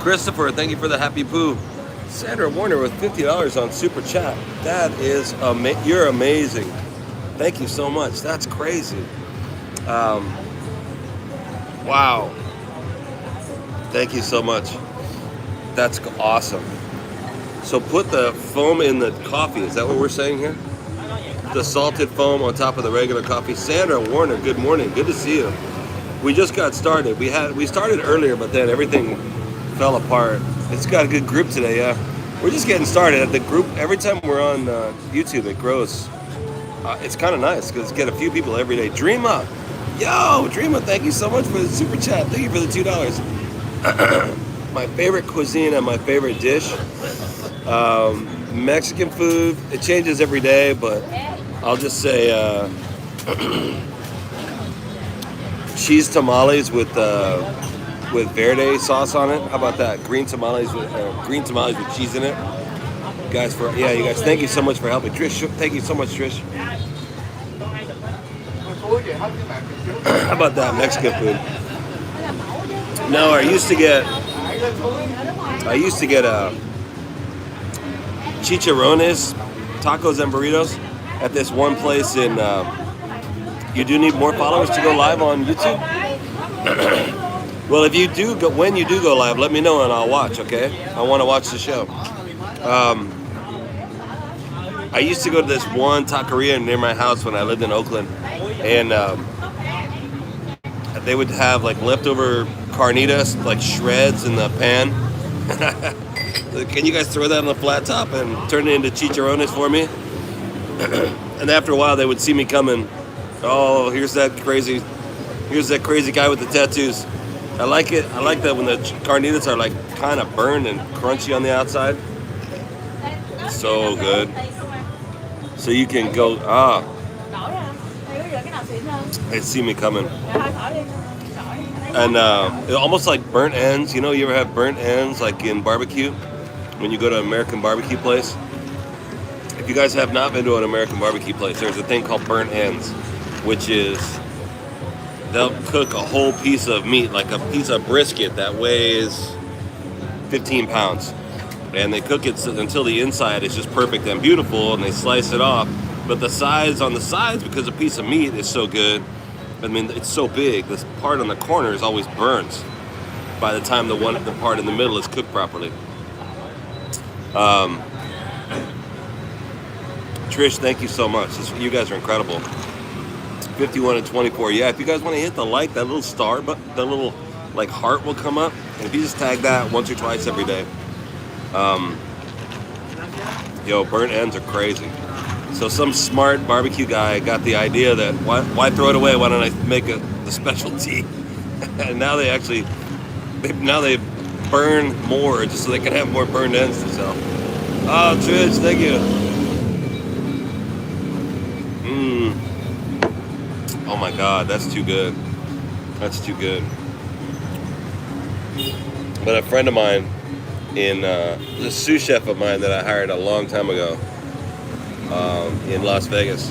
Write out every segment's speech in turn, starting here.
Christopher, thank you for the happy poo. Sandra Warner with $50 on Super Chat. That is you're amazing. Thank you so much. That's crazy. Wow. Thank you so much. That's awesome. So put the foam in the coffee. Is that what we're saying here? The salted foam on top of the regular coffee. Sandra Warner, good morning. Good to see you. We just got started. We started earlier, but then everything fell apart. It's got a good group today, yeah. We're just getting started. The group, every time we're on YouTube, it grows. It's kind of nice because get a few people every day. Dreama, yo, Dreama, thank you so much for the super chat. Thank you for the $2. My favorite cuisine and my favorite dish, Mexican food. It changes every day, but I'll just say cheese tamales with verde sauce on it. How about that? Green tamales with cheese in it. You guys, thank you so much for helping. Trish, thank you so much, Trish. How about that Mexican food? No, I used to get chicharrones, tacos, and burritos at this one place in. You do need more followers to go live on YouTube. Well, if you do go, when you do go live, let me know and I'll watch. Okay, I want to watch the show. I used to go to this one taqueria near my house when I lived in Oakland, and they would have like leftover carnitas, like shreds in the pan. Can you guys throw that on the flat top and turn it into chicharrones for me? And after a while, they would see me coming. Oh, here's that crazy guy with the tattoos. I like it. I like that when the carnitas are like kind of burned and crunchy on the outside. So good. So you can go, they see me coming. And almost like burnt ends. You know, you ever have burnt ends like in barbecue? When you go to an American barbecue place? If you guys have not been to an American barbecue place, there's a thing called burnt ends, which is they'll cook a whole piece of meat, like a piece of brisket that weighs 15 pounds. And they cook it until the inside is just perfect and beautiful, and they slice it off. But the sides on the sides, because a piece of meat is so good, I mean, it's so big, this part on the corners always burns by the time the part in the middle is cooked properly. Trish, thank you so much. You guys are incredible. 51 and 24. Yeah, if you guys want to hit the like, that little star, but the little like heart will come up. And if you just tag that once or twice every day. Burnt ends are crazy. So some smart barbecue guy got the idea that why throw it away? Why don't I make the specialty? And now they burn more just so they can have more burned ends to sell. Oh, Trish, thank you. Oh my God, that's too good. That's too good. But a friend of mine, the sous chef of mine that I hired a long time ago in Las Vegas,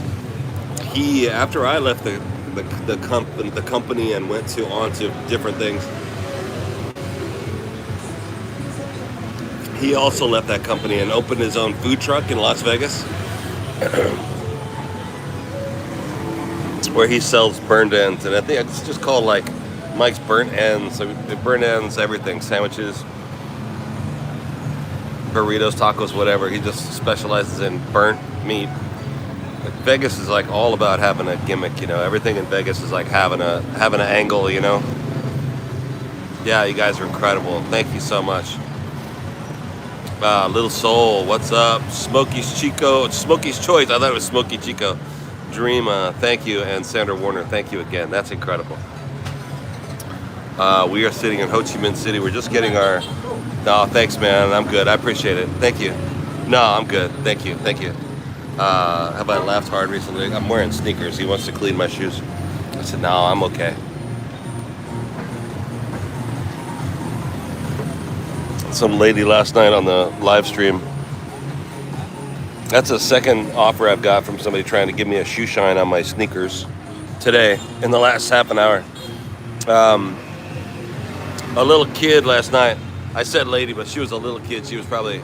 he, after I left the company and went on to different things, he also left that company and opened his own food truck in Las Vegas, where he sells burned ends, and I think it's just called like Mike's Burnt Ends. So burnt ends, everything, sandwiches, burritos, tacos, whatever. He just specializes in burnt meat. Like Vegas is like all about having a gimmick, you know. Everything in Vegas is like having an angle, you know. Yeah, you guys are incredible. Thank you so much. Little Soul, what's up? Smokey's Choice. I thought it was Smokey Chico. Dream, thank you, and Sandra Warner, thank you again. That's incredible. We are sitting in Ho Chi Minh City. We're just getting our. No, thanks, man. I'm good. I appreciate it. Thank you. No, I'm good. Thank you. Have I laughed hard recently? I'm wearing sneakers. He wants to clean my shoes. I said, no, I'm okay. Some lady last night on the live stream. That's a second offer I've got from somebody trying to give me a shoe shine on my sneakers today in the last half an hour. A little kid last night I said lady, but she was a little kid. She was probably,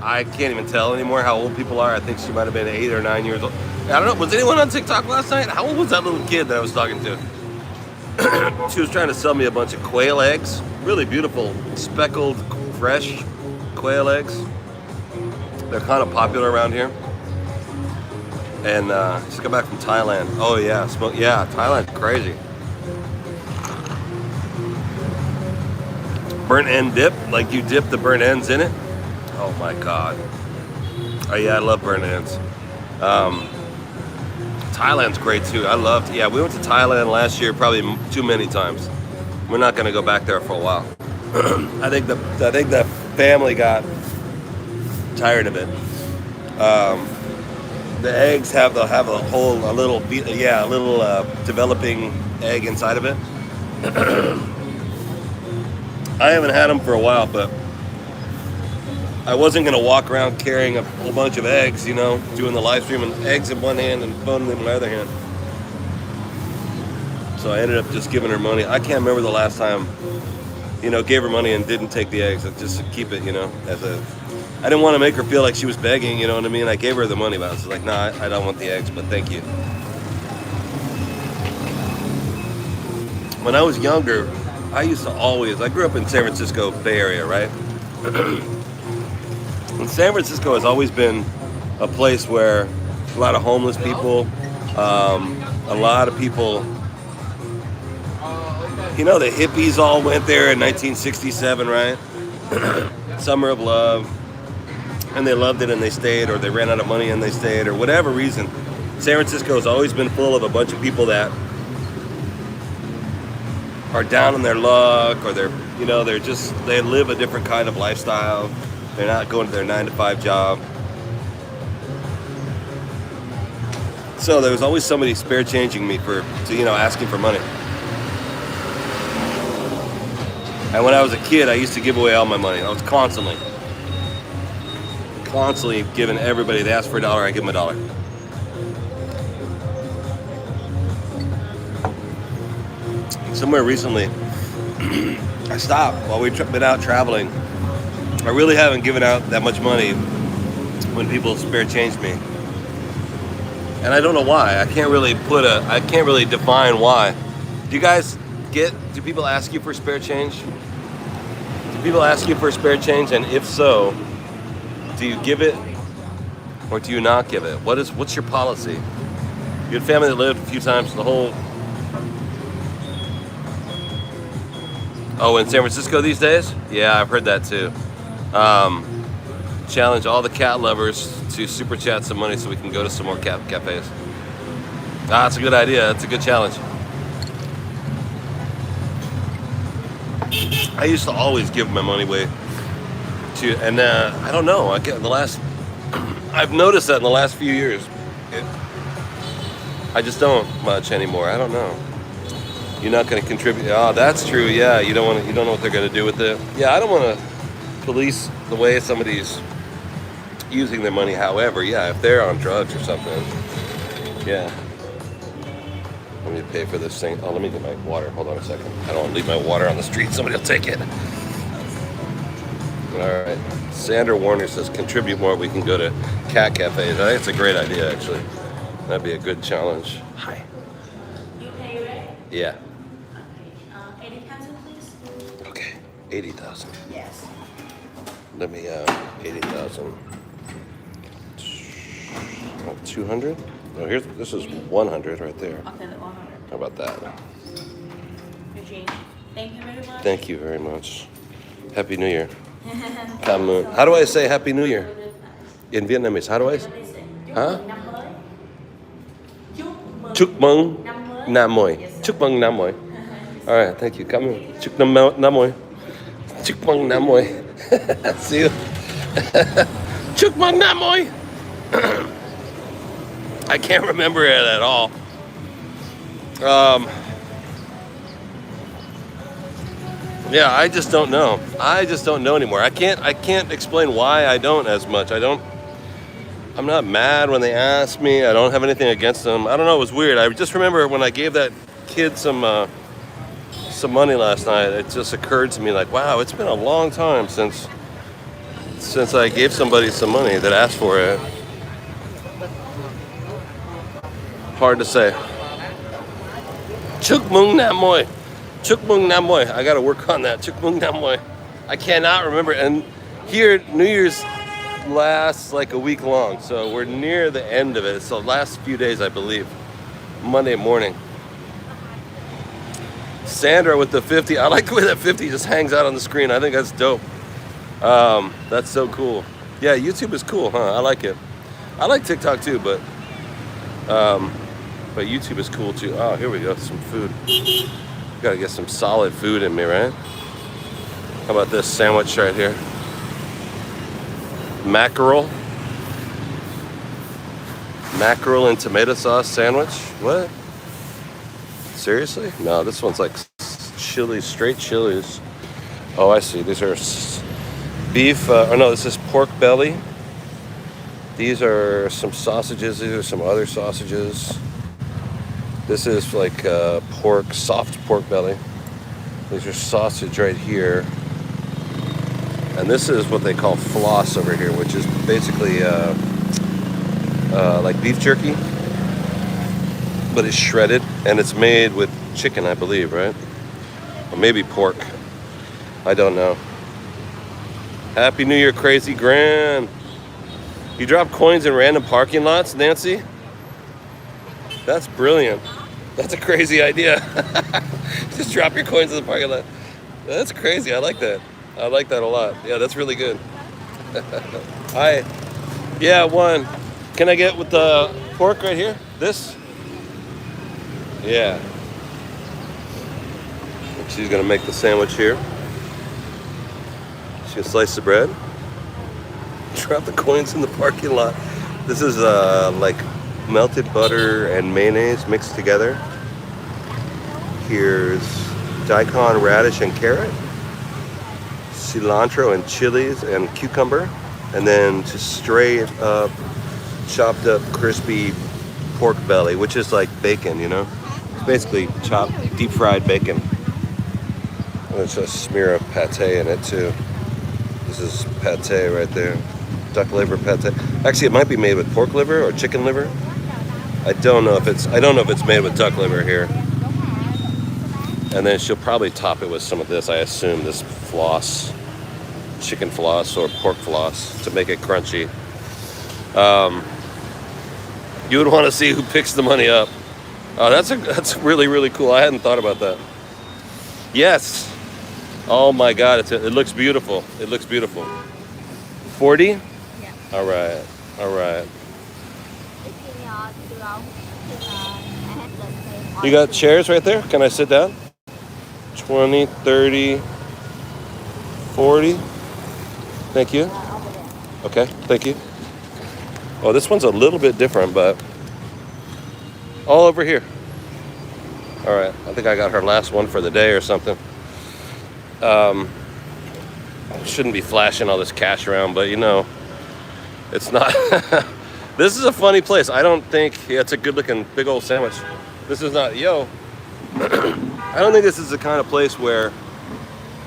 I can't even tell anymore how old people are. I think she might have been 8 or 9 years old. I don't know. Was anyone on TikTok last night? How old was that little kid that I was talking to? She was trying to sell me a bunch of quail eggs. Really beautiful, speckled, fresh quail eggs. They're kind of popular around here. And just got back from Thailand. Oh yeah, yeah, Thailand's crazy. Burnt end dip, like you dip the burnt ends in it. Oh my god. Oh yeah, I love burnt ends. Thailand's great too. I loved. Yeah, we went to Thailand last year, probably too many times. We're not going to go back there for a while. I think the family got tired of it. The eggs have a little developing egg inside of it. I haven't had them for a while, but I wasn't going to walk around carrying a whole bunch of eggs, you know, doing the live stream and eggs in one hand and phone in my other hand. So I ended up just giving her money. I can't remember the last time, you know, gave her money and didn't take the eggs. Just to keep it, you know, I didn't want to make her feel like she was begging, you know what I mean? I gave her the money, but I was like, nah, I don't want the eggs, but thank you. When I was younger, I grew up in San Francisco Bay Area, right? And San Francisco has always been a place where a lot of homeless people, a lot of people, you know, the hippies all went there in 1967, right? Summer of Love, and they loved it and they stayed, or they ran out of money and they stayed, or whatever reason. San Francisco has always been full of a bunch of people that are down on their luck, or they live a different kind of lifestyle. They're not going to their 9-to-5 job. So there was always somebody spare changing me asking for money. And when I was a kid, I used to give away all my money. I was constantly giving everybody. They asked for $1, I give them $1. Somewhere recently, I stopped while we've been out traveling. I really haven't given out that much money when people spare change me, and I don't know why. I can't really define why. Do you guys do people ask you for spare change? Do people ask you for spare change, and if so, do you give it or do you not give it? What's your policy? You had family that lived a few times Oh, in San Francisco these days? Yeah, I've heard that too. Challenge all the cat lovers to super chat some money so we can go to some more cat cafes. That's a good idea. That's a good challenge. I used to always give my money away and I don't know. I've noticed that in the last few years. I just don't much anymore. I don't know. You're not going to contribute. Oh, that's true. Yeah, you don't know what they're going to do with it. Yeah, I don't want to police the way somebody's using their money. However, yeah, if they're on drugs or something, yeah. Let me pay for this thing. Oh, let me get my water. Hold on a second. I don't want to leave my water on the street. Somebody will take it. All right. Sandra Warner says, contribute more. We can go to cat cafes. I think it's a great idea, actually. That'd be a good challenge. Hi. You pay, right? Yeah. Okay. 80,000, please. Okay. 80,000. Yes. Let me, 80,000. 200? Oh, this is 100 right there. Okay, the 100. How about that? Your change. Thank you very much. Thank you very much. Happy New Year. Commute. How do I say Happy New Year? In Vietnamese, how do I say? Huh? Chúc mừng năm mới. Chúc mừng năm mới. All right, thank you. Commute. Chúc năm mới. Chúc mừng năm mới. See you. Chúc mừng năm mới. I can't remember it at all. Yeah, I just don't know. I just don't know anymore. I can't explain why I don't as much. I'm not mad when they ask me. I don't have anything against them. I don't know, it was weird. I just remember when I gave that kid some some money last night, it just occurred to me like, wow, it's been a long time since I gave somebody some money that asked for it. Hard to say. Chuk Mung Nam Moy. Chuk Mung Nam Moy. I gotta work on that. Chuk Mung Nam Moy. I cannot remember. And here, New Year's lasts like a week long, so we're near the end of it. It's the last few days, I believe. Monday morning. Sandra with the 50. I like the way that 50 just hangs out on the screen. I think that's dope. That's so cool. Yeah, YouTube is cool, huh? I like it. I like TikTok too, but YouTube is cool too. Oh, here we go. Some food. Gotta get some solid food in me, right? How about this sandwich right here? Mackerel and tomato sauce sandwich. What? Seriously? No, this one's like chilies, straight chilies. Oh, I see. These are beef. Oh no, this is pork belly. These are some sausages. These are some other sausages. This is like soft pork belly. These are sausage right here. And this is what they call floss over here, which is basically like beef jerky, but it's shredded and it's made with chicken, I believe, right? Or maybe pork. I don't know. Happy New Year, Crazy Gran. You drop coins in random parking lots, Nancy? That's brilliant. That's a crazy idea. Just drop your coins in the parking lot. That's crazy. I like that. I like that a lot. Yeah, that's really good. Hi. Yeah, one. Can I get with the pork right here? This? Yeah. And she's gonna make the sandwich here. She's gonna slice the bread. Drop the coins in the parking lot. This is like melted butter and mayonnaise mixed together. Here's daikon, radish, and carrot. Cilantro and chilies and cucumber. And then just straight up chopped up crispy pork belly, which is like bacon, you know? It's basically chopped, deep fried bacon. And there's a smear of pate in it too. This is pate right there. Duck liver pate. Actually, it might be made with pork liver or chicken liver. I don't know if it's made with duck liver here. And then she'll probably top it with some of this, I assume, this floss, chicken floss or pork floss to make it crunchy. You would want to see who picks the money up. Oh, that's really, really cool. I hadn't thought about that. Yes. Oh my God, it looks beautiful. It looks beautiful. 40? Yeah. All right. You got chairs right there? Can I sit down? 20, 30, 40. Thank you. Okay, thank you. Oh, this one's a little bit different, but all over here. All right, I think I got her last one for the day or something. Shouldn't be flashing all this cash around, but you know, it's not. This is a funny place. I don't think, yeah, it's a good looking big old sandwich. This is not, yo. I don't think this is the kind of place where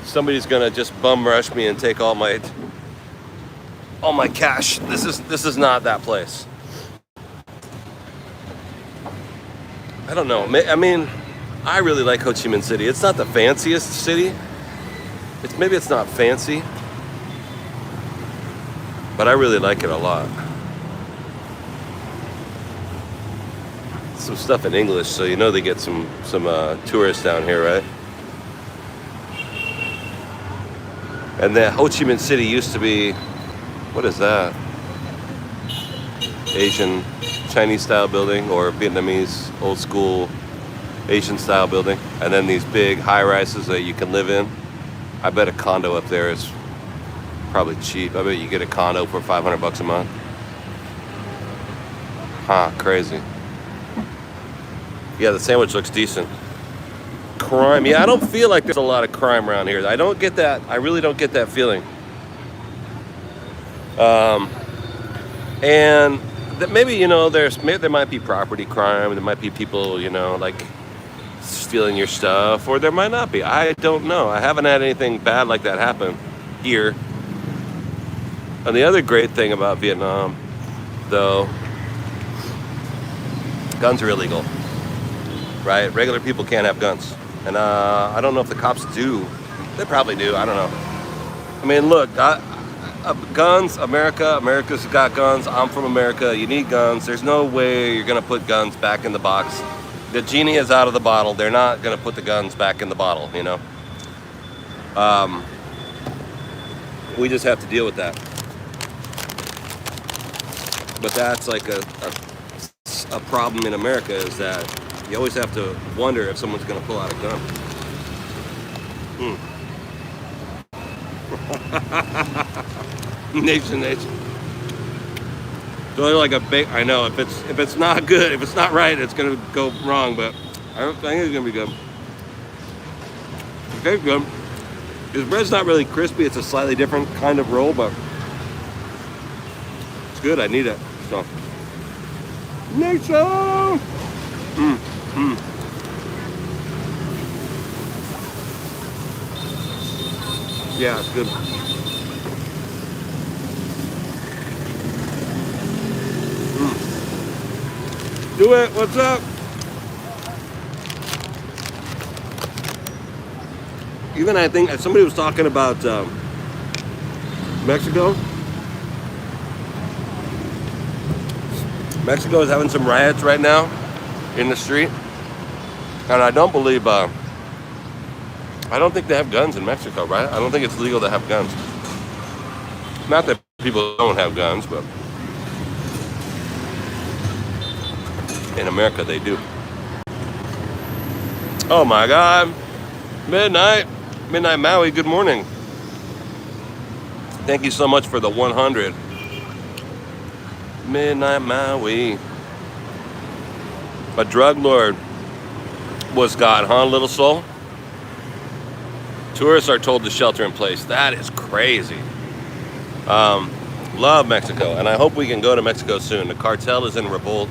somebody's gonna just bum rush me and take all my cash. This is not that place. I don't know. I mean, I really like Ho Chi Minh City. It's not the fanciest city. Maybe it's not fancy, but I really like it a lot. Some stuff in English, so you know they get some tourists down here, right? And then Ho Chi Minh City used to be, what is that? Asian, Chinese style building or Vietnamese old school Asian style building. And then these big high rises that you can live in. I bet a condo up there is probably cheap. I bet you get a condo for $500 a month. Huh, crazy. Yeah, the sandwich looks decent. Crime, yeah, I don't feel like there's a lot of crime around here. I don't get that, I really don't get that feeling. And that maybe, you know, there might be property crime, there might be people, you know, like stealing your stuff, or there might not be. I don't know. I haven't had anything bad like that happen here. And the other great thing about Vietnam, though, guns are illegal, right? Regular people can't have guns. And I don't know if the cops do. They probably do. I don't know. I mean, look, guns, America's got guns. I'm from America. You need guns. There's no way you're going to put guns back in the box. The genie is out of the bottle. They're not going to put the guns back in the bottle, you know? We just have to deal with that. But that's like a problem in America, is that you always have to wonder if someone's going to pull out a gun. Nation. So they're like a big. I know if it's not good, if it's not right, it's gonna go wrong. But I think it's gonna be good. Okay, good. This bread's not really crispy. It's a slightly different kind of roll, but it's good. I need it. So, nation. Yeah, it's good. Do it. What's up? Even I think somebody was talking about Mexico. Mexico is having some riots right now in the street, and I don't believe. I don't think they have guns in Mexico, right? I don't think it's legal to have guns. Not that people don't have guns, but in America they do. Oh my God. Midnight Maui, good morning. Thank you so much for the 100. Midnight Maui. A drug lord was God, huh, little soul? Tourists are told to shelter in place. That is crazy. Love Mexico, and I hope we can go to Mexico soon. The cartel is in revolt.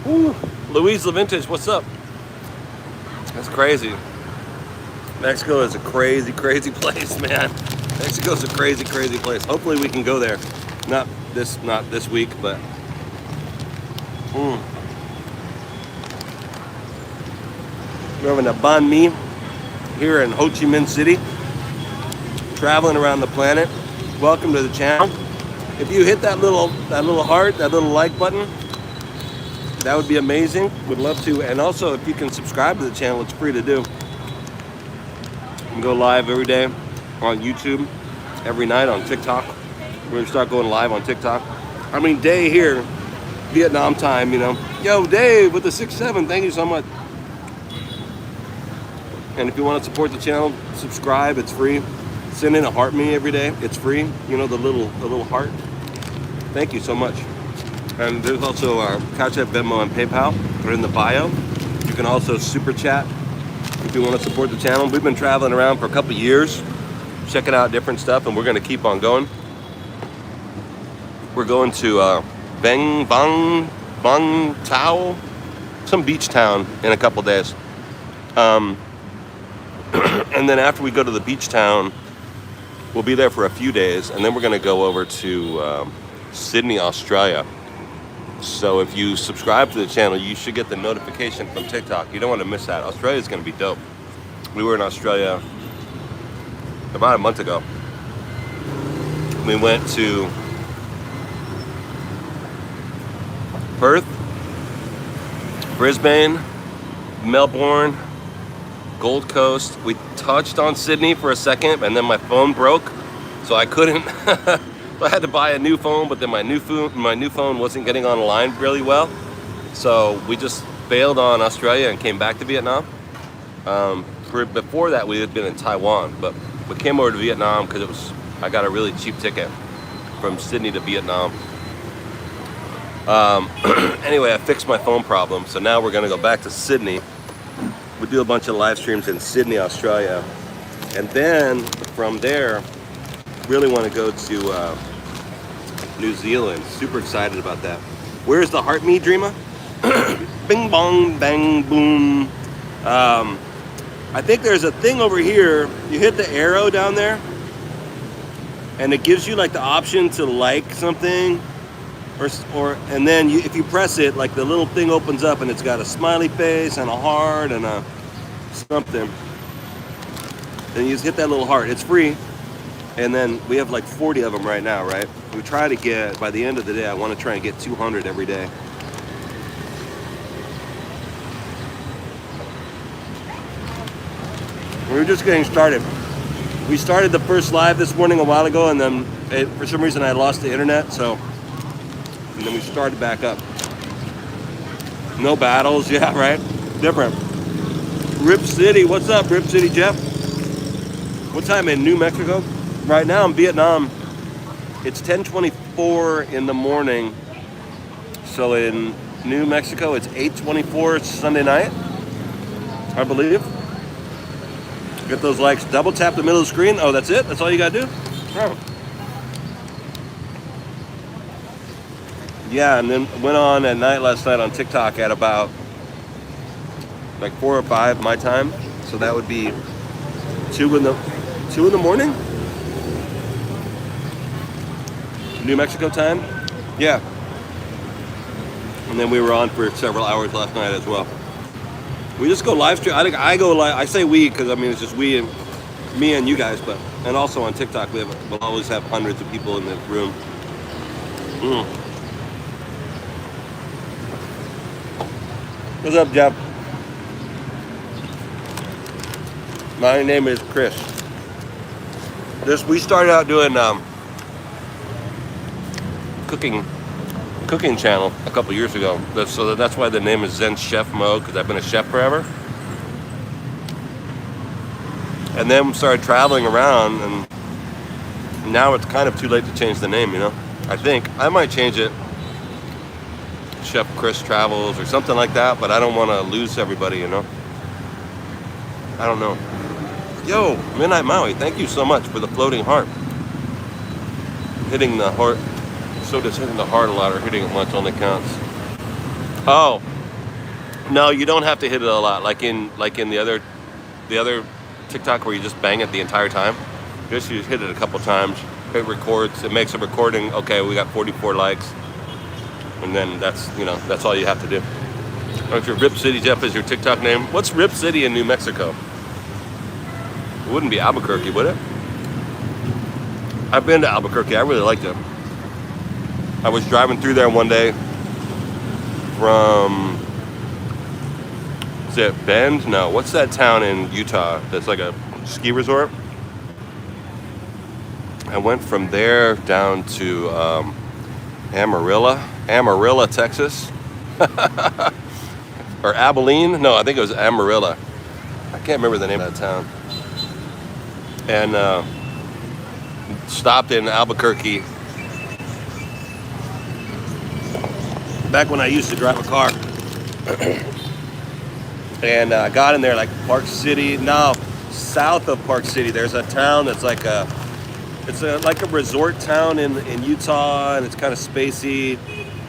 Ooh, Louise LaVintage, what's up? That's crazy. Mexico is a crazy, crazy place, man. Mexico's a crazy, crazy place. Hopefully we can go there. Not this week, but we're having a banh mi here in Ho Chi Minh City, traveling around the planet. Welcome to the channel. If you hit that little heart, that little like button, that would be amazing. Would love to. And also, if you can subscribe to the channel, it's free to do. You can go live every day on YouTube, every night on TikTok. We're gonna start going live on TikTok. I mean, day here, Vietnam time, you know. Yo, Dave with the 6-7, thank you so much. And if you want to support the channel, subscribe, it's free. Send in a heart me every day, it's free. You know, the little heart. Thank you so much. And there's also our Cash App, Venmo, and PayPal. They're in the bio. You can also super chat if you want to support the channel. We've been traveling around for a couple years, checking out different stuff, and we're going to keep on going. We're going to Vang Tao, some beach town in a couple days. And then after we go to the beach town, we'll be there for a few days, and then we're going to go over to Sydney, Australia. So if you subscribe to the channel, you should get the notification from TikTok. You don't want to miss that. Australia's going to be dope. We were in Australia about a month ago. We went to Perth, Brisbane, Melbourne, Gold Coast. We touched on Sydney for a second, and then my phone broke, so I couldn't. I had to buy a new phone, but then my new phone wasn't getting online really well, so we just bailed on Australia and came back to Vietnam. Before that, we had been in Taiwan, but we came over to Vietnam because I got a really cheap ticket from Sydney to Vietnam. Anyway, I fixed my phone problem, so now we're gonna go back to Sydney. We do a bunch of live streams in Sydney, Australia, and then from there, really want to go to New Zealand. Super excited about that. Where's the heart me, Dreama? Bing bong bang boom. I think there's a thing over here. You hit the arrow down there, and it gives you like the option to like something, or and then if you press it, like the little thing opens up, and it's got a smiley face and a heart and a something. Then you just hit that little heart. It's free. And then we have like 40 of them right now, right? We try to get, by the end of the day, I want to try and get 200 every day. We're just getting started. We started the first live this morning a while ago, and then for some reason I lost the internet, and then we started back up. No battles, yeah, right? Different. Rip City, what's up, Rip City Jeff? What time in New Mexico? Right now in Vietnam, it's 10:24 in the morning. So in New Mexico, it's 8:24 Sunday night, I believe. Get those likes. Double tap the middle of the screen. Oh, that's it? That's all you gotta do? Oh. Yeah, and then went on at night last night on TikTok at about like 4 or 5 my time. So that would be 2 in the morning? New Mexico time? Yeah. And then we were on for several hours last night as well. We just go live stream. I think I go live. I say we because I mean it's just me and you guys, and also on TikTok we'll always have hundreds of people in the room. What's up, Jeff? My name is Chris. We started out doing cooking channel a couple years ago. So that's why the name is Zen Chef Mode, because I've been a chef forever. And then we started traveling around, and now it's kind of too late to change the name, you know? I think I might change it Chef Chris Travels or something like that, but I don't want to lose everybody, you know? I don't know. Yo, Midnight Maui, thank you so much for the floating heart. Hitting the heart. So does hitting the heart a lot or hitting it once only counts? Oh, no, you don't have to hit it a lot. Like in the other TikTok where you just bang it the entire time. Just you hit it a couple times. It records. It makes a recording. Okay, we got 44 likes, and then that's all you have to do. If your Rip City Jeff is your TikTok name, what's Rip City in New Mexico? It wouldn't be Albuquerque, would it? I've been to Albuquerque. I really liked it. I was driving through there one day from, is it Bend? No, what's that town in Utah that's like a ski resort? I went from there down to Amarillo, Texas. Or Abilene? No, I think it was Amarillo. I can't remember the name of that town. And stopped in Albuquerque. Back when I used to drive a car. And I got in there like Park City. No, south of Park City, there's a town that's like like a resort town in Utah, and it's kind of spacey,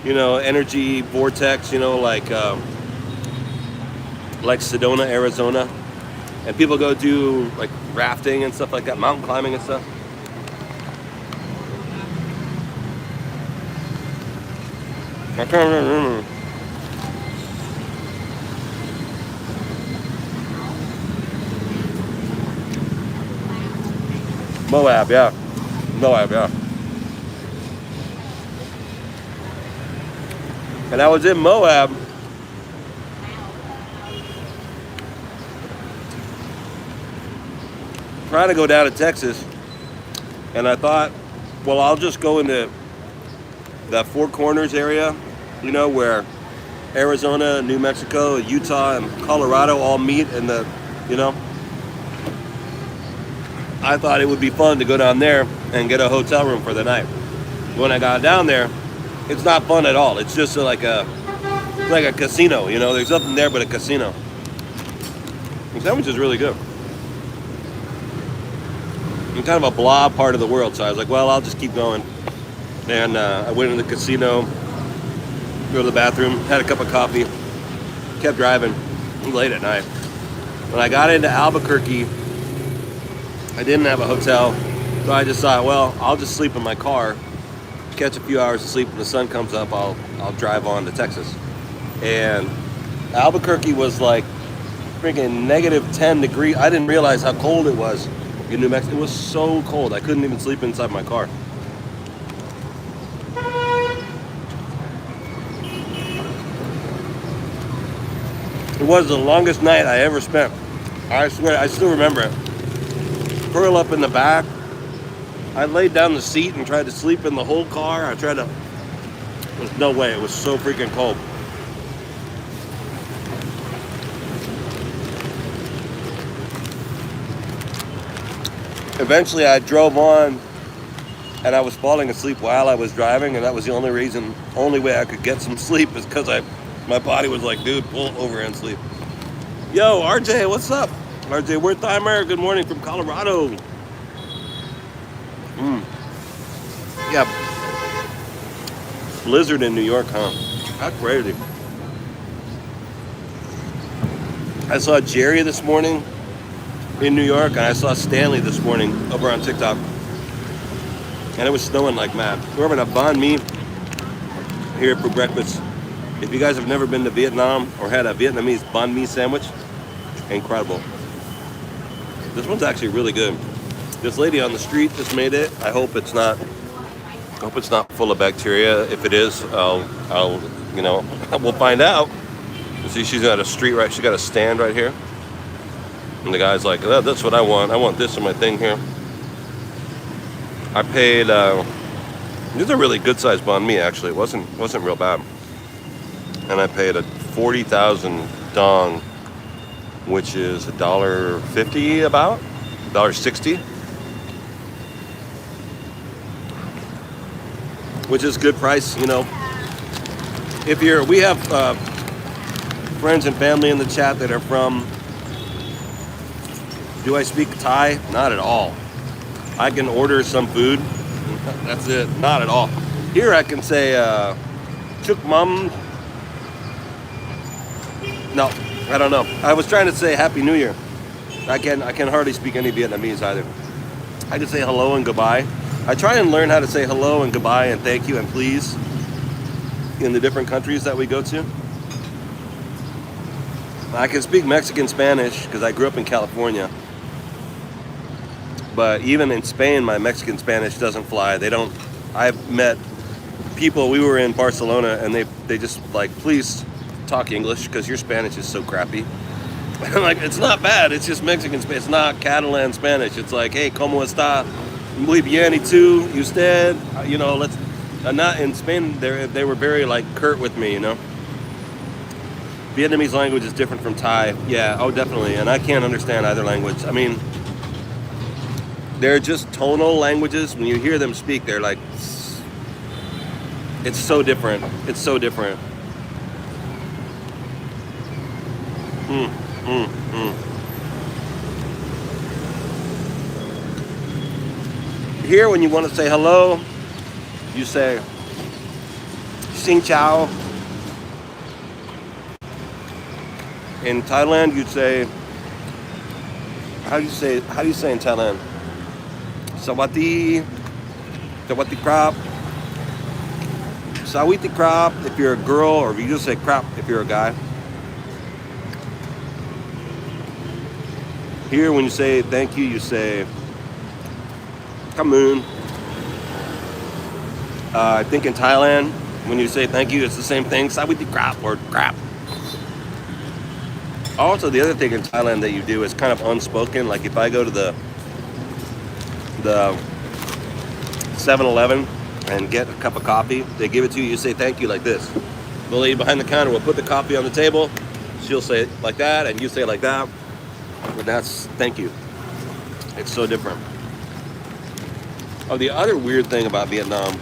you know, energy vortex, you know, like Sedona, Arizona. And people go do like rafting and stuff like that, mountain climbing and stuff. I can't remember. Moab, yeah. And I was in Moab. Trying to go down to Texas. And I thought, well, I'll just go into that Four Corners area, you know, where Arizona, New Mexico, Utah, and Colorado all meet in the, you know. I thought it would be fun to go down there and get a hotel room for the night. When I got down there, it's not fun at all. It's just like a casino, you know. There's nothing there but a casino. The sandwich is really good. I'm kind of a blah part of the world, so I was like, well, I'll just keep going. And I went in the casino, go to the bathroom, had a cup of coffee, kept driving late at night. When I got into Albuquerque, I didn't have a hotel, so I just thought, well, I'll just sleep in my car, catch a few hours of sleep. When the sun comes up, I'll drive on to Texas. And Albuquerque was like freaking negative 10 degrees. I didn't realize how cold it was in New Mexico. It was so cold. I couldn't even sleep inside my car. It was the longest night I ever spent. I swear, I still remember it. Curl up in the back. I laid down the seat and tried to sleep in the whole car. There's no way. It was so freaking cold. Eventually I drove on and I was falling asleep while I was driving, and that was the only way I could get some sleep is because my body was like, dude, pull over and sleep. Yo, RJ, what's up? RJ Wertheimer, good morning from Colorado. Yeah. Blizzard in New York, huh? How crazy. I saw Jerry this morning in New York, and I saw Stanley this morning over on TikTok. And it was snowing like mad. We're having a bahn mi here for breakfast. If you guys have never been to Vietnam or had a Vietnamese banh mi sandwich, incredible. This one's actually really good. This lady on the street just made it. I hope it's not full of bacteria. If it is, I'll we'll find out. See, she's got a street right. She got a stand right here, and the guy's like, oh, "That's what I want. I want this in my thing here." I paid. This is a really good sized banh mi. Actually, it wasn't real bad. And I paid a 40,000 dong, which is $1.50 about, $1.60, which is good price. You know, we have friends and family in the chat that are from. Do I speak Thai? Not at all. I can order some food. That's it. Not at all. Here I can say chuk mum. No, I don't know. I was trying to say Happy New Year. I can hardly speak any Vietnamese either. I can say hello and goodbye. I try and learn how to say hello and goodbye and thank you and please in the different countries that we go to. I can speak Mexican Spanish because I grew up in California. But even in Spain, my Mexican Spanish doesn't fly. I've met people, we were in Barcelona, and they just like, please talk English because your Spanish is so crappy. I'm like, it's not bad, it's just Mexican Spanish. It's not Catalan Spanish. It's like, hey, ¿cómo está? Muy bien, y tú? Usted? You know, let's, not in Spain, they were very like curt with me, you know? Vietnamese language is different from Thai. Yeah, oh, definitely. And I can't understand either language. I mean, they're just tonal languages. When you hear them speak, they're like, it's so different. It's so different. Here, when you want to say hello, you say, Xin chào. In Thailand, you'd say, how do you say in Thailand? Sawati krap. Sawiti krap if you're a girl, or you just say krap if you're a guy. Here, when you say thank you, you say Commute. I think in Thailand, when you say thank you, it's the same thing, Sawiti krap or krap. Also, the other thing in Thailand that you do is kind of unspoken. Like if I go to the 7-Eleven and get a cup of coffee, they give it to you, you say thank you like this. The lady behind the counter will put the coffee on the table, she'll say it like that, and you say it like that, and that's thank you. It's so different. Oh, the other weird thing about Vietnam,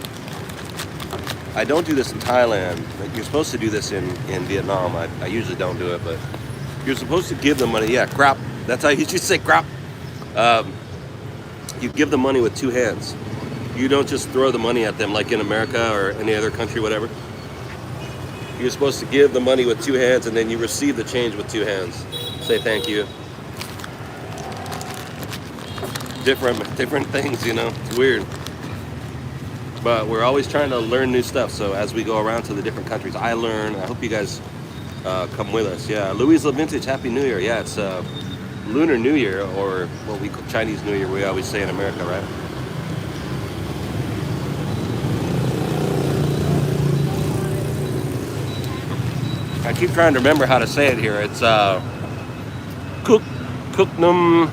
I don't do this in Thailand. Like, you're supposed to do this in Vietnam. I usually don't do it, but you're supposed to give them money. Yeah, crap. That's how you should say crap. You give the money with two hands. You don't just throw the money at them like in America or any other country, whatever. You're supposed to give the money with two hands, and then you receive the change with two hands. Say thank you. different things, you know. It's weird. But we're always trying to learn new stuff. So as we go around to the different countries, I learn. I hope you guys come with us. Yeah, Louise La Vintage, Happy New Year. Yeah, it's Lunar New Year, or what we call Chinese New Year, we always say in America, right? I keep trying to remember how to say it here. It's Cooknum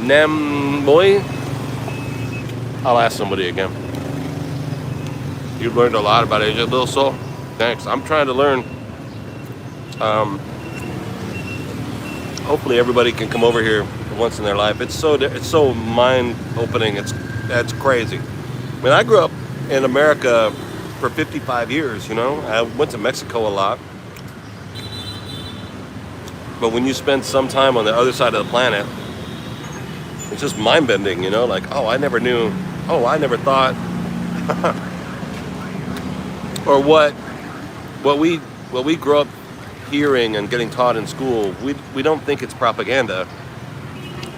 Nem Moi. I'll ask somebody again. You've learned a lot about Asia, Little Soul. Thanks. I'm trying to learn. Hopefully everybody can come over here once in their life. It's so mind opening. That's crazy. I mean, I grew up in America for 55 years. You know, I went to Mexico a lot. But when you spend some time on the other side of the planet, it's just mind bending. You know, like, oh, I never knew. Oh, I never thought. Or what we grow up hearing and getting taught in school, we don't think it's propaganda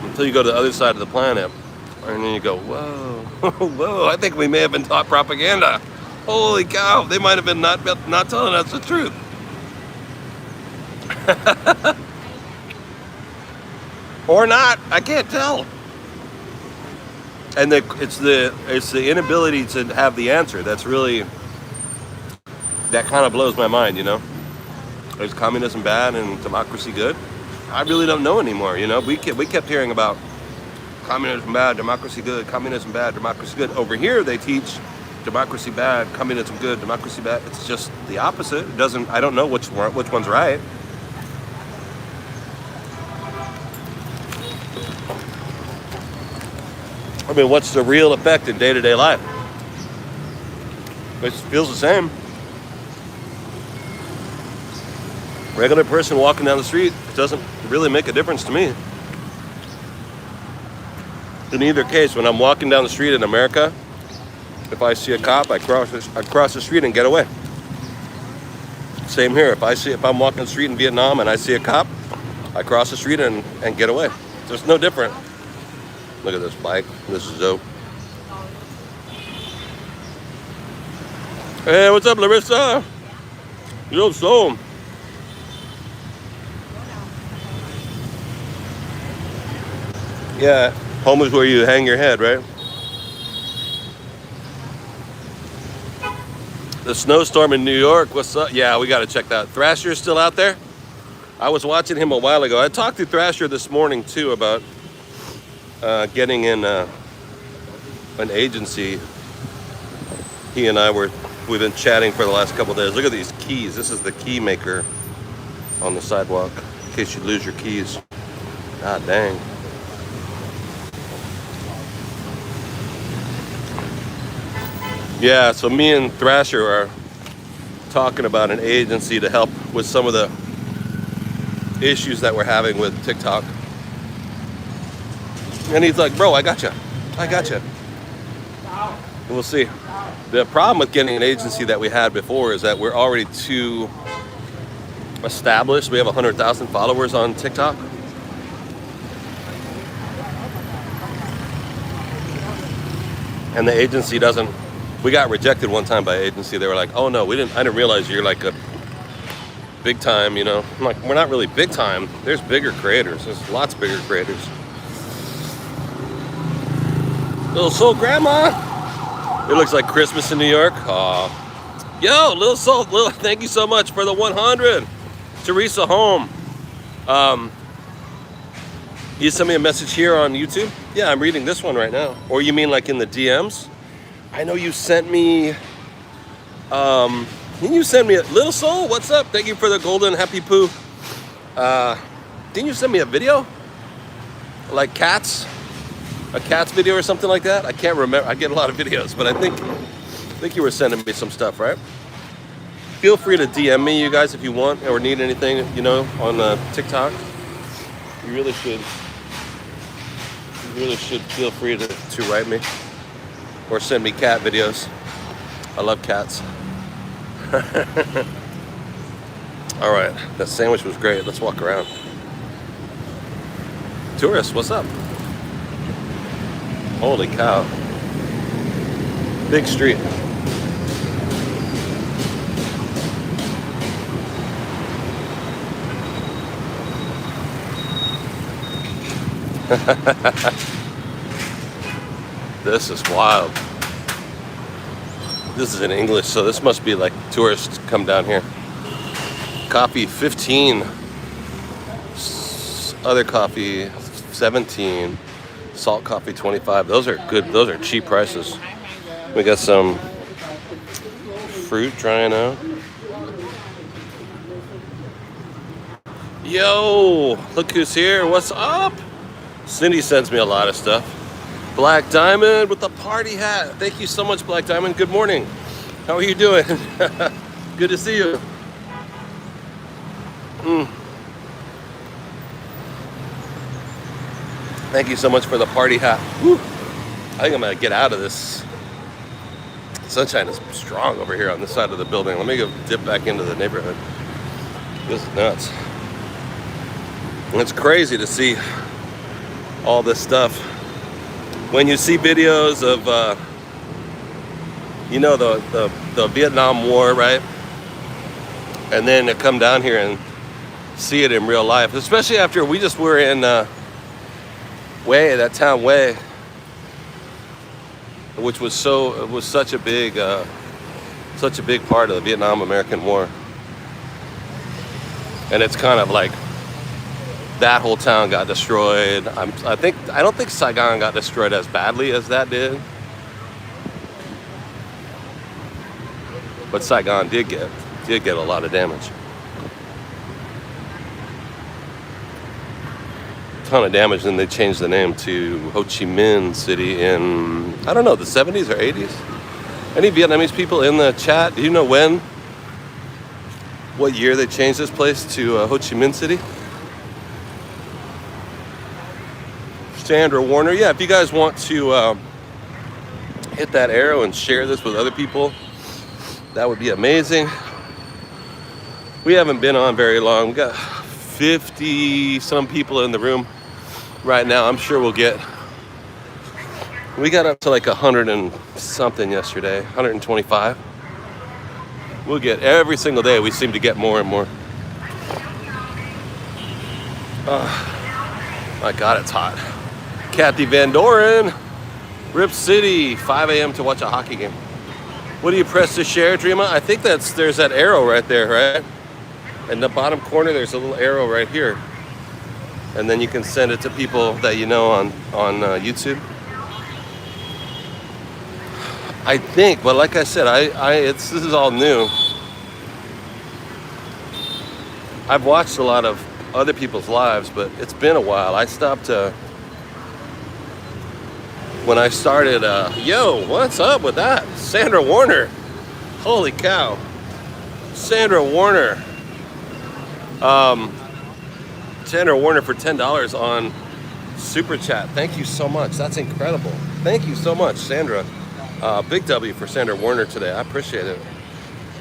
until you go to the other side of the planet, and then you go, whoa, whoa! I think we may have been taught propaganda. Holy cow! They might have been not telling us the truth. Or not. I can't tell. And it's the inability to have the answer that's really, that kind of blows my mind, you know. Is communism bad and democracy good? I really don't know anymore, you know. We kept hearing about communism bad, democracy good, communism bad, democracy good. Over here they teach democracy bad, communism good, democracy bad. It's just the opposite. It doesn't. I don't know which one's right. I mean, what's the real effect in day-to-day life? It feels the same. Regular person walking down the street, it doesn't really make a difference to me. In either case, when I'm walking down the street in America, if I see a cop, I cross the street and get away. Same here. If I'm walking the street in Vietnam and I see a cop, I cross the street and get away. So it's no different. Look at this bike. This is dope. Hey, what's up, Larissa? Yo, so. Yeah, home is where you hang your head, right? The snowstorm in New York, what's up? Yeah, we got to check that. Thrasher's still out there? I was watching him a while ago. I talked to Thrasher this morning, too, about getting in an agency. He and we've been chatting for the last couple of days. Look at these keys. This is the key maker on the sidewalk, in case you lose your keys. God dang. Yeah, so me and Thrasher are talking about an agency to help with some of the issues that we're having with TikTok. And he's like, bro, I gotcha. We'll see. The problem with getting an agency that we had before is that we're already too established. We have 100,000 followers on TikTok. And the agency doesn't. We got rejected one time by an agency. They were like, oh no, I didn't realize you're like a big time, you know. I'm like, we're not really big time. There's bigger creators. There's lots bigger creators. Little Soul Grandma. It looks like Christmas in New York. Aw. Yo, Little Soul, thank you so much for the 100. Teresa Home. You sent me a message here on YouTube? Yeah, I'm reading this one right now. Or you mean like in the DMs? I know you sent me, can you send me Little Soul? What's up? Thank you for the golden happy poo. Didn't you send me a video? Like cats? A cats video or something like that? I can't remember. I get a lot of videos, but I think you were sending me some stuff, right? Feel free to DM me, you guys, if you want or need anything, you know, on TikTok. You really should feel free to write me or send me cat videos. I love cats. All right, that sandwich was great. Let's walk around. Tourists, what's up? Holy cow. Big street. This is wild. This is in English, so this must be like tourists come down here. Coffee 15. Other coffee 17. Salt coffee 25. Those are good. Those are cheap prices. We got some fruit drying out. Yo, look who's here. What's up? Cindy sends me a lot of stuff. Black Diamond with the party hat. Thank you so much, Black Diamond. Good morning. How are you doing? Good to see you. Thank you so much for the party hat. Woo. I think I'm gonna get out of this. Sunshine is strong over here on this side of the building. Let me go dip back into the neighborhood. This is nuts. And it's crazy to see all this stuff. When you see videos of, you know, the Vietnam War, right? And then to come down here and see it in real life, especially after we just were in Way, that town Way, which was such a big part of the Vietnam-American War. And it's kind of like that whole town got destroyed. I don't think Saigon got destroyed as badly as that did, but Saigon did get a lot of damage. Ton of damage. Then they changed the name to Ho Chi Minh City in, I don't know, the 70s or 80s. Any Vietnamese people in the chat? Do you know what year they changed this place to Ho Chi Minh City? Sandra Warner. Yeah, if you guys want to hit that arrow and share this with other people, that would be amazing. We haven't been on very long. We got 50 some people in the room right now. I'm sure we got up to like 100 and something yesterday, 125. We'll get every single day. We seem to get more and more. My God, it's hot. Kathy Van Doren, Rip City, 5 a.m. to watch a hockey game. What do you press to share, Dreama? I think there's that arrow right there, right? In the bottom corner, there's a little arrow right here. And then you can send it to people that you know on YouTube. I think, but like I said, this is all new. I've watched a lot of other people's lives, but it's been a while. I stopped when I started. Yo, what's up with that? Sandra Warner. Holy cow. Sandra Warner. Sandra Warner for $10 on Super Chat. Thank you so much. That's incredible. Thank you so much, Sandra. Big W for Sandra Warner today. I appreciate it.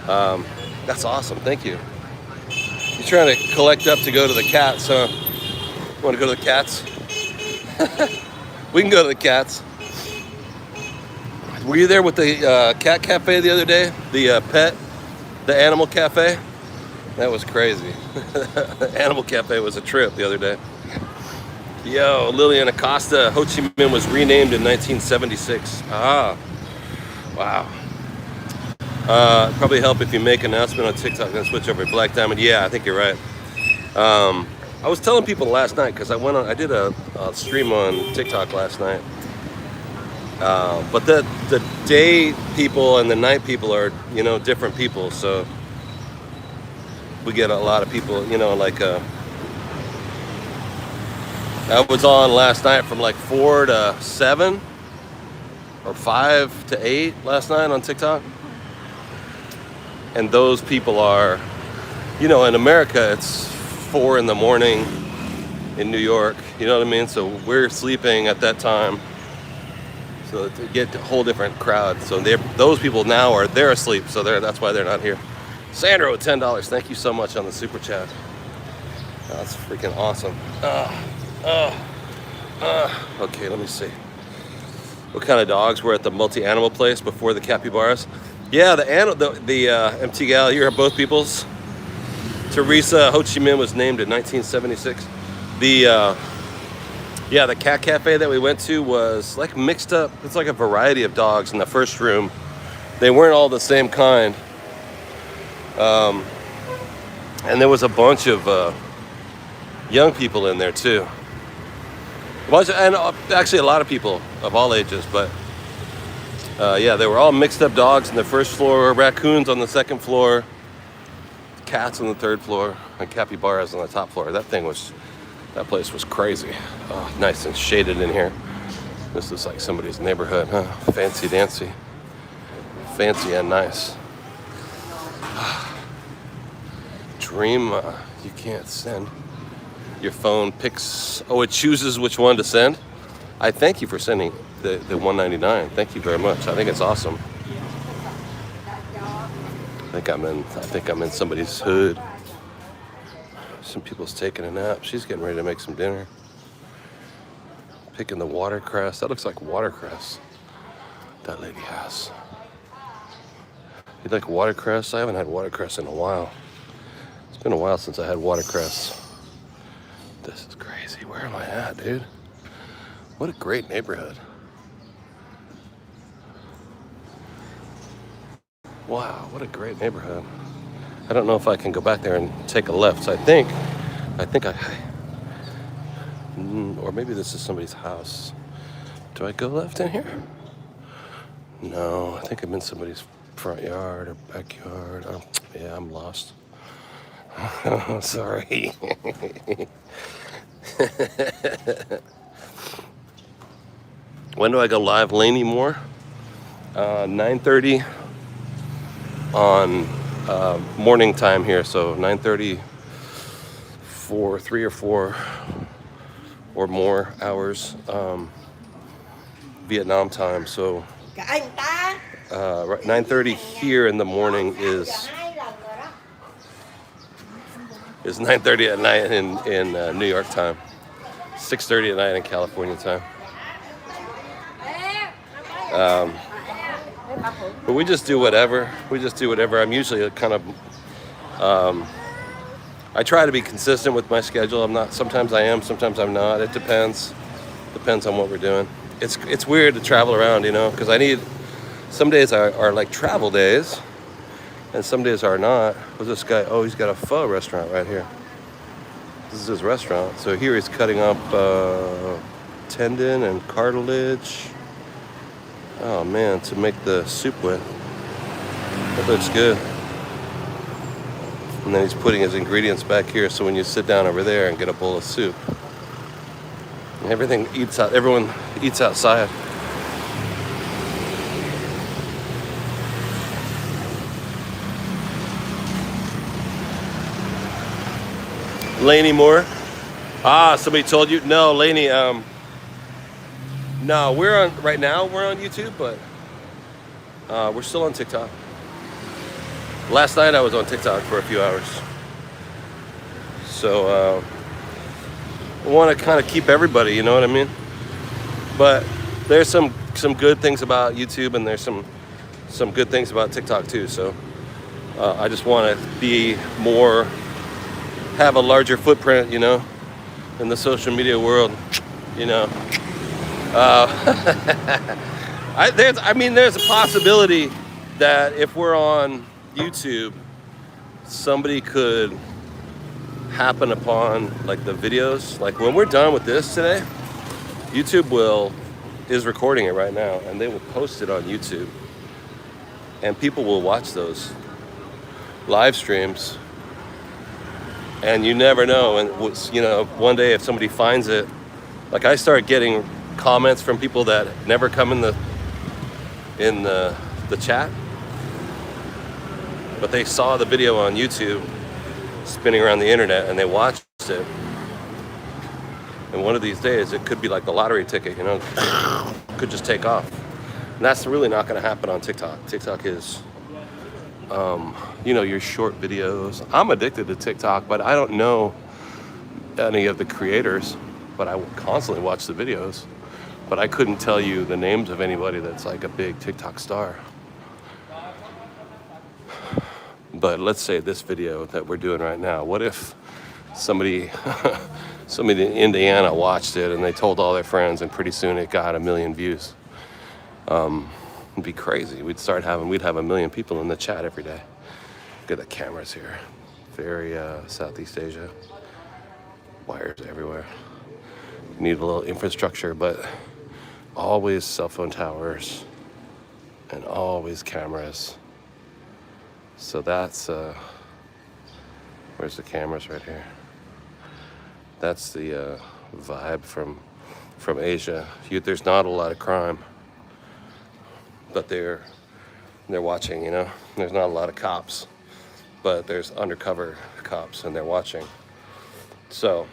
That's awesome. Thank you. You're trying to collect up to go to the cats, huh? You want to go to the cats? We can go to the cats. Were you there with the cat cafe the other day? The animal cafe? That was crazy. Animal cafe was a trip the other day. Yo, Lillian Acosta, Ho Chi Minh was renamed in 1976. Ah, wow. Probably help if you make an announcement on TikTok and switch over to Black Diamond. Yeah, I think you're right. I was telling people last night because I did a stream on TikTok last night. But the day people and the night people are, different people. So we get a lot of people, like I was on last night from like 4 to 7 or 5 to 8 last night on TikTok. And those people are, in America, it's 4 in the morning in New York, you know what I mean? So we're sleeping at that time. So to get a whole different crowd. So those people now they're asleep, so that's why they're not here. Sandra with $10, thank you so much on the Super Chat. That's freaking awesome. Okay, let me see. what kind of dogs were at the multi-animal place before the capybaras. Yeah, the MT Gal, you heard both peoples. Teresa Ho Chi Minh was named in 1976. The the cat cafe that we went to was like mixed up. It's like a variety of dogs in the first room. They weren't all the same kind. And there was a bunch of young people in there too. And actually a lot of people of all ages, but they were all mixed up dogs in the first floor, raccoons on the second floor, cats on the third floor, and capybaras on the top floor. That place was crazy. Oh, nice and shaded in here. This is like somebody's neighborhood, huh? Fancy dancy. Fancy and nice. Dream, you can't send. Your phone picks, it chooses which one to send. I thank you for sending the $1.99. Thank you very much. I think it's awesome. I think I'm in somebody's hood. Some people's taking a nap. She's getting ready to make some dinner. Picking the watercress. That looks like watercress that lady has. You like watercress? I haven't had watercress in a while. It's been a while since I had watercress. This is crazy. Where am I at, dude? What a great neighborhood. Wow, what a great neighborhood. I don't know if I can go back there and take a left. So I think or maybe this is somebody's house. Do I go left in here? No, I think I'm in somebody's front yard or backyard. Oh, yeah, I'm lost. Sorry. When do I go live? Laney Moore? 9:30 on morning time here. So 9:30 for 3 or 4 or more hours Vietnam time. So 9:30 here in the morning is 9:30 at night in New York time, 6:30 at night in California time. But we just do whatever. I'm usually kind of, I try to be consistent with my schedule. Sometimes I am, sometimes I'm not. It depends on what we're doing. It's weird to travel around, because some days are like travel days, and some days are not. What's this guy? Oh, he's got a pho restaurant right here. This is his restaurant. So here he's cutting up tendon and cartilage. Oh man, to make the soup with. That looks good. And then he's putting his ingredients back here, so when you sit down over there and get a bowl of soup, everyone eats outside. Laney Moore. Somebody told you? No, Laney, no, we're on YouTube, but we're still on TikTok. Last night I was on TikTok for a few hours. So I want to kind of keep everybody, you know what I mean? But there's some good things about YouTube, and there's some good things about TikTok too. So I just want to have a larger footprint, in the social media world, there's a possibility that if we're on YouTube, somebody could happen upon like the videos. Like when we're done with this today, YouTube is recording it right now, and they will post it on YouTube, and people will watch those live streams. And you never know, and one day if somebody finds it, like I start getting comments from people that never come in the chat, but they saw the video on YouTube spinning around the internet and they watched it. And one of these days, it could be like the lottery ticket, could just take off. And that's really not going to happen on TikTok. TikTok is, your short videos. I'm addicted to TikTok, but I don't know any of the creators, but I will constantly watch the videos. but I couldn't tell you the names of anybody that's like a big TikTok star. But let's say this video that we're doing right now, what if somebody somebody in Indiana watched it and they told all their friends, and pretty soon it got 1 million views? It'd be crazy. We'd have 1 million people in the chat every day. Look at the cameras here. Very Southeast Asia. Wires everywhere. Need a little infrastructure, but always cell phone towers and always cameras. So that's where's the cameras? Right here. That's the vibe from Asia. There's not a lot of crime, but they're watching. You know, there's not a lot of cops, but there's undercover cops and they're watching. So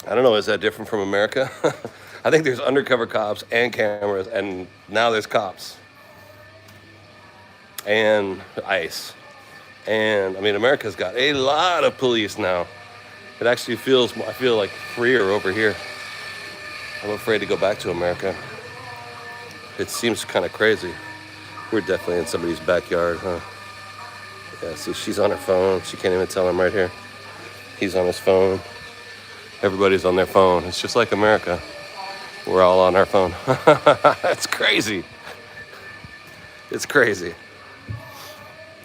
I don't know, is that different from America? I think there's undercover cops and cameras, and now there's cops and ICE. And I mean, America's got a lot of police now. It actually I feel like freer over here. I'm afraid to go back to America. It seems kind of crazy. We're definitely in somebody's backyard, huh? Yeah, see, she's on her phone. She can't even tell him right here. He's on his phone. Everybody's on their phone. It's just like America. We're all on our phone. It's crazy. It's crazy.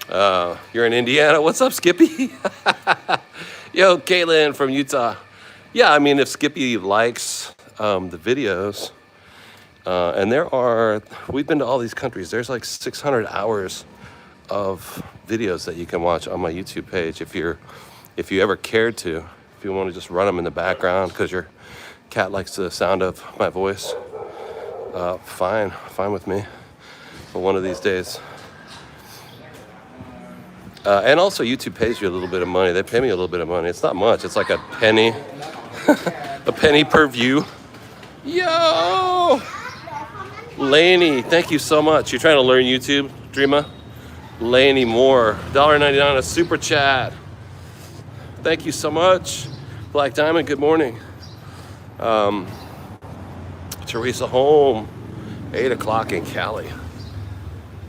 You're in Indiana. What's up, Skippy? Yo, Caitlin from Utah. Yeah, I mean, if Skippy likes the videos, and we've been to all these countries. There's like 600 hours of videos that you can watch on my YouTube page if you ever cared to. If you want to just run them in the background because your cat likes the sound of my voice, fine with me. But one of these days. And also YouTube pays you a little bit of money. They pay me a little bit of money. It's not much. It's like a penny, a penny per view. Yo! Laney, thank you so much. You're trying to learn YouTube, Dreama? Laney Moore, $1.99 a super chat. Thank you so much. Black Diamond, good morning. Teresa Holm, 8 o'clock in Cali.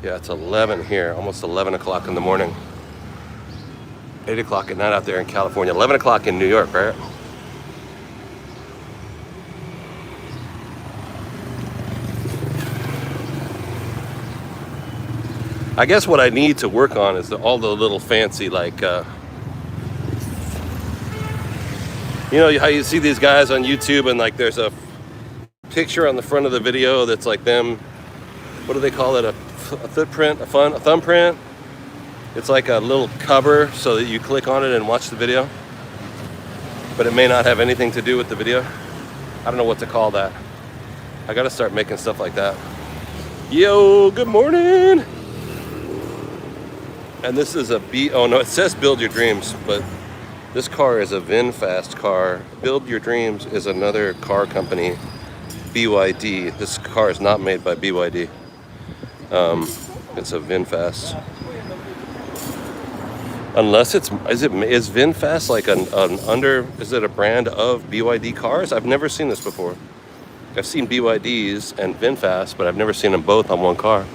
Yeah, it's 11 here, almost 11 o'clock in the morning. 8 o'clock at night out there in California. 11 o'clock in New York, right? I guess what I need to work on is all the little fancy, like, you know how you see these guys on YouTube and like there's a picture on the front of the video that's like them, what do they call it? A footprint, a thumbprint? It's like a little cover so that you click on it and watch the video, but it may not have anything to do with the video. I don't know what to call that. I gotta start making stuff like that. Yo, good morning. And this is oh no, it says Build Your Dreams, but this car is a VinFast car. Build Your Dreams is another car company, BYD. This car is not made by BYD. It's a VinFast. Unless is VinFast like is it a brand of BYD cars? I've never seen this before. I've seen BYDs and VinFast, but I've never seen them both on one car.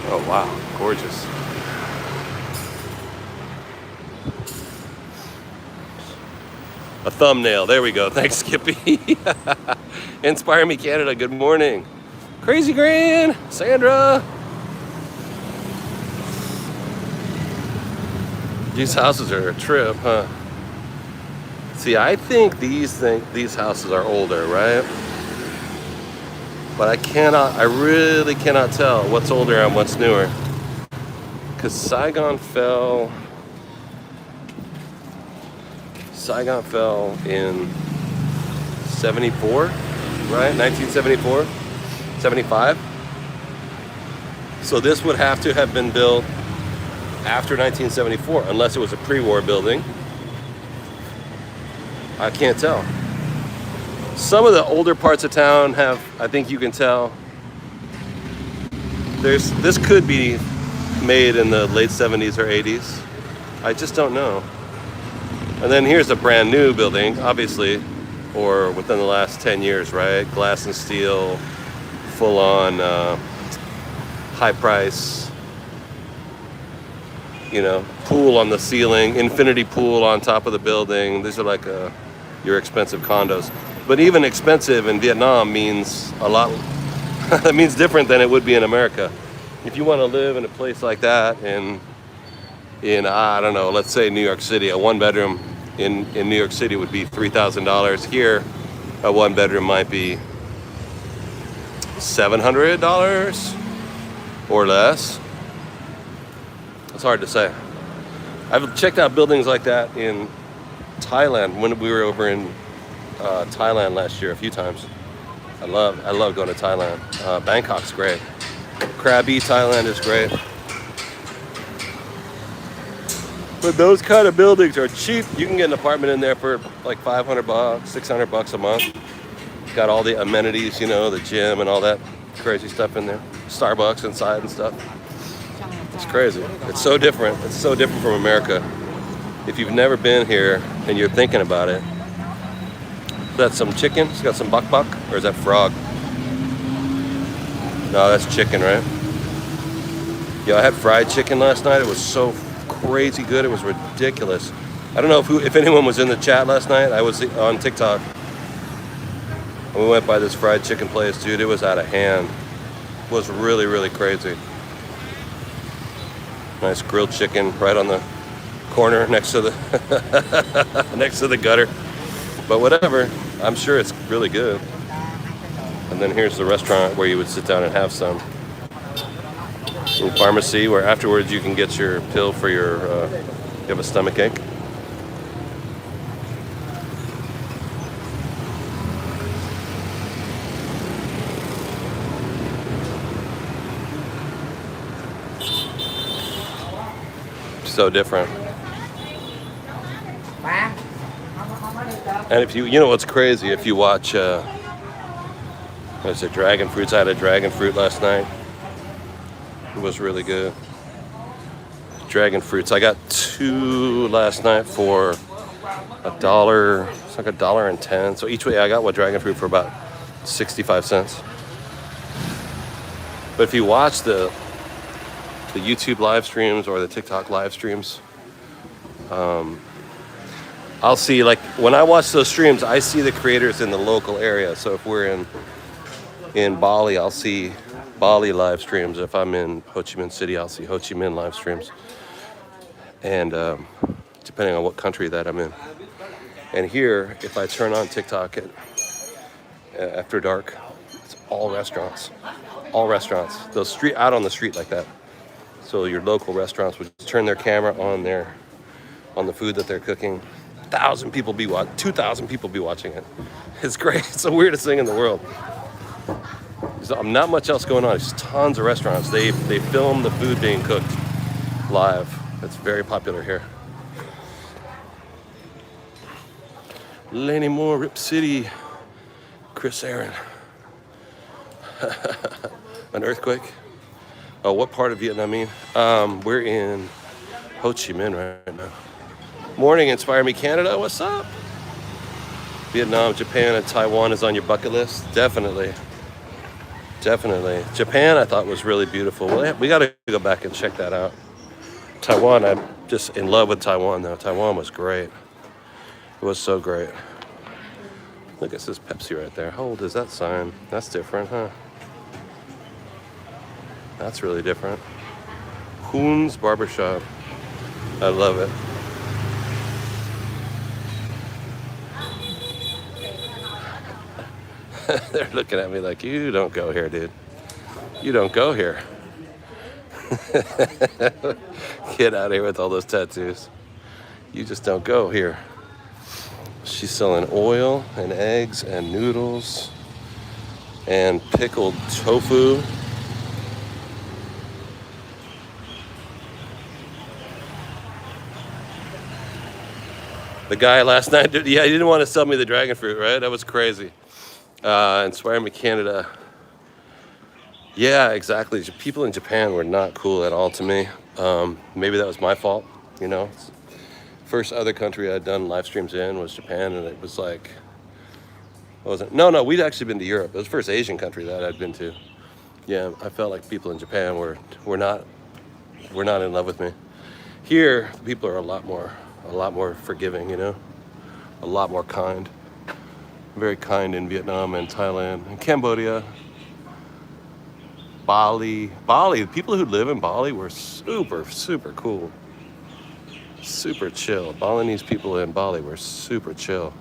Oh wow, gorgeous. A thumbnail, there we go. Thanks, Skippy. Inspire Me Canada, good morning. Crazy Gran, Sandra. These houses are a trip, huh? See, I think these houses are older, right? But I really cannot tell what's older and what's newer. Because Saigon fell in 74, right? 1974, 75. So this would have to have been built after 1974, unless it was a pre-war building. I can't tell. Some of the older parts of town have, I think you can tell. This could be made in the late 70s or 80s. I just don't know. And then here's a brand new building, obviously, or within the last last 10 years, right? Glass and steel, full on high price, pool on the ceiling, infinity pool on top of the building. These are like your expensive condos. But even expensive in Vietnam means a lot. That means different than it would be in America. If you want to live in a place like that in I don't know, let's say New York City, a one bedroom in New York City would be $3,000. Here, a one bedroom might be $700 or less. It's hard to say. I've checked out buildings like that in Thailand when we were over in Thailand last year a few times. I love going to Thailand. Bangkok's great. Krabi, Thailand is great. But those kind of buildings are cheap. You can get an apartment in there for like $500, $600 a month. Got all the amenities, the gym and all that crazy stuff in there. Starbucks inside and stuff. It's crazy. It's so different. It's so different from America. If you've never been here and you're thinking about it, that's some chicken. It's got some bak bak, or is that frog? No, that's chicken, right? Yo, I had fried chicken last night. It was so crazy good. It was ridiculous. I don't know if anyone was in the chat last night. I was on TikTok. And we went by this fried chicken place, dude. It was out of hand. It was really, really crazy. Nice grilled chicken right on the corner next to the next to the gutter. But whatever, I'm sure it's really good. And then here's the restaurant where you would sit down and have some. In pharmacy, where afterwards you can get your pill for your, you have a stomach ache. So different. And if you know what's crazy, if you watch, what is it, dragon fruits? I had a dragon fruit last night. It was really good. Dragon fruits. I got 2 last night for $1. It's like $1.10. So each way I got one dragon fruit for about 65 cents. But if you watch the YouTube live streams or the TikTok live streams, I'll see, like, when I watch those streams, I see the creators in the local area. So if we're in Bali, I'll see Bali live streams. If I'm in Ho Chi Minh City, I'll see Ho Chi Minh live streams. And depending on what country that I'm in. And here, if I turn on TikTok after dark, it's all restaurants. All restaurants. They'll out on the street like that. So your local restaurants would turn their camera on the food that they're cooking. 2,000 people be watching it. It's great. It's the weirdest thing in the world. There's not much else going on. There's tons of restaurants. They film the food being cooked live. It's very popular here. Laney Moore, Rip City, Chris Aaron. An earthquake. Oh, what part of Vietnam? We're in Ho Chi Minh right now. Morning, Inspire Me Canada. What's up? Vietnam, Japan, and Taiwan is on your bucket list? Definitely. Definitely. Japan, I thought, was really beautiful. We got to go back and check that out. Taiwan, I'm just in love with Taiwan, though. Taiwan was great. It was so great. Look, it says Pepsi right there. How old is that sign? That's different, huh? That's really different. Hoon's Barbershop. I love it. They're looking at me like, you don't go here, dude. You don't go here. Get out of here with all those tattoos. You just don't go here. She's selling oil and eggs and noodles and pickled tofu. The guy last night, he didn't want to sell me the dragon fruit, right? That was crazy. Inspire Me Canada. Yeah, exactly. People in Japan were not cool at all to me. Maybe that was my fault, First other country I'd done live streams in was Japan, and it was like, I wasn't. No, we'd actually been to Europe. It was the first Asian country that I'd been to. Yeah, I felt like people in Japan were not in love with me. Here, the people are a lot more forgiving. You know, a lot more kind. Very kind in Vietnam and Thailand and Cambodia. Bali, the people who live in Bali were super cool. Super chill. Balinese people in Bali were super chill.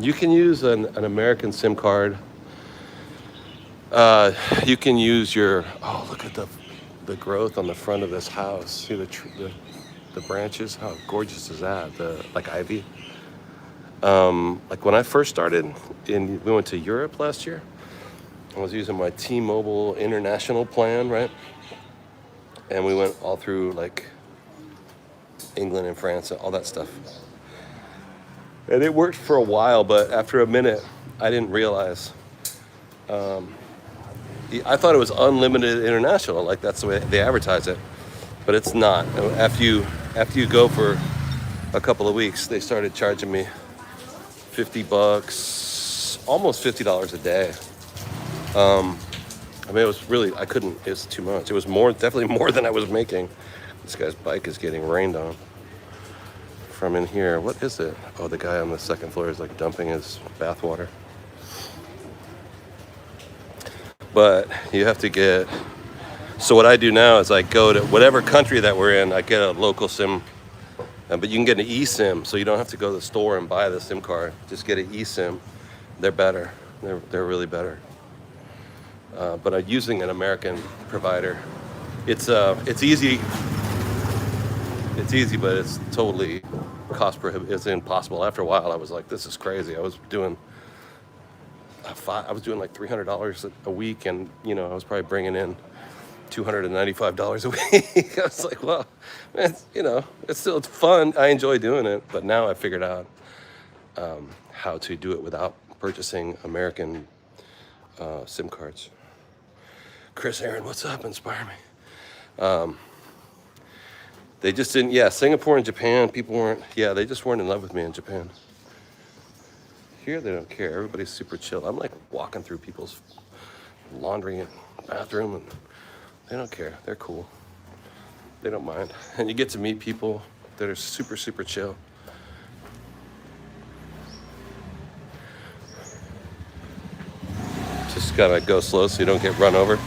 You can use an American SIM card. You can use your, oh, look at the growth on the front of this house. See the branches? How gorgeous is that? Like ivy. Like when I first started, we went to Europe last year. I was using my T-Mobile international plan, right? And we went all through like England and France and all that stuff. And it worked for a while, but after a minute, I didn't realize. I thought it was unlimited international, like that's the way they advertise it, but it's not. After you go for a couple of weeks, they started charging me $50, almost $50 a day. I mean, it was really, I couldn't, it's too much. It was definitely more than I was making. This guy's bike is getting rained on from in here. What is it? Oh, the guy on the second floor is like dumping his bathwater. But you have to get, so what I do now is I go to whatever country that we're in, I get a local SIM, but you can get an eSIM, so you don't have to go to the store and buy the SIM card. Just get an eSIM. They're better. They're really better. But I'm using an American provider. It's easy. It's easy, but it's totally cost prohibitive. It's impossible. After a while, I was like, this is crazy. I was doing like $300 a week, and you know, I was probably bringing in $295 a week. I was like, well, man, you know, it's fun. I enjoy doing it, but now I figured out how to do it without purchasing American SIM cards. Chris Aaron, what's up? Inspire me. They just didn't. Yeah, Singapore and Japan, people weren't. Yeah, they just weren't in love with me in Japan. Here they don't care. Everybody's super chill. I'm like walking through people's laundry and bathroom, and they don't care. They're cool. They don't mind. And you get to meet people that are super chill. Just gotta go slow so you don't get run over.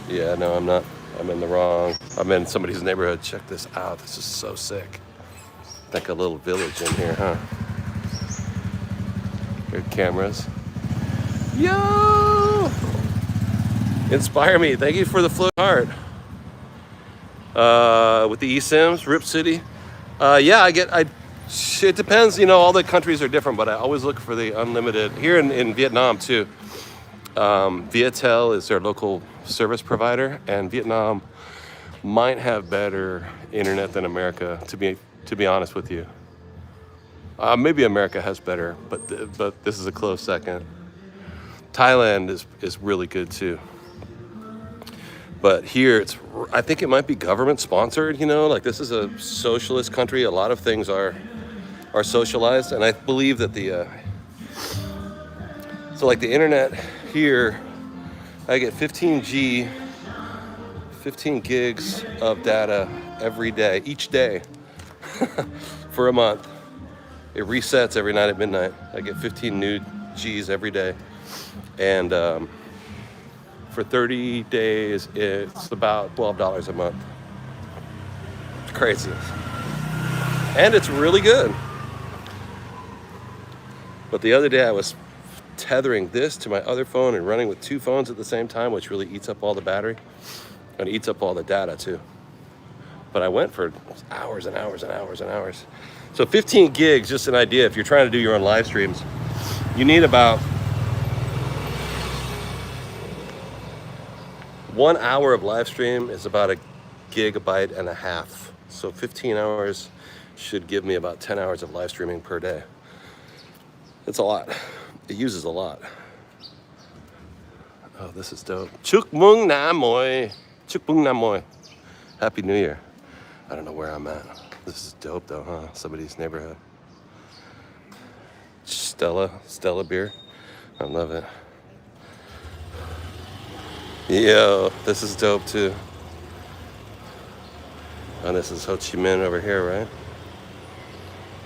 Yeah, no, I'm not. I'm in the wrong. I'm in somebody's neighborhood. Check this out. This is so sick. Like a little village in here, huh? Good cameras. Yo! Inspire me. Thank you for the float heart. With the eSIMs, Rip City. Yeah, it depends, you know, all the countries are different, but I always look for the unlimited. Here in Vietnam too. Viettel is their local service provider, and Vietnam might have better internet than America, to be honest with you. Maybe America has better, but this is a close second. Thailand is really good too. But here I think it might be government sponsored, you know, like this is a socialist country. A lot of things are socialized, and I believe that so like the internet here, I get 15 gigs of data every day, each day, for a month. It resets every night at midnight. I get 15 new Gs every day. And for 30 days, it's about $12 a month. It's crazy. And it's really good. But the other day I was tethering this to my other phone and running with two phones at the same time, which really eats up all the battery and eats up all the data too. But I went for hours and hours and hours and hours. So 15 gigs, just an idea. If you're trying to do your own live streams, you need about 1 hour of live stream is about 1.5 gigabytes. So 15 hours should give me about 10 hours of live streaming per day. It's a lot. It uses a lot. Oh, this is dope. Chúc mừng năm mới. Chúc mừng năm mới. Happy New Year. I don't know where I'm at. This is dope though, huh? Somebody's neighborhood. Stella beer. I love it. Yo, this is dope too. And this is Ho Chi Minh over here, right?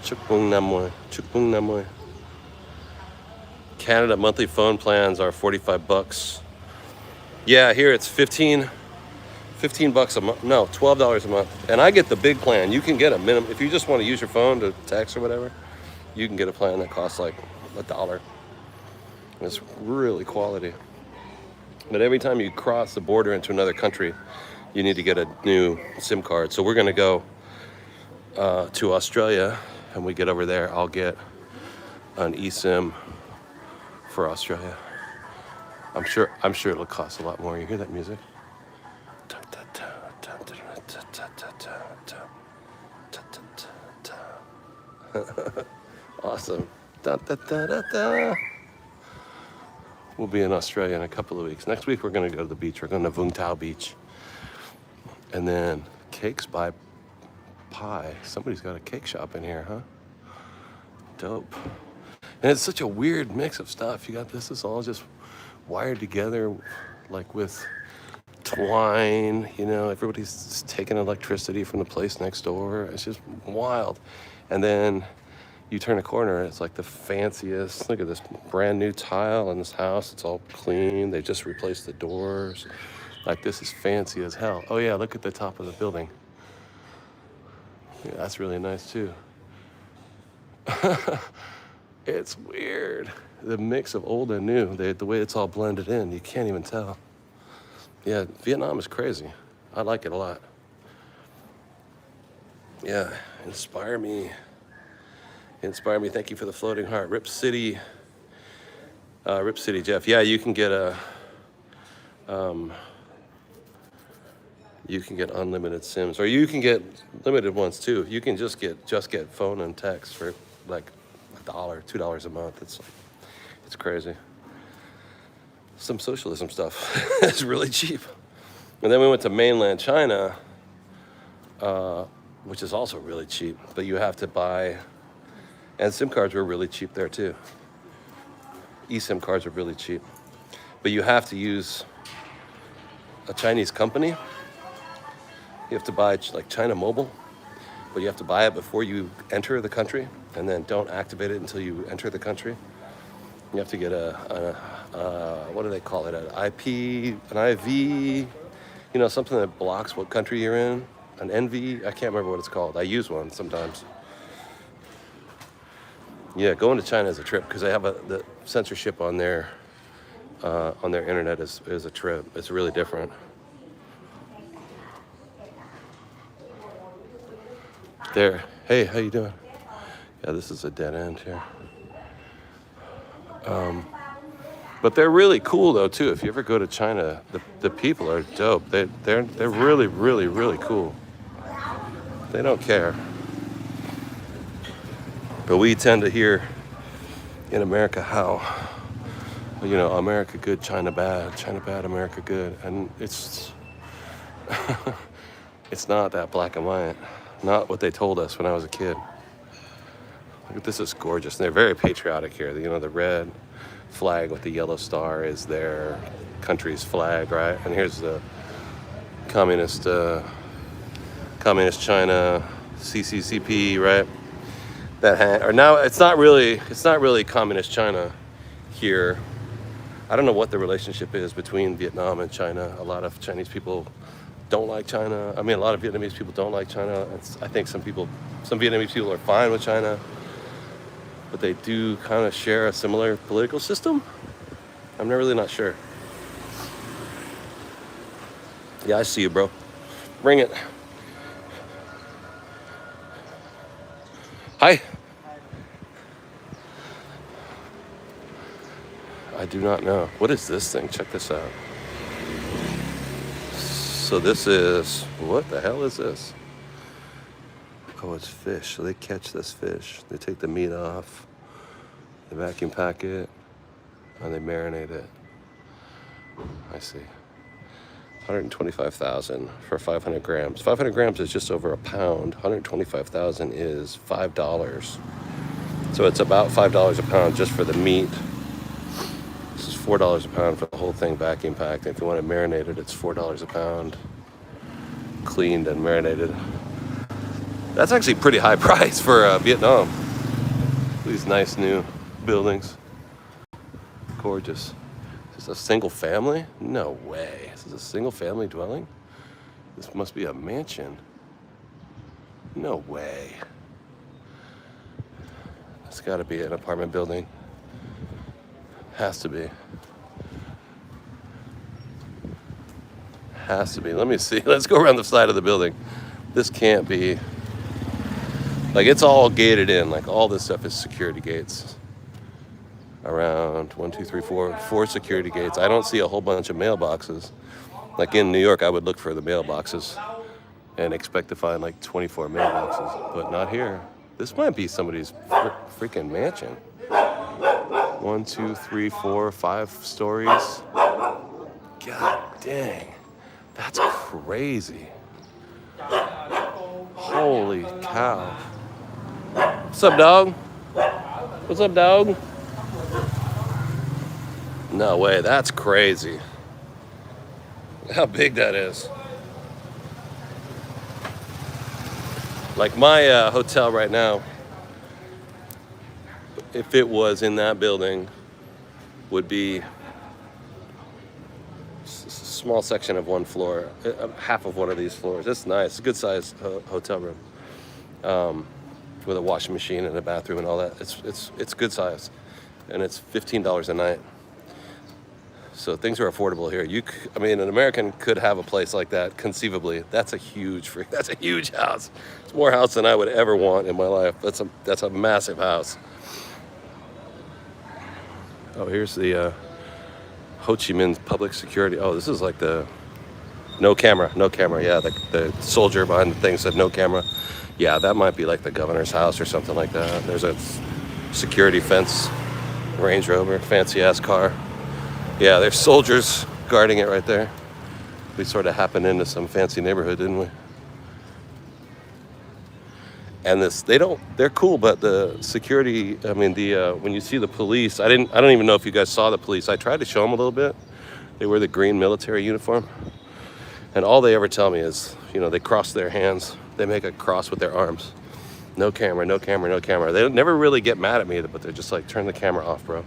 Chuk Bung Nam Moi. Canada monthly phone plans are $45. Yeah, here it's 15 bucks a month. No, $12 a month. And I get the big plan. You can get a minimum if you just want to use your phone to text or whatever. You can get a plan that costs like $1. It's really quality. But every time you cross the border into another country, you need to get a new SIM card. So we're gonna go to Australia, and we get over there. I'll get an eSIM for Australia. I'm sure it'll cost a lot more. You hear that music? Awesome. We'll be in Australia in a couple of weeks. Next week we're gonna go to the beach. We're going to Vung Tau Beach. And then Cakes by Pie. Somebody's got a cake shop in here, huh? Dope. And it's such a weird mix of stuff. You got this is all just wired together like with twine, you know, everybody's just taking electricity from the place next door. It's just wild. And then you turn a corner, it's like the fanciest. Look at this brand new tile in this house. It's all clean. They just replaced the doors. Like, this is fancy as hell. Oh yeah, look at the top of the building. Yeah, that's really nice too. It's weird. The mix of old and new, the way it's all blended in, you can't even tell. Yeah, Vietnam is crazy. I like it a lot. Yeah, inspire me. Inspire me. Thank you for the floating heart. Rip City Jeff. Yeah, you can get unlimited SIMs, or you can get limited ones too. You can just get phone and text for like $1, $2 a month. It's crazy. Some socialism stuff. It's really cheap. And then we went to mainland China, which is also really cheap, but you have to buy. And SIM cards were really cheap there too. eSIM cards are really cheap. But you have to use a Chinese company. You have to buy like China Mobile, but you have to buy it before you enter the country, and then don't activate it until you enter the country. You have to get what do they call it? An IP, an IV, you know, something that blocks what country you're in. An NV, I can't remember what it's called. I use one sometimes. Yeah, going to China is a trip because they have the censorship on their internet is a trip. It's really different. There. Hey, how you doing? Yeah, this is a dead end here. But they're really cool though too. If you ever go to China, the people are dope. They're really, really, really cool. They don't care. But we tend to hear in America how, you know, America good, China bad, America good. And it's it's not that black and white. Not what they told us when I was a kid. Look at this, is gorgeous. And they're very patriotic here. You know, the red flag with the yellow star is their country's flag, right? And here's the communist China, CCCP, right? Or now it's not really communist China here. I don't know what the relationship is between Vietnam and China. A lot of Chinese people don't like China. I mean, a lot of Vietnamese people don't like China. I think some Vietnamese people are fine with China, but they do kind of share a similar political system. I'm really not sure. Yeah, I see you, bro. Bring it. Hi. I do not know. What is this thing? Check this out. So this is, what the hell is this? Oh, it's fish. So they catch this fish. They take the meat off, they vacuum pack it, and they marinate it. I see. 125,000 for 500 grams. 500 grams is just over a pound. 125,000 is $5. So it's about $5 a pound just for the meat. This is $4 a pound for the whole thing vacuum packed. If you want it marinated, it's $4 a pound, cleaned and marinated. That's actually pretty high price for Vietnam. These nice new buildings. Gorgeous. Is this a single family? No way. This is a single family dwelling? This must be a mansion. No way. It's got to be an apartment building. Has to be. Has to be. Let me see. Let's go around the side of the building. This can't be. Like, it's all gated in. Like, all this stuff is security gates. Around 1, 2, 3, 4 security gates. I don't see a whole bunch of mailboxes. Like in New York, I would look for the mailboxes and expect to find like 24 mailboxes, but not here. This might be somebody's freaking mansion. 1, 2, 3, 4, 5 stories. God dang, that's crazy. Holy cow. What's up, dog? What's up, dog? No way, that's crazy. How big that is. Like my hotel right now, if it was in that building, would be a small section of one floor, half of one of these floors. It's nice. It's a good sized hotel room, with a washing machine and a bathroom and all that. It's good size, and it's $15 a night. So things are affordable here. I mean, an American could have a place like that conceivably. That's a huge house. It's more house than I would ever want in my life. That's a massive house. Oh, here's the Ho Chi Minh public security. Oh, this is like the no camera. Yeah, the soldier behind the thing said no camera. Yeah, that might be like the governor's house or something like that. There's a security fence, Range Rover, fancy ass car. Yeah, there's soldiers guarding it right there. We sort of happened into some fancy neighborhood, didn't we? And they're cool, but the security, I mean, when you see the police, I don't even know if you guys saw the police. I tried to show them a little bit. They wear the green military uniform. And all they ever tell me is, they cross their hands. They make a cross with their arms. No camera, no camera, no camera. They never really get mad at me, but they're just like, turn the camera off, bro.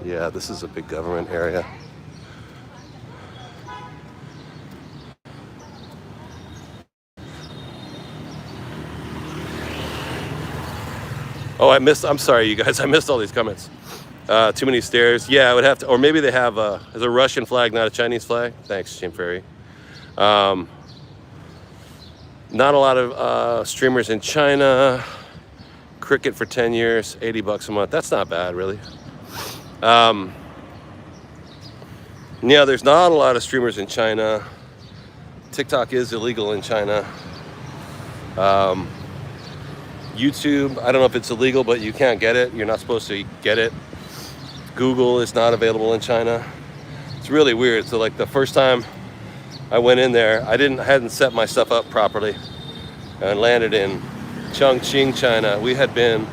Yeah, this is a big government area. Oh, I'm sorry, you guys. I missed all these comments. Too many stairs. Yeah, I would have to, or maybe they have there's a Russian flag, not a Chinese flag. Thanks, Jim Ferry. Not a lot of streamers in China. Cricket for 10 years, $80 a month. That's not bad, really. Yeah, there's not a lot of streamers in China. TikTok is illegal in China. YouTube, I don't know if it's illegal, but you can't get it. You're not supposed to get it. Google is not available in China. It's really weird. So like the first time I went in there, I hadn't set my stuff up properly and landed in Chongqing, China. We had been,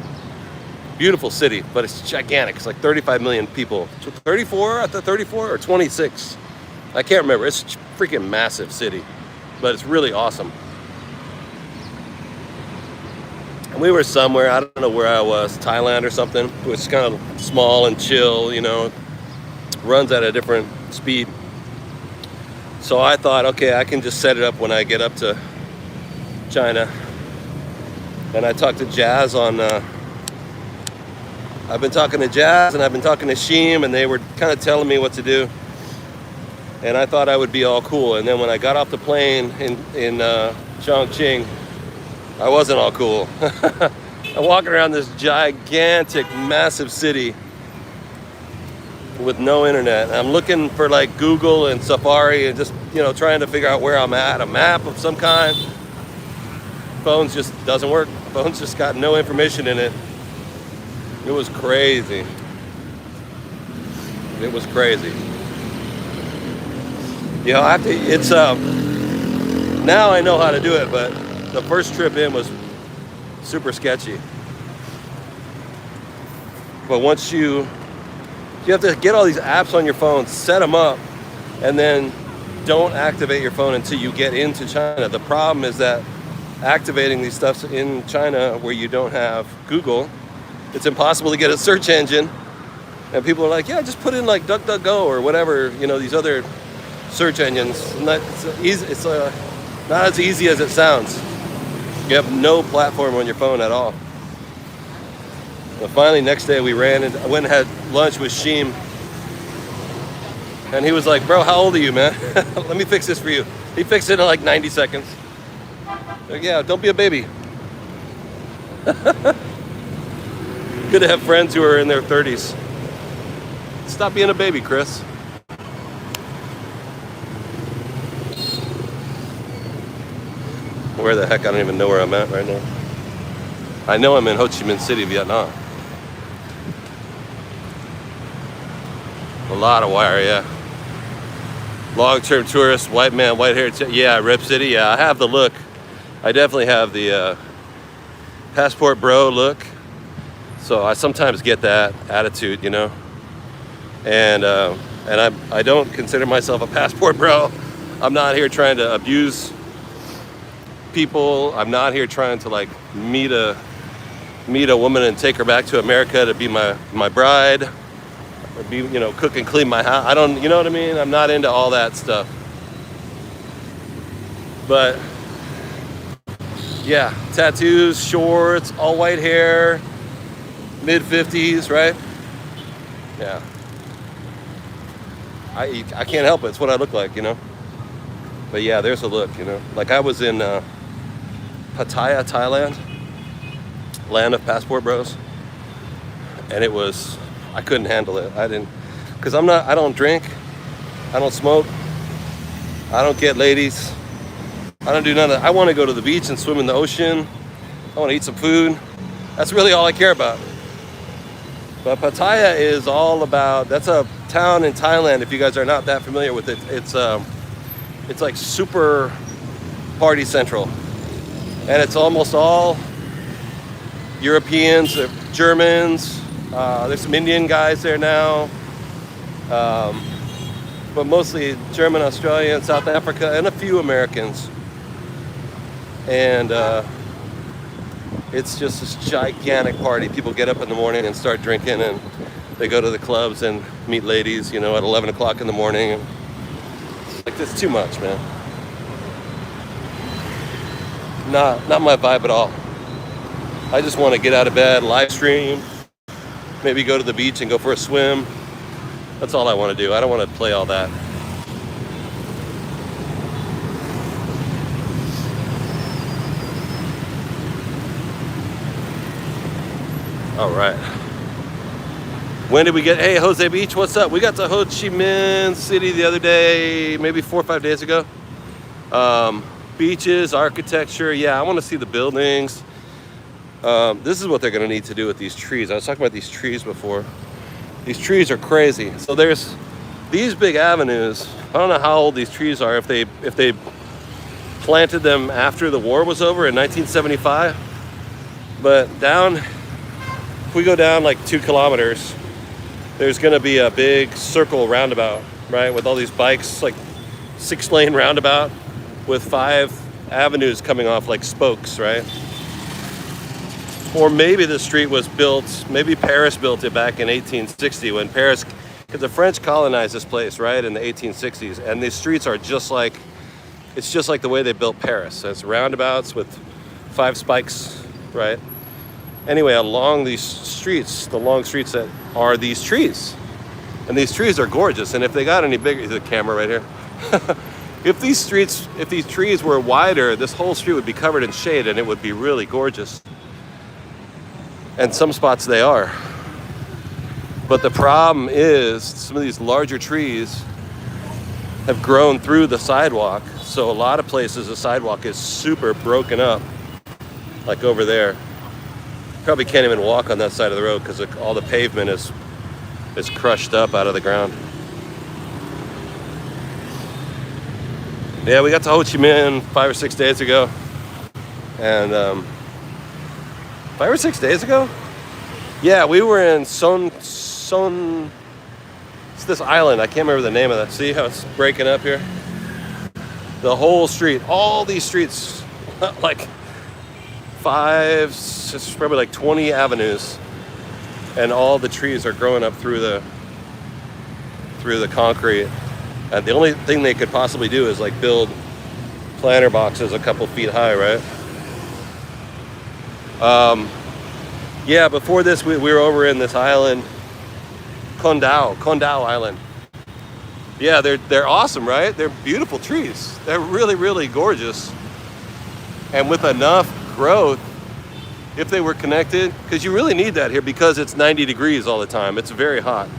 beautiful city, but it's gigantic. It's like 35 million people. 34 or 26. I can't remember. It's a freaking massive city, but it's really awesome. And we were somewhere, I don't know where I was, Thailand or something. It was kind of small and chill, runs at a different speed. So I thought, okay, I can just set it up when I get up to China. And I talked to Jazz on, I've been talking to Jazz and I've been talking to Sheem, and they were kind of telling me what to do. And I thought I would be all cool. And then when I got off the plane in Chongqing, I wasn't all cool. I'm walking around this gigantic, massive city with no internet. I'm looking for like Google and Safari and just, trying to figure out where I'm at, a map of some kind. Phones just doesn't work. Phone's just got no information in it. It was crazy. It was crazy. Now I know how to do it, but the first trip in was super sketchy. But once you have to get all these apps on your phone, set them up, and then don't activate your phone until you get into China. The problem is that activating these stuffs in China where you don't have Google, it's impossible to get a search engine. And people are like, yeah, just put in like DuckDuckGo or whatever, you know, these other search engines. It's not as easy as it sounds. You have no platform on your phone at all. But finally, next day I went and had lunch with Sheem. And he was like, bro, how old are you, man? Let me fix this for you. He fixed it in like 90 seconds. Like, yeah, don't be a baby. Good to have friends who are in their 30s. Stop being a baby, Chris. Where the heck? I don't even know where I'm at right now. I know I'm in Ho Chi Minh City, Vietnam. A lot of wire, yeah. Long-term tourist, white man, white hair. Yeah, Rip City. Yeah, I have the look. I definitely have the passport bro look. So I sometimes get that attitude, you know. And I don't consider myself a passport bro. I'm not here trying to abuse people. I'm not here trying to like meet a woman and take her back to America to be my bride, or be, you know, cook and clean my house. I don't, you know what I mean? I'm not into all that stuff. But yeah, tattoos, shorts, all white hair, mid-50s, right? Yeah. I can't help it. It's what I look like, you know? But yeah, there's a look, you know? Like I was in Pattaya, Thailand, land of passport bros. And I couldn't handle it. Because I don't drink, I don't smoke, I don't get ladies, I don't do none of that. I want to go to the beach and swim in the ocean. I want to eat some food. That's really all I care about. But Pattaya is all about, that's a town in Thailand, if you guys are not that familiar with it. It's like super party central. And it's almost all Europeans, Germans, there's some Indian guys there now. But mostly German, Australian, South Africa, and a few Americans. And it's just this gigantic party. People get up in the morning and start drinking, and they go to the clubs and meet ladies, you know, at 11 o'clock in the morning. Like, it's too much, man. Not my vibe at all. I just want to get out of bed, live stream, maybe go to the beach and go for a swim. That's all I want to do. I don't want to play all that. All right. When did we get? Hey, Jose Beach, what's up? We got to Ho Chi Minh City the other day, maybe 4 or 5 days ago. Beaches, architecture. Yeah, I want to see the buildings. This is what they're going to need to do with these trees. I was talking about these trees before. These trees are crazy. So there's these big avenues. I don't know how old these trees are. If they planted them after the war was over in 1975. But if we go down like 2 kilometers, there's going to be a big circle roundabout, right? With all these bikes, like 6-lane roundabout with 5 avenues coming off like spokes, right? Or maybe the street was built, maybe Paris built it back in 1860 when because the French colonized this place, right, in the 1860s. And these streets are it's just like the way they built Paris. So it's roundabouts with 5 spikes, right? Anyway, along these streets, the long streets that are these trees. And these trees are gorgeous. And if they got any bigger, the camera right here. If these trees were wider, this whole street would be covered in shade and it would be really gorgeous. And some spots they are. But the problem is some of these larger trees have grown through the sidewalk. So a lot of places the sidewalk is super broken up, like over there. Probably can't even walk on that side of the road because all the pavement is crushed up out of the ground. Yeah, we got to Ho Chi Minh 5 or 6 days ago. And 5 or 6 days ago. Yeah, we were in it's this island. I can't remember the name of that. See how it's breaking up here? The whole street, all these streets, like it's probably like 20 avenues, and all the trees are growing up through the concrete. And the only thing they could possibly do is like build planter boxes a couple feet high, right? Yeah, before this we were over in this island, Condao Island. Yeah, they're awesome, right? They're beautiful trees. They're really, really gorgeous. And with enough growth, if they were connected, because you really need that here because it's 90 degrees all the time. It's very hot.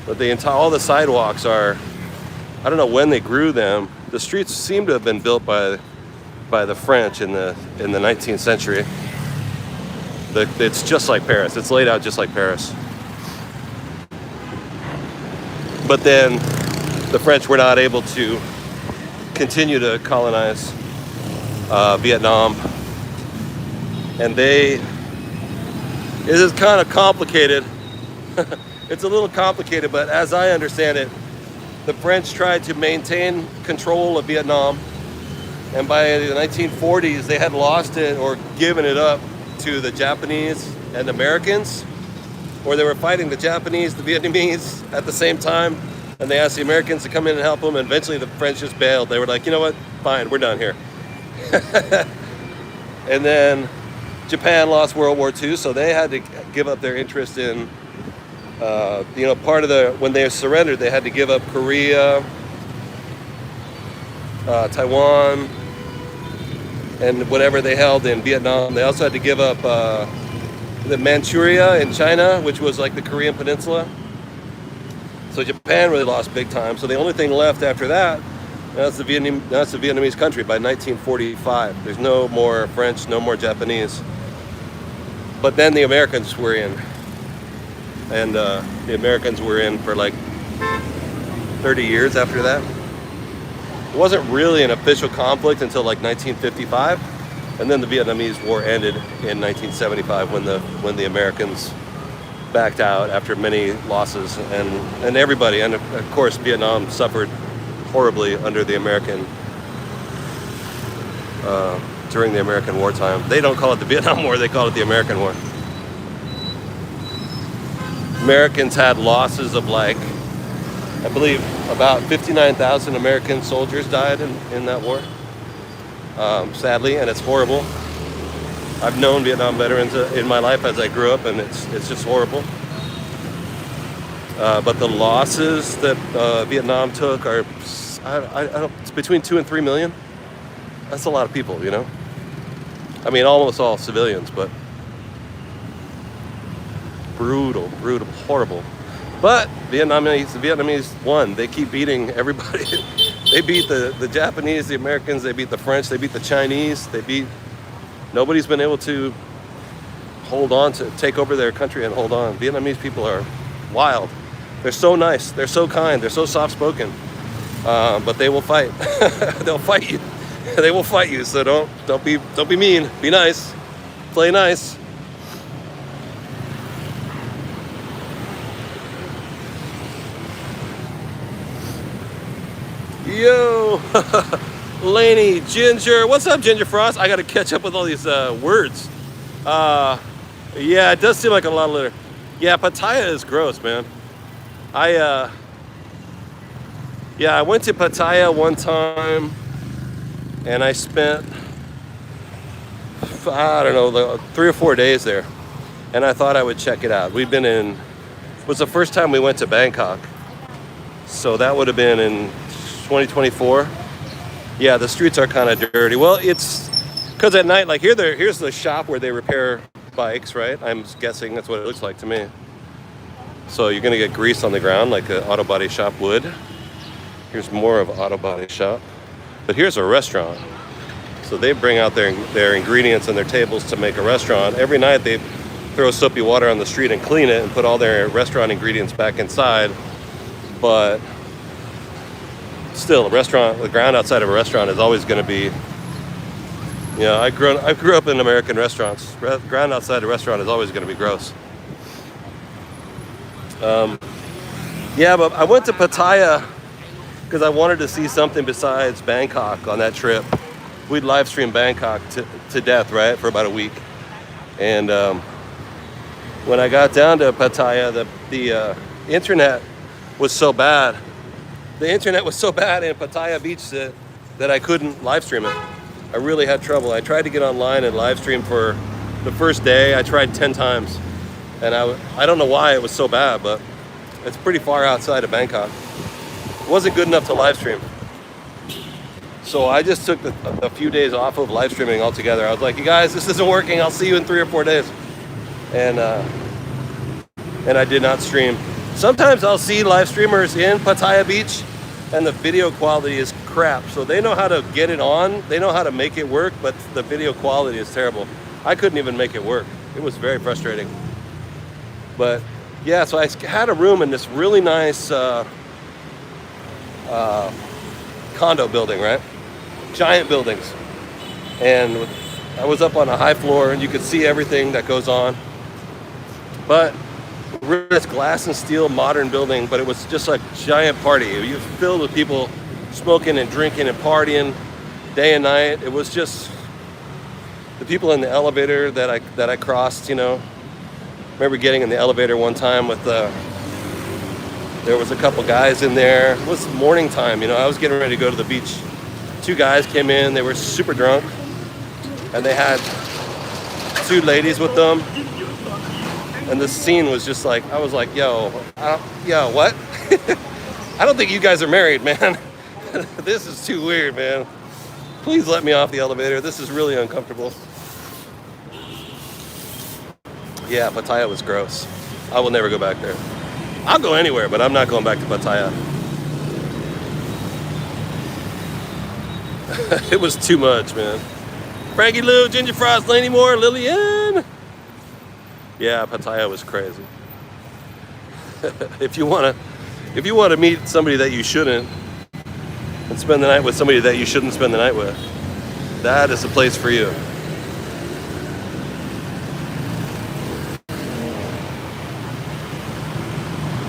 But all the sidewalks are, I don't know when they grew them. The streets seem to have been built by the French in the 19th century. It's just like Paris. It's laid out just like Paris. But then the French were not able to continue to colonize Vietnam. And it is kind of complicated. It's a little complicated, but as I understand it, the French tried to maintain control of Vietnam. And by the 1940s, they had lost it or given it up to the Japanese and Americans, or they were fighting the Japanese, the Vietnamese at the same time, and they asked the Americans to come in and help them, and eventually the French just bailed. They were like, you know what, fine, we're done here. And then Japan lost World War II, so they had to give up their interest in, when they surrendered, they had to give up Korea, Taiwan, and whatever they held in Vietnam. They also had to give up the Manchuria in China, which was like the Korean peninsula. So Japan really lost big time. So the only thing left after that, that's the Vietnamese country by 1945. There's no more French, no more Japanese. But then the Americans were in. And the Americans were in for like 30 years after that. It wasn't really an official conflict until like 1955, and then the Vietnamese War ended in 1975 when the Americans backed out after many losses, and everybody, and of course Vietnam suffered horribly under the American during the American wartime. They don't call it the Vietnam War; they call it the American War. Americans had losses of like, I believe about 59,000 American soldiers died in that war, sadly, and it's horrible. I've known Vietnam veterans in my life as I grew up, and it's just horrible. But the losses that Vietnam took are, it's between 2 and 3 million. That's a lot of people, you know? I mean, almost all civilians, but brutal, horrible. But the Vietnamese won. They keep beating everybody. They beat the Japanese, the Americans, they beat the French, they beat the Chinese, nobody's been able to hold on to take over their country and hold on. Vietnamese people are wild. They're so nice, they're so kind, they're so soft-spoken. But they will fight. They'll fight you. They will fight you, so don't be mean. Be nice. Play nice. Yo, Laney, Ginger. What's up, Ginger Frost? I got to catch up with all these words. Yeah, it does seem like a lot of litter. Yeah, Pattaya is gross, man. I went to Pattaya one time, and I spent, I don't know, 3 or 4 days there, and I thought I would check it out. It was the first time we went to Bangkok, so that would have been in 2024. Yeah, the streets are kind of dirty. Well, it's because at night, like here's the shop where they repair bikes, right? I'm guessing that's what it looks like to me. So you're gonna get grease on the ground like an auto body shop would. Here's more of an auto body shop. But here's a restaurant. So they bring out their ingredients and their tables to make a restaurant. Every night they throw soapy water on the street and clean it and put all their restaurant ingredients back inside. But still, the ground outside of a restaurant is always going to be Yeah, I grew up in American restaurants. Ground outside a restaurant is always going to be gross. Yeah, but I went to Pattaya because I wanted to see something besides Bangkok on that trip. We'd live stream Bangkok to death, right, for about a week. And when I got down to Pattaya, the internet was so bad. The internet was so bad in Pattaya Beach that I couldn't live stream it. I really had trouble. I tried to get online and live stream for the first day. I tried 10 times. And I don't know why it was so bad, but it's pretty far outside of Bangkok. It wasn't good enough to live stream. So I just took a few days off of live streaming altogether. I was like, you guys, this isn't working. I'll see you in 3 or 4 days. And I did not stream. Sometimes I'll see live streamers in Pattaya Beach and the video quality is crap. So they know how to get it on. They know how to make it work, but the video quality is terrible. I couldn't even make it work. It was very frustrating. But yeah, so I had a room in this really nice condo building, right? Giant buildings. And I was up on a high floor and you could see everything that goes on. But this glass and steel modern building, but it was just a giant party. You were filled with people smoking and drinking and partying day and night. It was just the people in the elevator that I crossed, you know. I remember getting in the elevator one time with there was a couple guys in there. It was morning time, you know. I was getting ready to go to the beach. 2 guys came in. They were super drunk, and they had 2 ladies with them. And the scene was just like, I was like, yo, what? I don't think you guys are married, man. This is too weird, man. Please let me off the elevator. This is really uncomfortable. Yeah, Pattaya was gross. I will never go back there. I'll go anywhere, but I'm not going back to Pattaya. It was too much, man. Frankie Lou, Ginger Frost, Laney Moore, Lillian. Yeah, Pattaya was crazy. If you want to meet somebody that you shouldn't and spend the night with somebody that you shouldn't spend the night with, that is the place for you.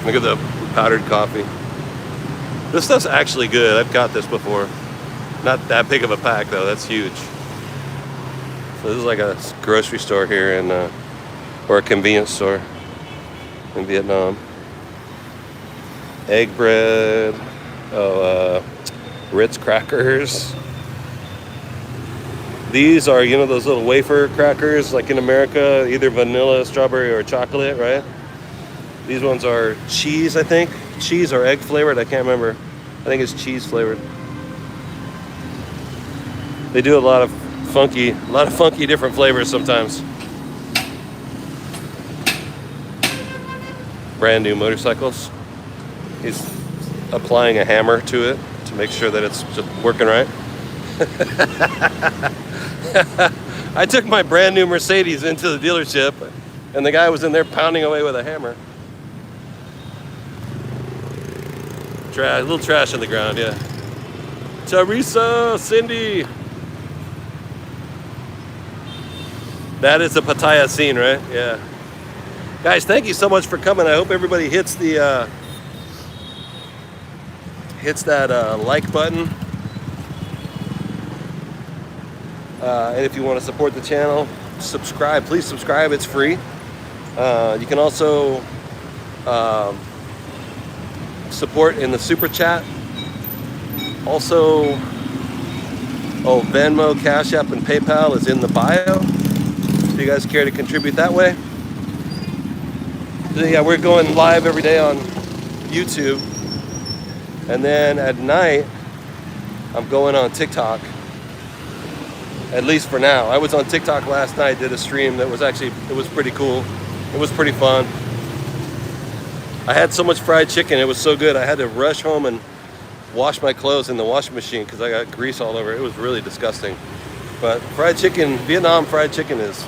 Look at the powdered coffee. This stuff's actually good. I've got this before. Not that big of a pack though. That's huge. So this is like a grocery store here or a convenience store in Vietnam. Egg bread. Ritz crackers. These are, you know, those little wafer crackers like in America, either vanilla, strawberry, or chocolate, right? These ones are cheese, I think. Cheese or egg flavored, I can't remember. I think it's cheese flavored. They do a lot of funky different flavors sometimes. Brand new motorcycles. He's applying a hammer to it to make sure that it's just working right. I took my brand new Mercedes into the dealership and the guy was in there pounding away with a hammer. A little trash on the ground, yeah. Teresa, Cindy. That is the Pattaya scene, right? Yeah. Guys, thank you so much for coming. I hope everybody hits that like button. And if you want to support the channel, subscribe. Please subscribe. It's free. You can also support in the super chat. Also, Venmo, Cash App, and PayPal is in the bio. If you guys care to contribute that way. So yeah, we're going live every day on YouTube. And then at night, I'm going on TikTok. At least for now. I was on TikTok last night, did a stream that was it was pretty cool. It was pretty fun. I had so much fried chicken, it was so good. I had to rush home and wash my clothes in the washing machine because I got grease all over. It was really disgusting. But fried chicken, Vietnam fried chicken it's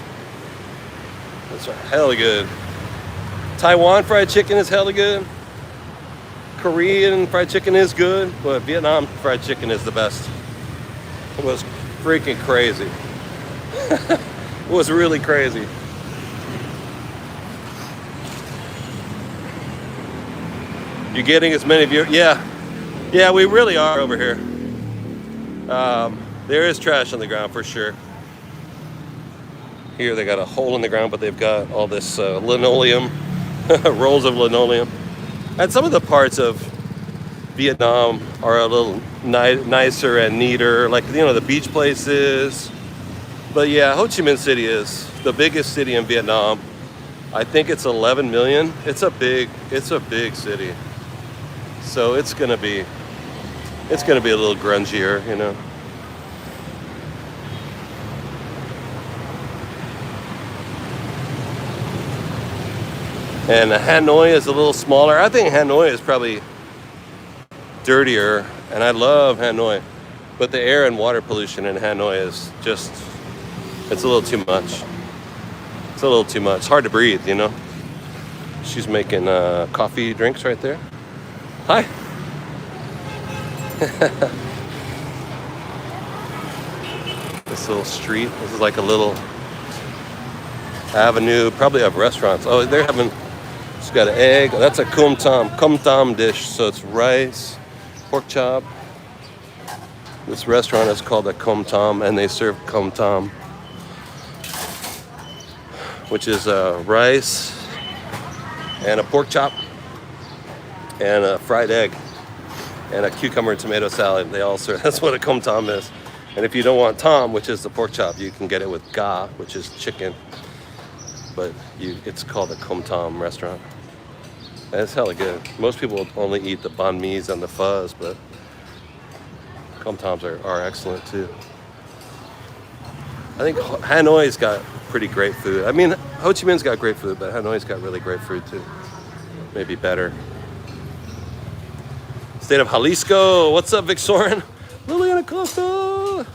hella good. Taiwan fried chicken is hella good. Korean fried chicken is good, but Vietnam fried chicken is the best. It was freaking crazy. It was really crazy. You're getting as many viewers. Yeah, yeah, we really are over here. There is trash on the ground for sure. Here they got a hole in the ground, but they've got all this linoleum, rolls of linoleum. And some of the parts of Vietnam are a little nicer and neater, like the beach places. But yeah, Ho Chi Minh City is the biggest city in Vietnam. I think it's 11 million. It's a big city. So it's gonna be a little grungier, And Hanoi is a little smaller. I think Hanoi is probably dirtier, and I love Hanoi. But the air and water pollution in Hanoi is just, it's a little too much. It's a little too much. It's hard to breathe, She's making coffee drinks right there. Hi. This little street. This is like a little avenue, probably have restaurants. Oh, they're having, it's got an egg. That's a kum tam dish. So it's rice, pork chop. This restaurant is called a kum tam, and they serve kum tam, which is rice and a pork chop and a fried egg and a cucumber and tomato salad. They all serve. That's what a kum tam is. And if you don't want tom, which is the pork chop, you can get it with ga, which is chicken. But it's called a kum tam restaurant. And it's hella good. Most people only eat the banh mi's and the pho's, but kum tams are excellent too. I think Hanoi's got pretty great food. I mean, Ho Chi Minh's got great food, but Hanoi's got really great food too. Maybe better. State of Jalisco. What's up, Vic Soren? Liliana Costa.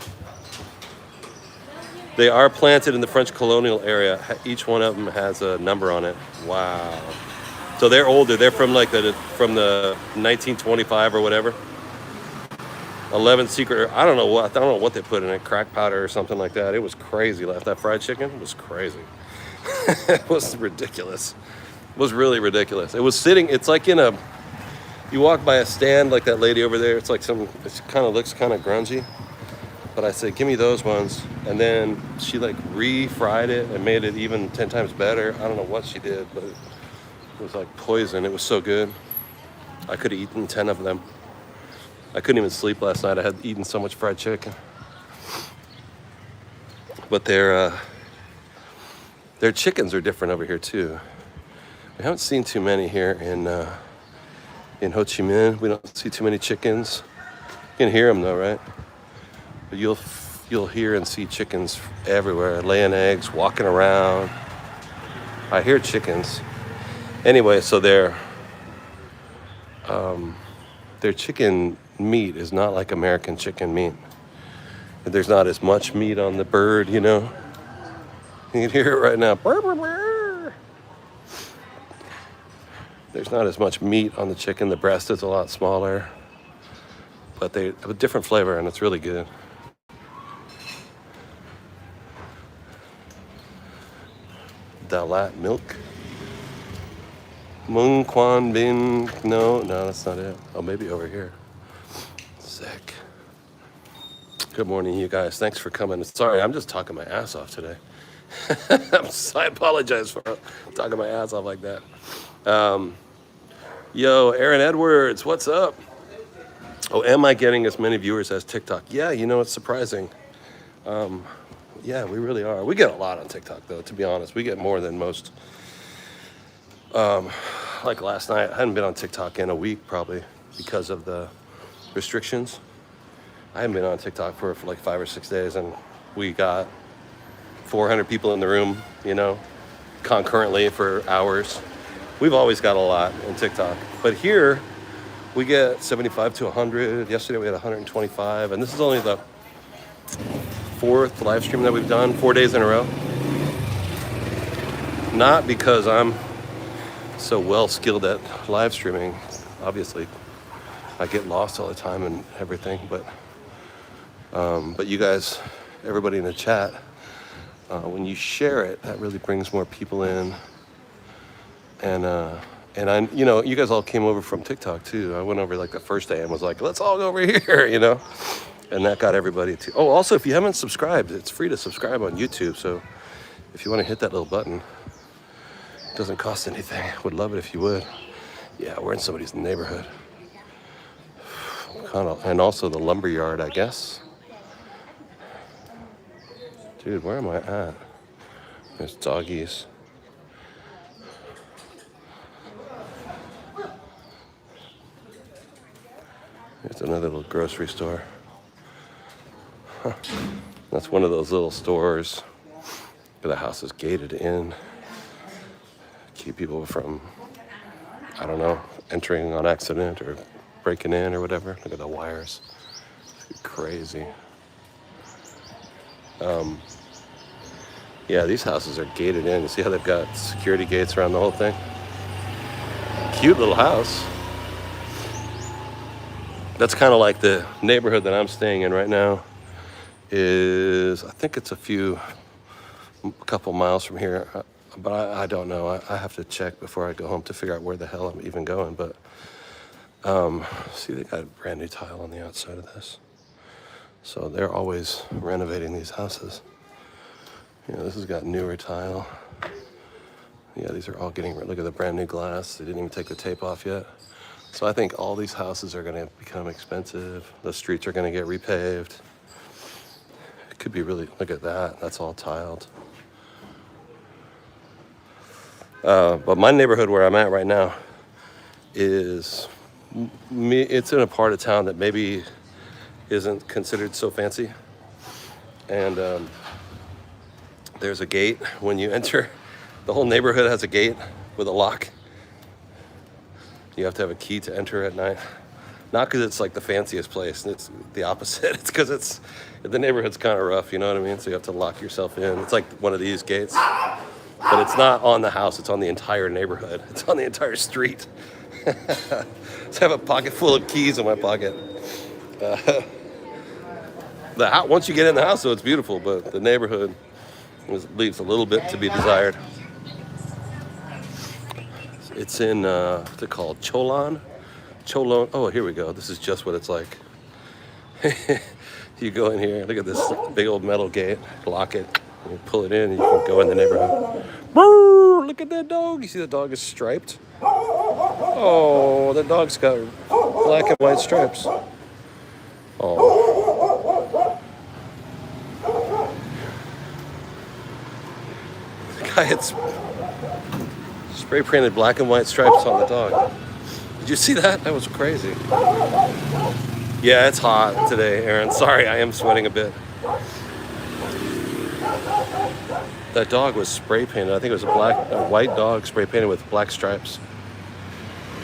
They are planted in the French colonial area. Each one of them has a number on it. Wow. So they're older. They're from from the 1925 or whatever. 11 secret. I don't know what they put in it. Crack powder or something like that. It was crazy. That fried chicken was crazy. It was ridiculous. It was really ridiculous. It was sitting. It's like you walk by a stand like that lady over there. It's like it kind of looks kind of grungy. But I said, give me those ones. And then she refried it and made it even 10 times better. I don't know what she did, but it was like poison. It was so good. I could have eaten 10 of them. I couldn't even sleep last night. I had eaten so much fried chicken. But their chickens are different over here too. We haven't seen too many here in Ho Chi Minh. We don't see too many chickens. You can hear them though, right? But you'll hear and see chickens everywhere, laying eggs, walking around. I hear chickens. Anyway, so their chicken meat is not like American chicken meat. There's not as much meat on the bird, You can hear it right now. Burr, burr, burr. There's not as much meat on the chicken. The breast is a lot smaller. But they have a different flavor, and it's really good. Dalat milk. Mung Quan Bin. No, that's not it. Oh, maybe over here. Sick. Good morning, you guys. Thanks for coming. Sorry, I'm just talking my ass off today. I apologize for talking my ass off like that. Yo, Aaron Edwards, what's up? Oh, am I getting as many viewers as TikTok? Yeah, it's surprising. Yeah, we really are. We get a lot on TikTok, though, to be honest. We get more than most. Like last night, I hadn't been on TikTok in a week, probably, because of the restrictions. I haven't been on TikTok for like 5 or 6 days, and we got 400 people in the room, concurrently for hours. We've always got a lot in TikTok. But here, we get 75 to 100. Yesterday, we had 125, and this is only the 4th live stream that we've done, 4 days in a row. Not because I'm so well skilled at live streaming. Obviously, I get lost all the time and everything, but you guys, everybody in the chat, when you share it, that really brings more people in. And I, you guys all came over from TikTok too. I went over like the first day and was like, let's all go over here, and that got everybody to. Oh, also, if you haven't subscribed, it's free to subscribe on YouTube. So if you want to hit that little button, it doesn't cost anything. Would love it if you would. Yeah, we're in somebody's neighborhood. And also the lumber yard, I guess. Dude, where am I at? There's doggies. There's another little grocery store. Huh. That's one of those little stores where the house is gated in. Keep people from, I don't know, entering on accident or breaking in or whatever. Look at the wires. It's crazy. Yeah, these houses are gated in. You see how they've got security gates around the whole thing? Cute little house. That's kind of like the neighborhood that I'm staying in right now. I think it's a couple miles from here, but I don't know. I have to check before I go home to figure out where the hell I'm even going. But see, they got brand new tile on the outside of this, so they're always renovating these houses. This has got newer tile. Yeah, these are all look at the brand new glass. They didn't even take the tape off yet. So I think all these houses are going to become expensive. The streets are going to get repaved. It could be really, look at that. That's all tiled. But my neighborhood where I'm at right now it's in a part of town that maybe isn't considered so fancy. And there's a gate when you enter. The whole neighborhood has a gate with a lock. You have to have a key to enter at night. Not because it's like the fanciest place. It's the opposite. It's because the neighborhood's kind of rough, you know what I mean? So you have to lock yourself in. It's like one of these gates. But it's not on the house. It's on the entire neighborhood. It's on the entire street. So I have a pocket full of keys in my pocket. Once you get in the house, though, it's beautiful. But the neighborhood leaves a little bit to be desired. It's in, what's it called? Cholon? Oh, here we go. This is just what it's like. You go in here, look at this big old metal gate, lock it, and you pull it in, and you can go in the neighborhood. Brrr, look at that dog. You see the dog is striped? Oh, the dog's got black and white stripes. Oh. The guy had spray painted black and white stripes on the dog. Did you see that? That was crazy. Yeah, it's hot today, Aaron. Sorry, I am sweating a bit. That dog was spray painted. I think it was a white dog spray painted with black stripes.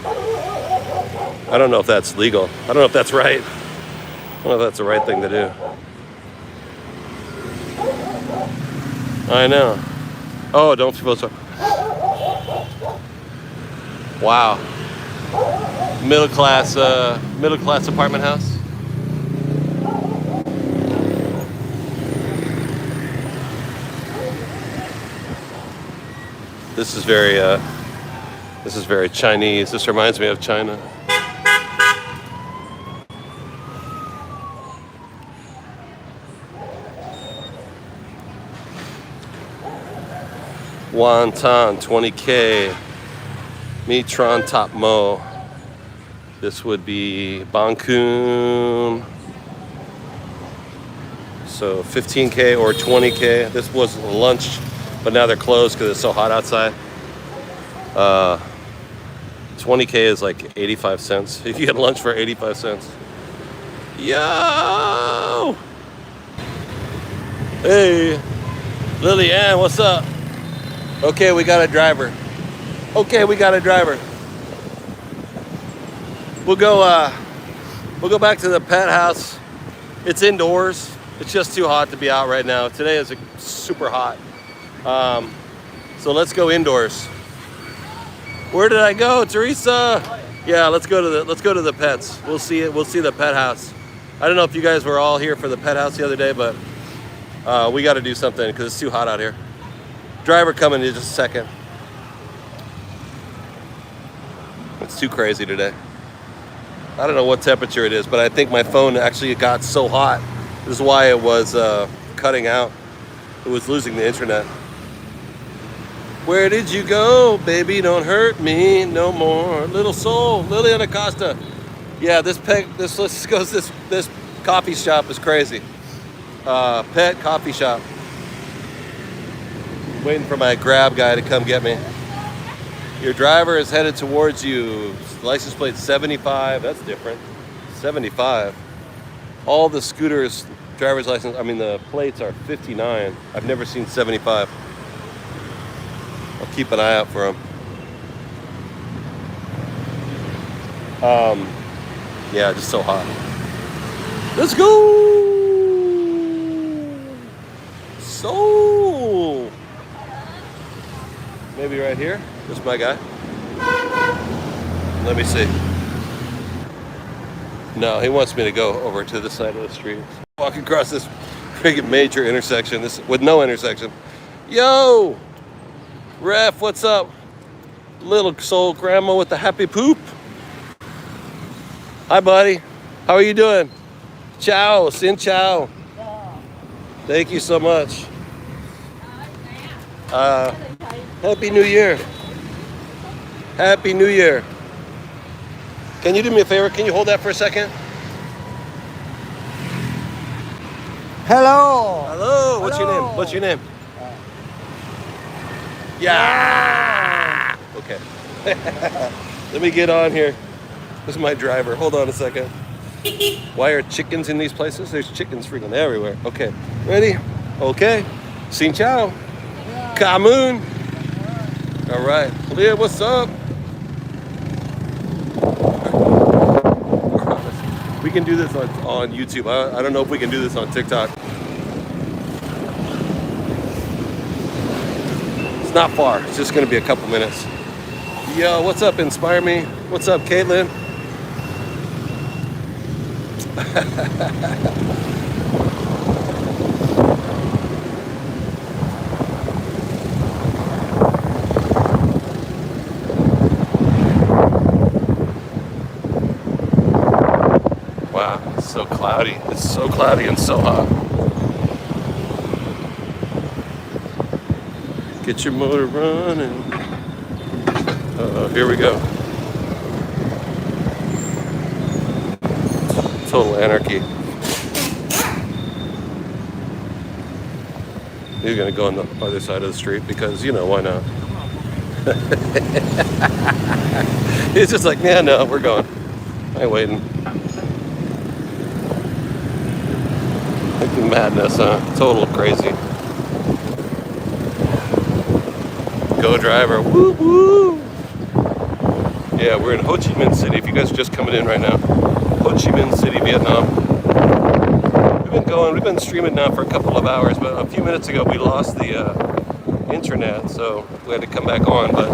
I don't know if that's legal. I don't know if that's right. I don't know if that's the right thing to do. I know. Oh, don't feel so. Wow. Middle class apartment house. This is very Chinese. This reminds me of China. Wonton, 20K. Mitron Top Mo. This would be Bangkok. So 15K or 20K. This was lunch, but now they're closed because it's so hot outside. 20K is like 85 cents. You can get lunch for 85 cents. Yo! Hey, Lillian, what's up? Okay, we got a driver. We'll go back to the pet house. It's indoors. It's just too hot to be out right now. Today is super hot. So let's go indoors. Where did I go, Teresa? Yeah, let's go to the pets. We'll see the pet house. I don't know if you guys were all here for the pet house the other day, but We got to do something because it's too hot out here. Driver coming in just a second. It's too crazy today. I don't know what temperature it is, but I think my phone actually got so hot. This is why it was cutting out. It was losing the internet. Where did you go, baby? Don't hurt me no more. Little soul, Lilian Acosta. Yeah, this coffee shop is crazy. Pet coffee shop. Waiting for my Grab guy to come get me. Your driver is headed towards you. License plate 75. That's different. 75. All the scooters, driver's license, the plates are 59. I've never seen 75. I'll keep an eye out for them. Yeah, just so hot. Let's go! So, maybe right here. This is my guy. Let me see. No, he wants me to go over to this side of the street. Walking across this freaking major intersection, this with no intersection. Yo, Ref, what's up? Little soul grandma with the happy poop. Hi, buddy. How are you doing? Ciao, sin ciao. Thank you so much. Happy New Year. Happy New Year. Can you do me a favor? Can you hold that for a second? Hello. Hello. What's your name? What's your name? Yeah. Okay. Let me get on here. This is my driver. Hold on a second. Why are chickens in these places? There's chickens freaking everywhere. Okay. Ready? Okay. Xin chao. Commute. All right. Leah, what's up? We can do this on YouTube. I don't know if we can do this on TikTok. It's not far. It's just going to be a couple minutes. Yo, what's up, Inspire Me? What's up, Caitlin? Wow, it's so cloudy. It's so cloudy and so hot. Get your motor running. Here we go. Total anarchy. You're gonna go on the other side of the street because, why not? It's just like, yeah, no, we're going. I ain't waiting. Madness, huh? Total crazy. Go driver. Woo woo! Yeah, we're in Ho Chi Minh City. If you guys are just coming in right now, Ho Chi Minh City, Vietnam. We've been streaming now for a couple of hours, but a few minutes ago we lost the internet, so we had to come back on. But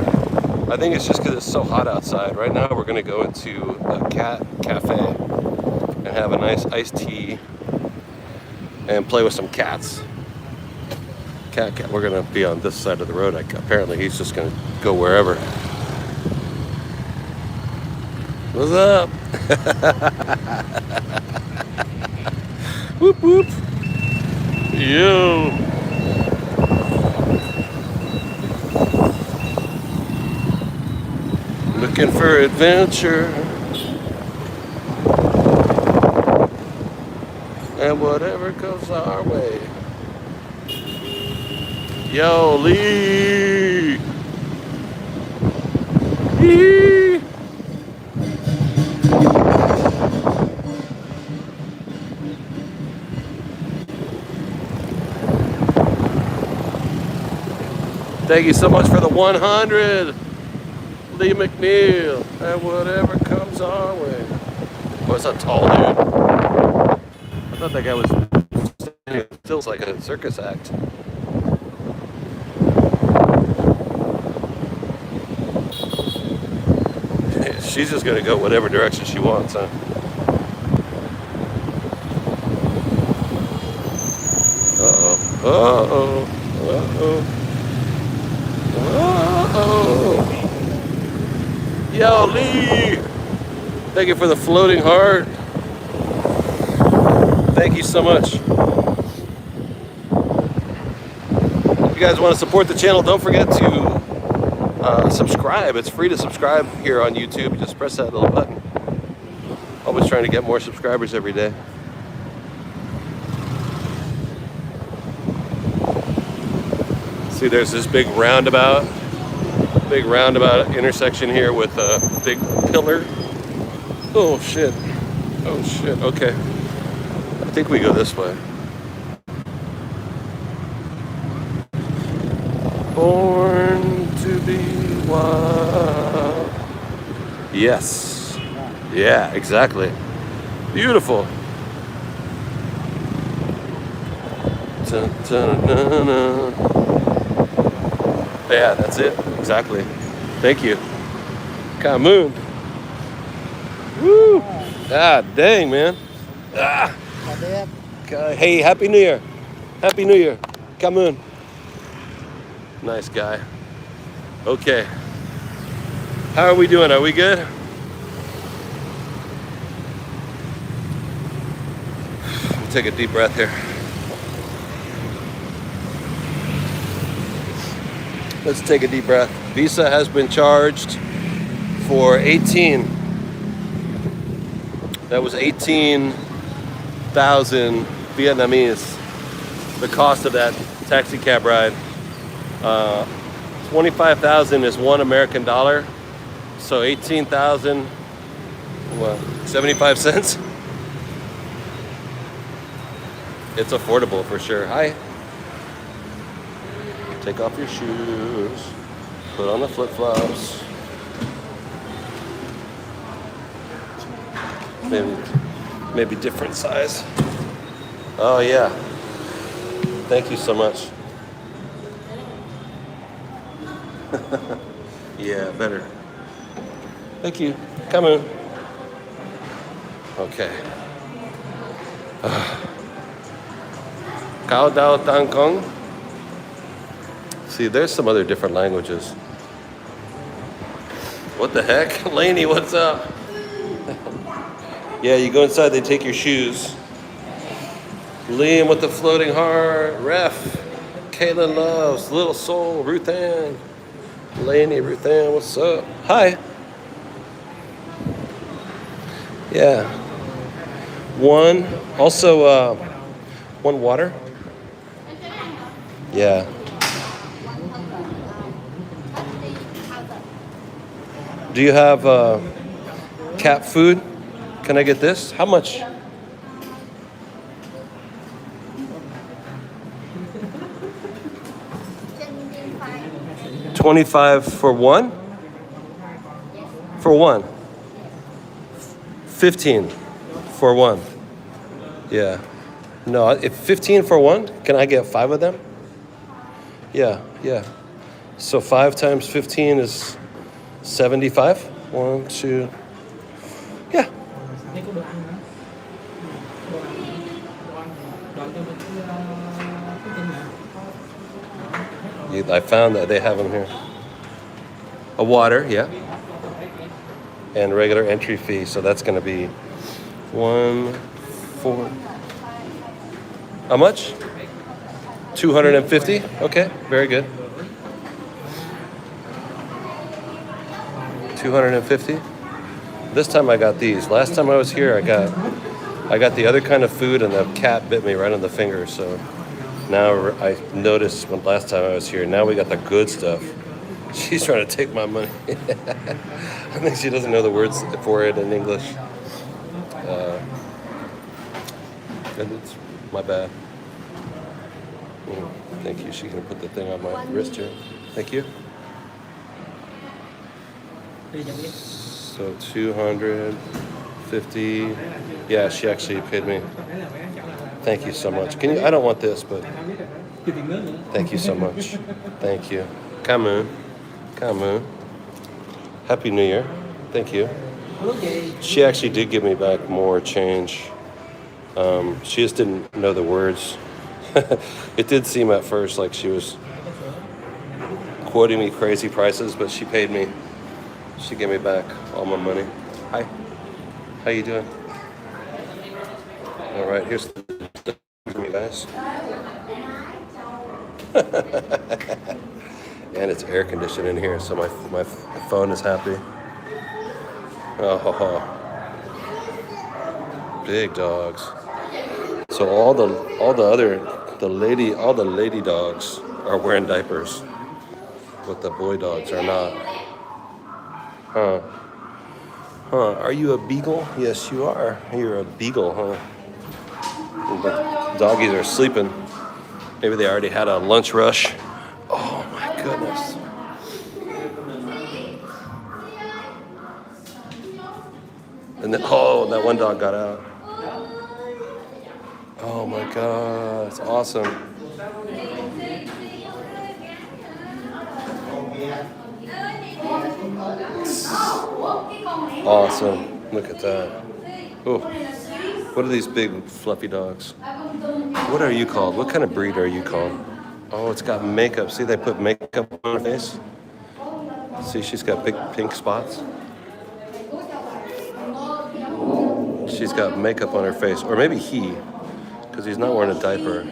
I think it's just because it's so hot outside. Right now we're going to go into a cat cafe and have a nice iced tea and play with some cats. Cat. We're gonna be on this side of the road. Apparently, he's just gonna go wherever. What's up? Whoop whoop. Yo. Looking for adventure. And whatever comes our way. Yo, Lee! Lee! Thank you so much for the 100, Lee McNeil. And whatever comes our way. Boy, that's a tall dude. I thought that guy was still like a circus act. She's just gonna go whatever direction she wants, huh? Uh-oh. Uh-oh. Uh-oh. Uh-oh. Yo, Lee! Thank you for the floating heart. Thank you so much. If you guys want to support the channel, don't forget to subscribe. It's free to subscribe here on YouTube. Just press that little button. Always trying to get more subscribers every day. See, there's this big roundabout intersection here with a big pillar. Oh shit. Oh shit. Okay. I think we go this way. Born to be wild. Yes. Yeah, exactly. Beautiful. Dun, dun, dun, dun. Yeah, that's it. Exactly. Thank you. Commute. Woo! Ah, dang, man. Ah. Okay. Hey, Happy New Year. Happy New Year. Commute. Nice guy. Okay. How are we doing? Are we good? Take a deep breath here. Let's take a deep breath. Visa has been charged for 18. That was 18,000 Vietnamese. The cost of that taxi cab ride. 25,000 is $1 American. So 18,000, what, 75 cents? It's affordable for sure. Hi. Take off your shoes. Put on the flip-flops. Maybe different size. Oh yeah. Thank you so much. Yeah, better. Thank you. Come on. Okay. Cao Dao Tang Kong. See, there's some other different languages. What the heck? Laney, what's up? Yeah, you go inside, they take your shoes. Liam with the floating heart. Ref. Kaylin Loves. Little Soul. Ruth Ann. Laney, Ruth Ann, what's up? Hi. Yeah. One. Also, one water. Yeah. Do you have cat food? Can I get this? How much? $25 for one? For one. 15 for one. Yeah. No, if 15 for one, can I get 5 of them? Yeah, yeah. So 5 times 15 is 75. 1, 2. Yeah. I found that they have them here. A water, yeah. And regular entry fee, so that's going to be 1, 4. How much? 250? Okay, very good. 250. This time I got these. Last time I was here, I got the other kind of food, and the cat bit me right on the finger. So now I noticed when last time I was here. Now we got the good stuff. She's trying to take my money. I think she doesn't know the words for it in English. It's my bad. Thank you. She's gonna put the thing on my wrist here. Thank you. So 250. Yeah, she actually paid me. Thank you so much. Can you? I don't want this, but thank you so much. Thank you. Come on. Come on. Happy New Year. Thank you. She actually did give me back more change. She just didn't know the words. It did seem at first like she was quoting me crazy prices, but she paid me. She gave me back all my money. Hi. How you doing? All right, here's the for you guys. And it's air conditioned in here, so my phone is happy. Oh, big dogs. So all the lady dogs are wearing diapers, but the boy dogs are not. Huh? Huh? Are you a beagle? Yes, you are. You're a beagle, huh? The doggies are sleeping. Maybe they already had a lunch rush. Oh my goodness. And then, oh, that one dog got out. Oh my God, it's awesome. Awesome. Look at that. Oh, what are these big fluffy dogs? What are you called? What kind of breed are you called? Oh, it's got makeup. See, they put makeup on her face. See, she's got big pink spots. She's got makeup on her face, or maybe he, because he's not wearing a diaper.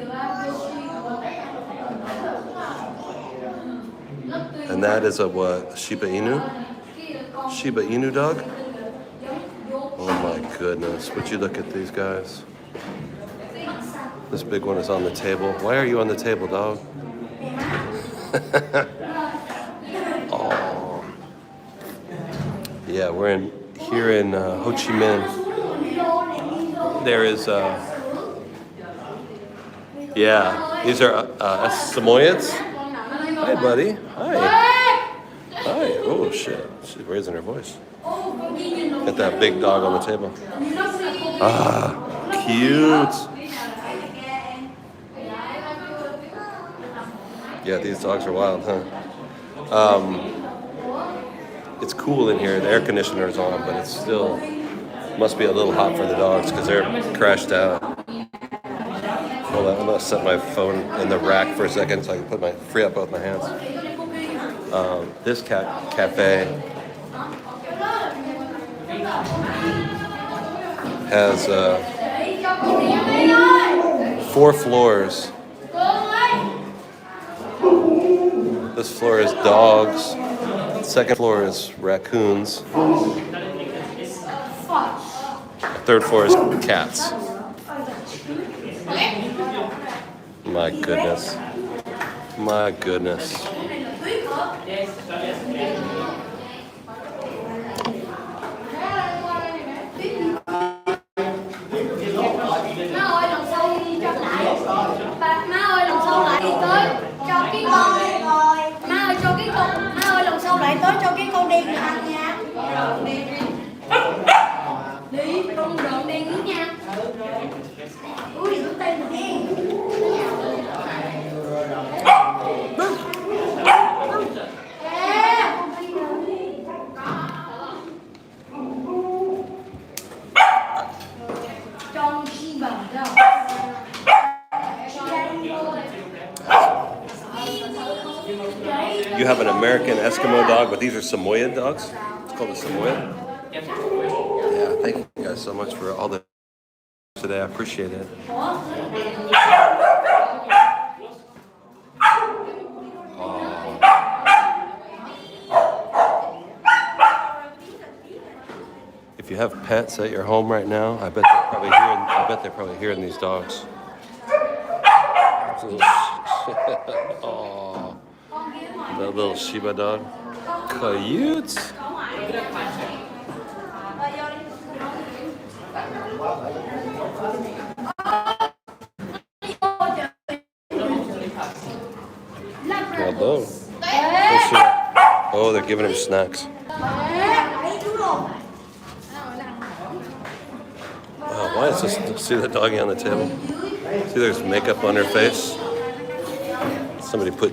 And that is a what? Shiba Inu? Shiba Inu dog? Oh my goodness. Would you look at these guys? This big one is on the table. Why are you on the table, dog? Oh. Yeah, we're here in Ho Chi Minh. There is, yeah, these are Samoyeds. Hi, buddy. Hi. Hi. Oh, shit. She's raising her voice. Got that big dog on the table. Ah, cute. Yeah, these dogs are wild, huh? It's cool in here. The air conditioner is on, but it's still must be a little hot for the dogs because they're crashed out. Hold on, I'm gonna set my phone in the rack for a second so I can free up both my hands. This cafe has 4 floors. This floor is dogs. Second floor is raccoons. Third floor is cats. My goodness. My goodness. You have an American Eskimo dog, but these are Samoyed dogs. It's called a Samoyed. Yeah, thank you guys so much for all the today. I appreciate it. If you have pets at your home right now, I bet they're probably hearing these dogs. Oh, that little Shiba dog. Commute. Hello. Oh, they're giving him snacks. Wow, why is this? See the doggy on the table? See, there's makeup on her face. Somebody put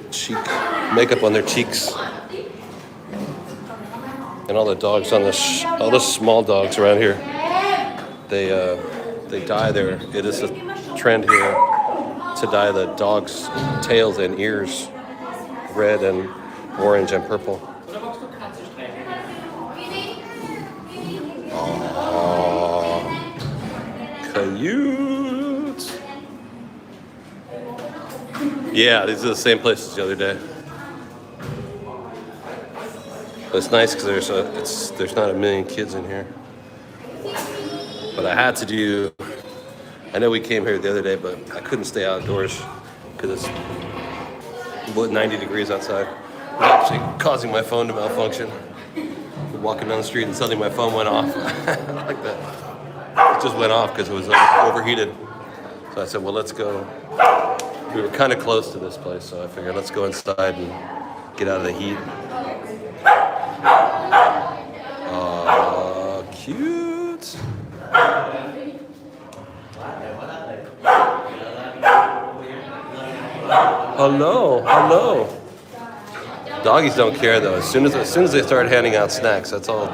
makeup on their cheeks. And all the dogs on all the small dogs around here, they dye their. It is a trend here to dye the dog's tails and ears red and orange and purple. Oh, Commute. Yeah, these are the same places the other day. But it's nice because there's not a million kids in here. But I had to do. I know we came here the other day, but I couldn't stay outdoors because it's 90 degrees outside. It was actually causing my phone to malfunction. Walking down the street and suddenly my phone went off. Like that. It just went off because it was overheated. So I said, well, let's go. We were kind of close to this place, so I figured let's go inside and get out of the heat. Cute. Hello, hello. Doggies don't care though. As soon as they start handing out snacks, that's all the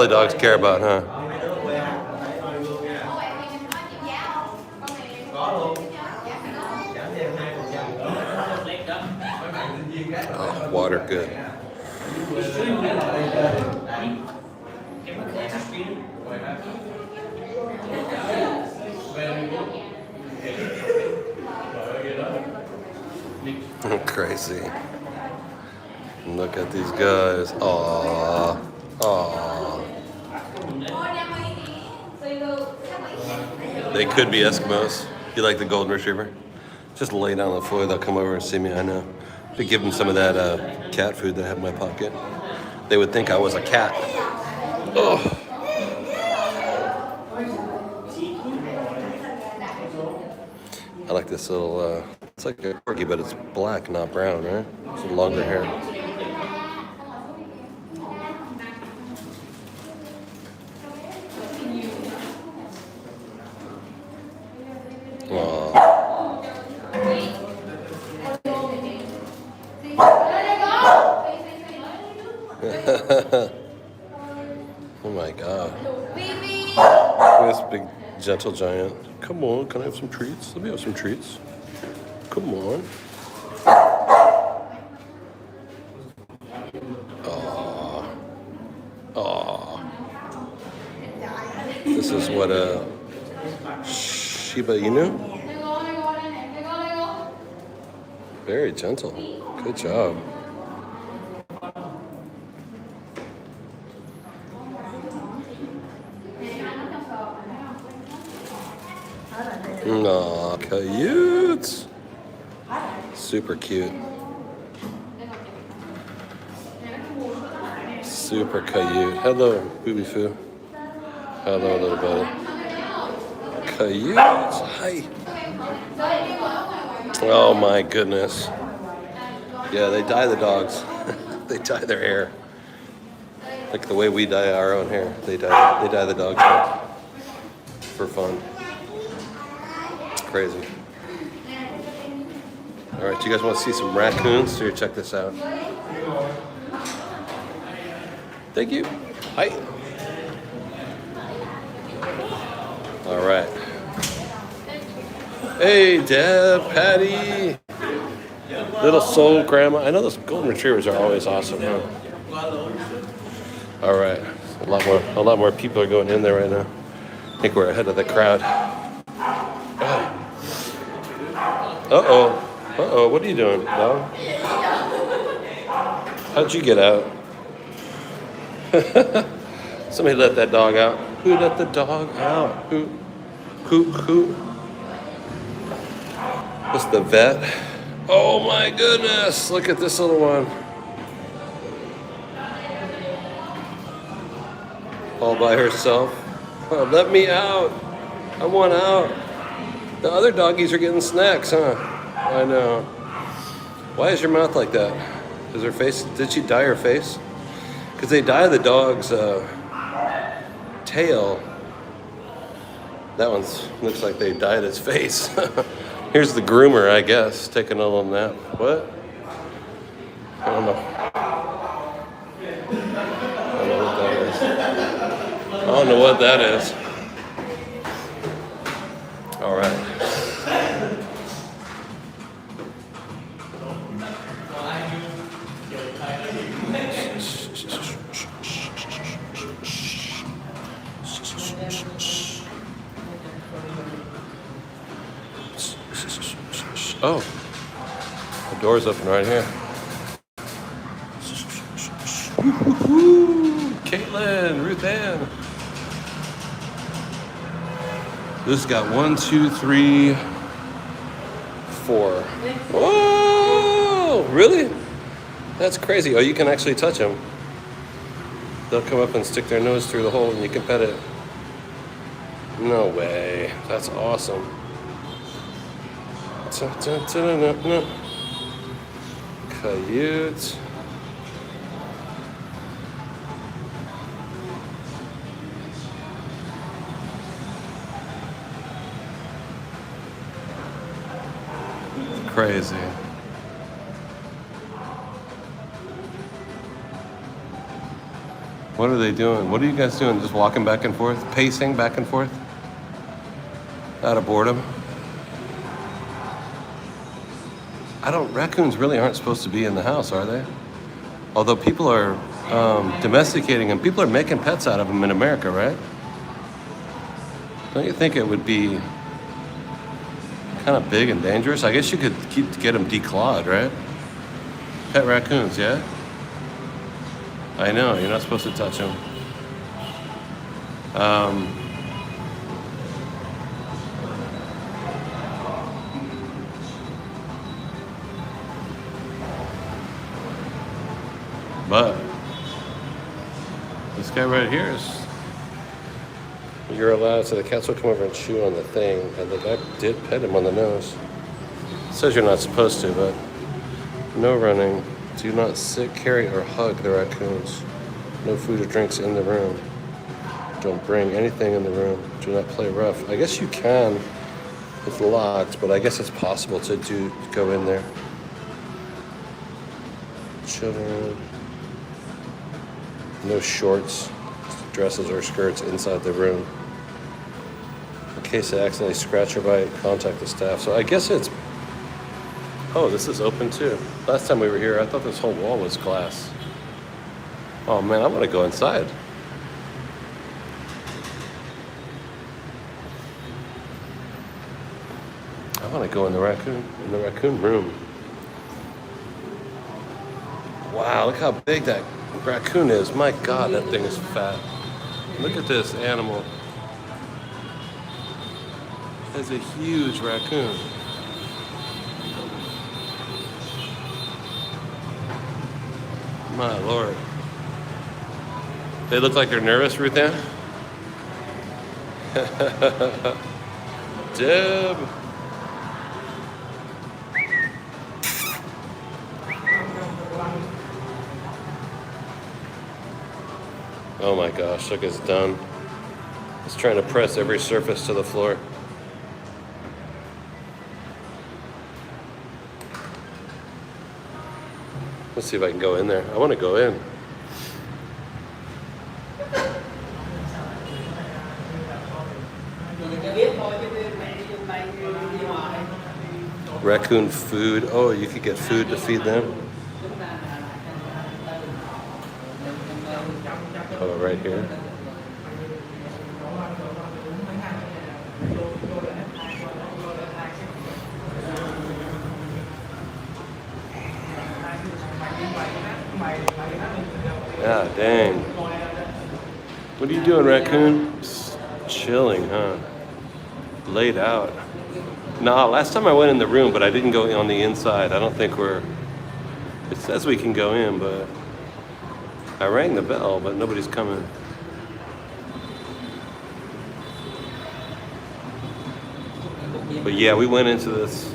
dogs care about, huh? Oh, water, good. Crazy. Look at these guys. Aww. Aww. They could be Eskimos. You like the golden retriever? Just lay down on the floor. They'll come over and see me. I know. To give them some of that cat food that I have in my pocket. They would think I was a cat. Oh. I like this little, it's like a corgi, but it's black, not brown, right? It's longer hair. Aww. Oh my God. This big gentle giant. Come on, can I have some treats? Let me have some treats. Come on. Aww. Aww. This is what a Shiba Inu? Very gentle. Good job. Aw, cute. Super cute. Super cute. Hello, Booby Foo. Hello, little buddy. Cute. Hi. Oh my goodness. Yeah, they dye the dogs. They dye their hair. Like the way we dye our own hair. They dye the dogs' hair. For fun. Crazy. All right, do you guys want to see some raccoons? Here, check this out. Thank you. Hi. All right. Hey, Deb, Patty. Little soul grandma. I know those golden retrievers are always awesome, huh? All right. A lot more people are going in there right now. I think we're ahead of the crowd. Uh-oh. Uh-oh, what are you doing, dog? How'd you get out? Somebody let that dog out. Who let the dog out? Who? What's the vet? Oh my goodness, look at this little one. All by herself. Oh, let me out. I want out. The other doggies are getting snacks, huh? I know. Why is your mouth like that? Is her face, did she dye her face? Because they dye the dog's tail. That one looks like they dyed his face. Here's the groomer, I guess, taking a little nap. What? I don't know. I don't know what that is. All right. Oh, the door's open right here. Caitlin, Ruth Ann. This got 1, 2, 3, 4. Whoa! Really? That's crazy. Oh, you can actually touch them. They'll come up and stick their nose through the hole and you can pet it. No way. That's awesome. Commute. Crazy. What are they doing? What are you guys doing? Just walking back and forth? Pacing back and forth? Out of boredom? Raccoons really aren't supposed to be in the house, are they? Although people are domesticating them. People are making pets out of them in America, right? Don't you think it would be kind of big and dangerous? I guess you could get them declawed, right? Pet raccoons, yeah? I know, you're not supposed to touch them. But this guy right here is, you're allowed, so the cats will come over and chew on the thing, and the guy did pet him on the nose. It says you're not supposed to, but no running. Do not sit, carry, or hug the raccoons. No food or drinks in the room. Don't bring anything in the room. Do not play rough. I guess you can. It's locked, but I guess it's possible to go in there. Children. No shorts, dresses, or skirts inside the room. In case they accidentally scratch or bite, contact the staff. So I guess it's... Oh, this is open too. Last time we were here, I thought this whole wall was glass. Oh man, I want to go inside. I want to go in the raccoon room. Wow, look how big that raccoon is. My God, that thing is fat. Look at this animal. That's a huge raccoon. My Lord. They look like they're nervous, Ruth Ann? Deb. Oh my gosh, look, it's done. It's trying to press every surface to the floor. Let's see if I can go in there. I want to go in. Raccoon food. Oh, you could get food to feed them. Oh, right here. Ah, dang. What are you doing, raccoon? Just chilling, huh? Laid out. Nah, last time I went in the room, but I didn't go on the inside. I don't think we're... It says we can go in, but... I rang the bell, but nobody's coming. But yeah, we went into this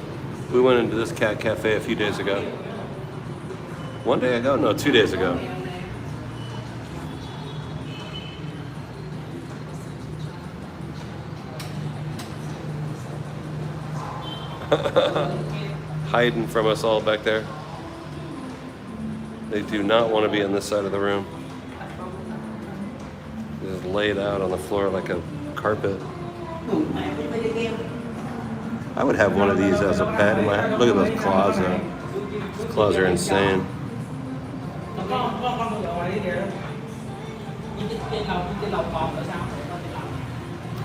cat cafe a few days ago. One day ago? No, 2 days ago. Hiding from us all back there. They do not want to be on this side of the room. Just laid out on the floor like a carpet. I would have one of these as a pet. Look at those claws though. Those claws are insane.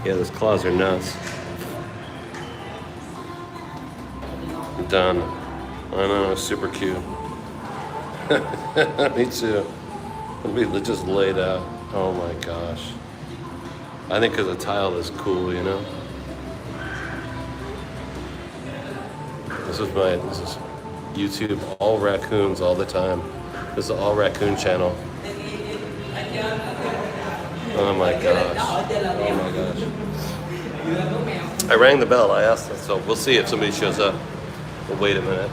Yeah, those claws are nuts. Done. I know, super cute. Me too. We just laid out. Oh my gosh. I think because the tile is cool, you know? This is YouTube, all raccoons all the time. This is the all raccoon channel. Oh my gosh. Oh my gosh. I rang the bell, I asked them, so we'll see if somebody shows up. We'll wait a minute.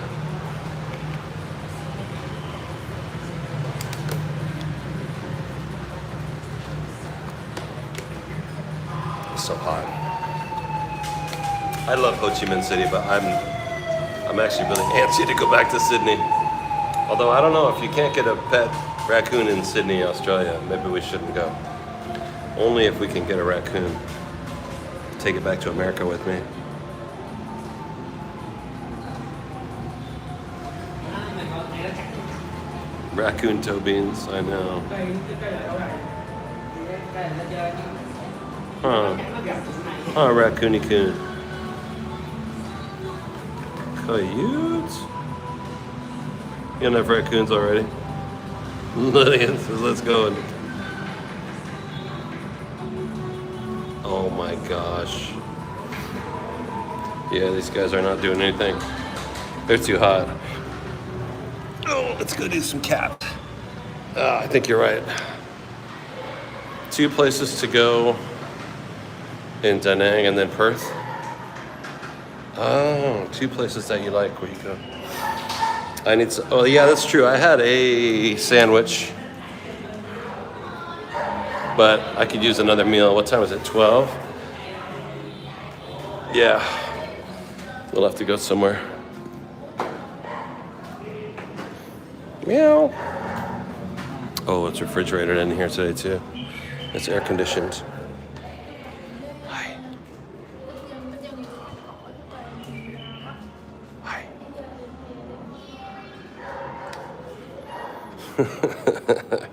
It's so hot. I love Ho Chi Minh City, but I'm actually really antsy to go back to Sydney. Although I don't know, if you can't get a pet raccoon in Sydney, Australia, maybe we shouldn't go. Only if we can get a raccoon. Take it back to America with me. Raccoon toe beans, I know. Huh. Oh, raccoony coon. Coyotes? You don't have raccoons already? Lillian says, let's go. Oh my gosh. Yeah, these guys are not doing anything. They're too hot. Oh, let's go do some cat. I think you're right. 2 places to go in Da Nang and then Perth. Oh, 2 places that you like where you go. I need some, oh yeah, that's true. I had a sandwich, but I could use another meal. What time is it, 12? Yeah, we'll have to go somewhere. Meow. Oh, it's refrigerated in here today too. It's air conditioned. Hi. Hi.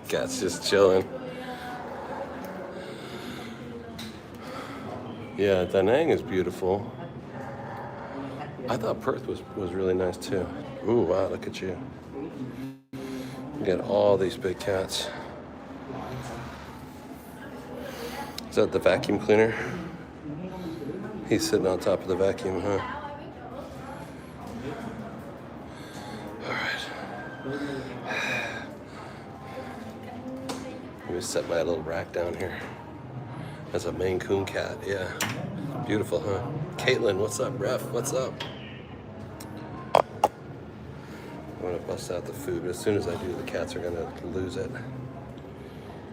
Cat's just chilling. Yeah, Da Nang is beautiful. I thought Perth was really nice too. Ooh, wow, look at you. You got all these big cats. Is that the vacuum cleaner? He's sitting on top of the vacuum, huh? All right. Let me set my little rack down here. That's a Maine Coon cat, yeah. Beautiful, huh? Caitlin, what's up, ref? What's up? I'm gonna bust out the food, but as soon as I do, the cats are gonna lose it.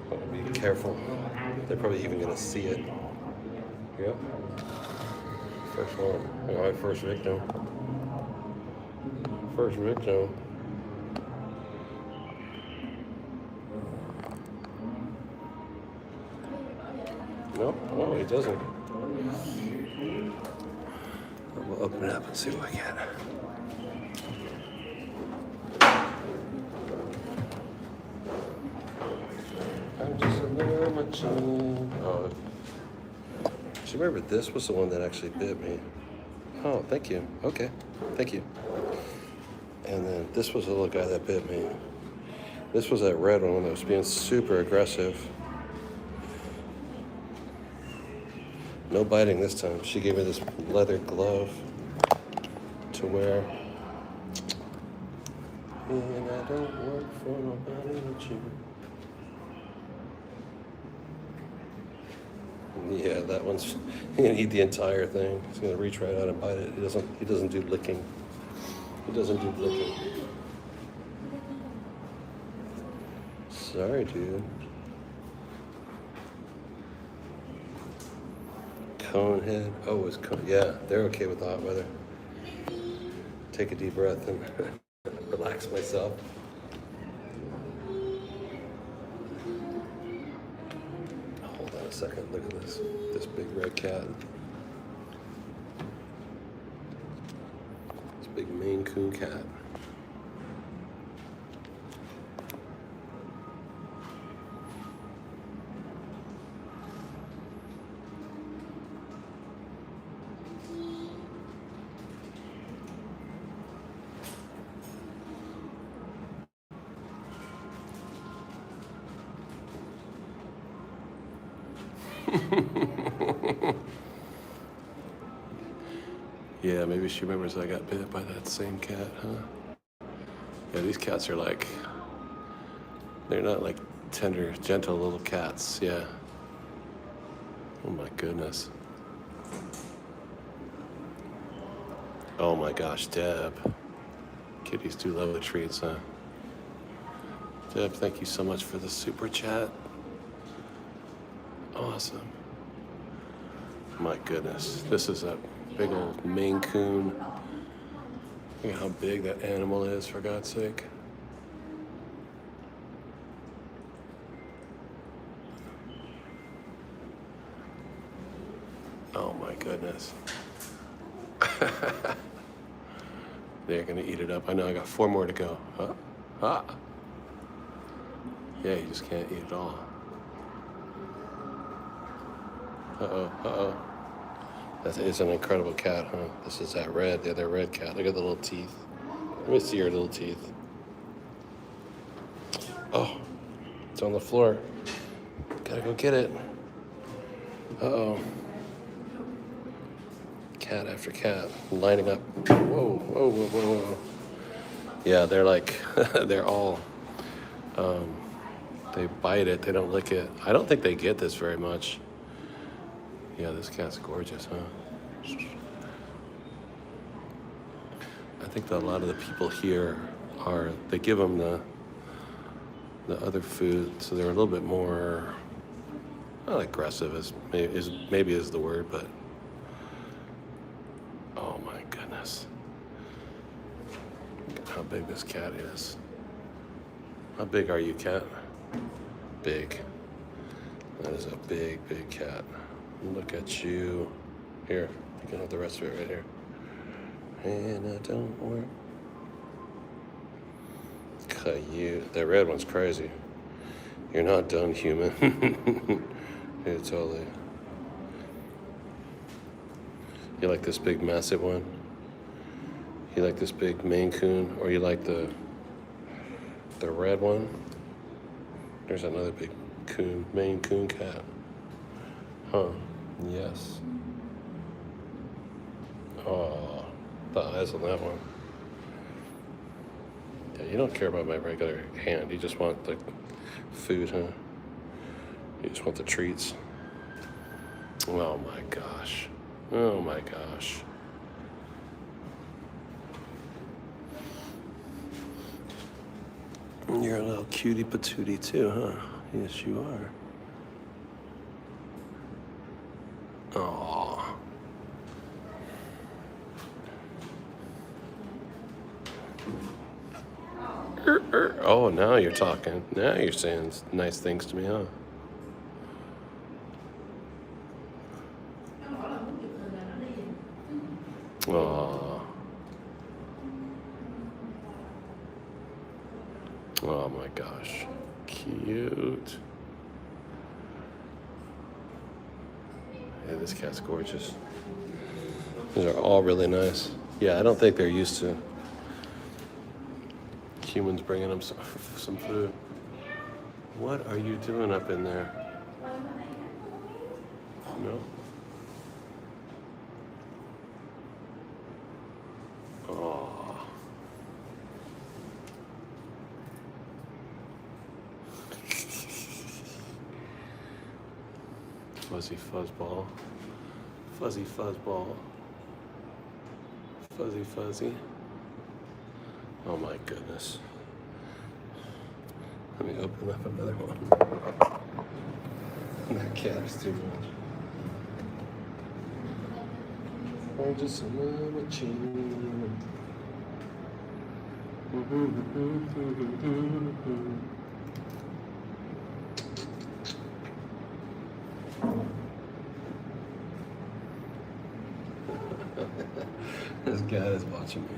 I wanna be careful. They're probably even gonna see it. Yep. First one. All right, first victim. First victim. Nope, oh, he doesn't. We'll open it up and see what we get. I'm just a little machine. Oh, do you remember this was the one that actually bit me? Oh, thank you. Okay, thank you. And then this was the little guy that bit me. This was that red one that was being super aggressive. No biting this time. She gave me this leather glove to wear. And I don't work for nobody but you. Yeah, that one's, he's gonna eat the entire thing. He's gonna reach right out and bite it. He doesn't do licking. He doesn't do licking. Sorry, dude. Conehead. Oh, it's cone. Yeah, they're okay with the hot weather. Take a deep breath and relax myself. Hold on a second. Look at this. This big red cat. This big Maine Coon cat. Yeah, maybe she remembers I got bit by that same cat, huh? Yeah, these cats are like, they're not like tender, gentle little cats, yeah. Oh my goodness. Oh my gosh, Deb. Kitties do love the treats, huh? Deb, thank you so much for the super chat. Awesome. My goodness, this is a big old Maine Coon. Look at how big that animal is, for God's sake. Oh my goodness. They're gonna eat it up. I know, I got 4 more to go. Huh? Ah. Yeah, you just can't eat it all. Uh-oh, uh-oh. That is an incredible cat, huh? This is that red, the other red cat. Look at the little teeth. Let me see her little teeth. Oh, it's on the floor. Gotta go get it. Uh-oh. Cat after cat, lining up. Whoa, whoa, whoa, whoa, whoa. Yeah, they're like, they're all, they bite it, they don't lick it. I don't think they get this very much. Yeah, this cat's gorgeous, huh? I think that a lot of the people here they give them the other food, so they're a little bit more, not aggressive maybe is the word, but oh my goodness. Look at how big this cat is. How big are you, cat? Big. That is a big, big cat. Look at you. Here, you can have the rest of it right here. And I don't work. Commute. That red one's crazy. You're not done, human. Yeah, totally. You like this big, massive one? You like this big Maine Coon, or you like the red one? There's another big coon, Maine Coon cat. Huh? Yes. Oh, the eyes on that one. Yeah, you don't care about my regular hand. You just want the food, huh? You just want the treats. Oh my gosh. Oh my gosh. You're a little cutie patootie too, huh? Yes, you are. Aww. Oh, now you're talking. Now you're saying nice things to me, huh? Aww. Oh my gosh. Cute. Yeah, this cat's gorgeous. These are all really nice. Yeah, I don't think they're used to humans bringing them some food. What are you doing up in there? No? Oh. Fuzzy fuzzball. Fuzzy fuzzball. Fuzzy fuzzy. Oh my goodness. Let me open up another one. That cat is too much. Oh, just another chin. This guy is watching me.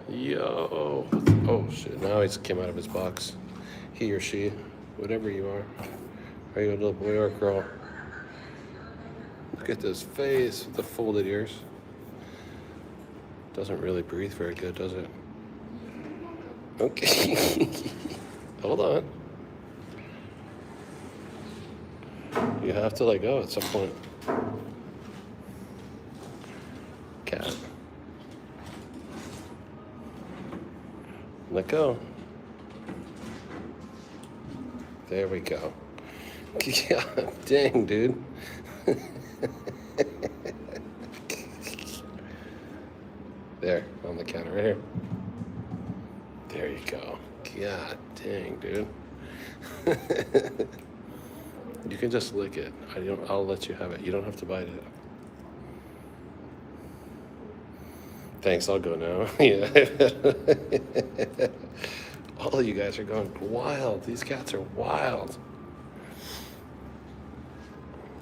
Yo. Oh shit, now he came out of his box. He or she, whatever you are. Are you a little boy or a girl? Look at this face with the folded ears. Doesn't really breathe very good, does it? Okay. Hold on. You have to let go at some point. Cat. Let go. There we go. God dang, dude. There, on the counter right here. There you go. God dang, dude. You can just lick it. I'll let you have it. You don't have to bite it. Thanks, I'll go now. Yeah. All of you guys are going wild. These cats are wild.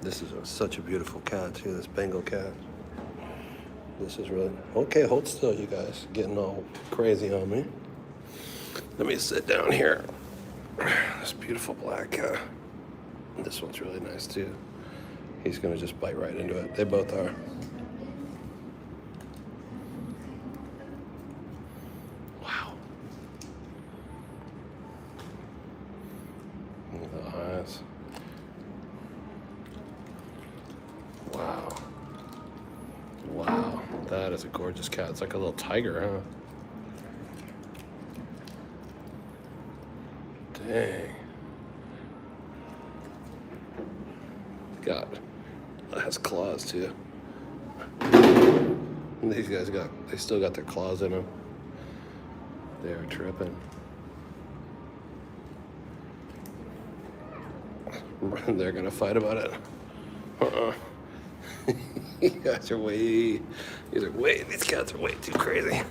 This is such a beautiful cat, too, this Bengal cat. This is really... Okay, hold still, you guys. Getting all crazy on me. Let me sit down here. This beautiful black cat. This one's really nice, too. He's going to just bite right into it. They both are. Wow. Look at the eyes. Wow. Wow. That is a gorgeous cat. It's like a little tiger, huh? Dang. God. That has claws, too. And these guys they still got their claws in them. They're tripping. They're gonna fight about it. These cats are way too crazy.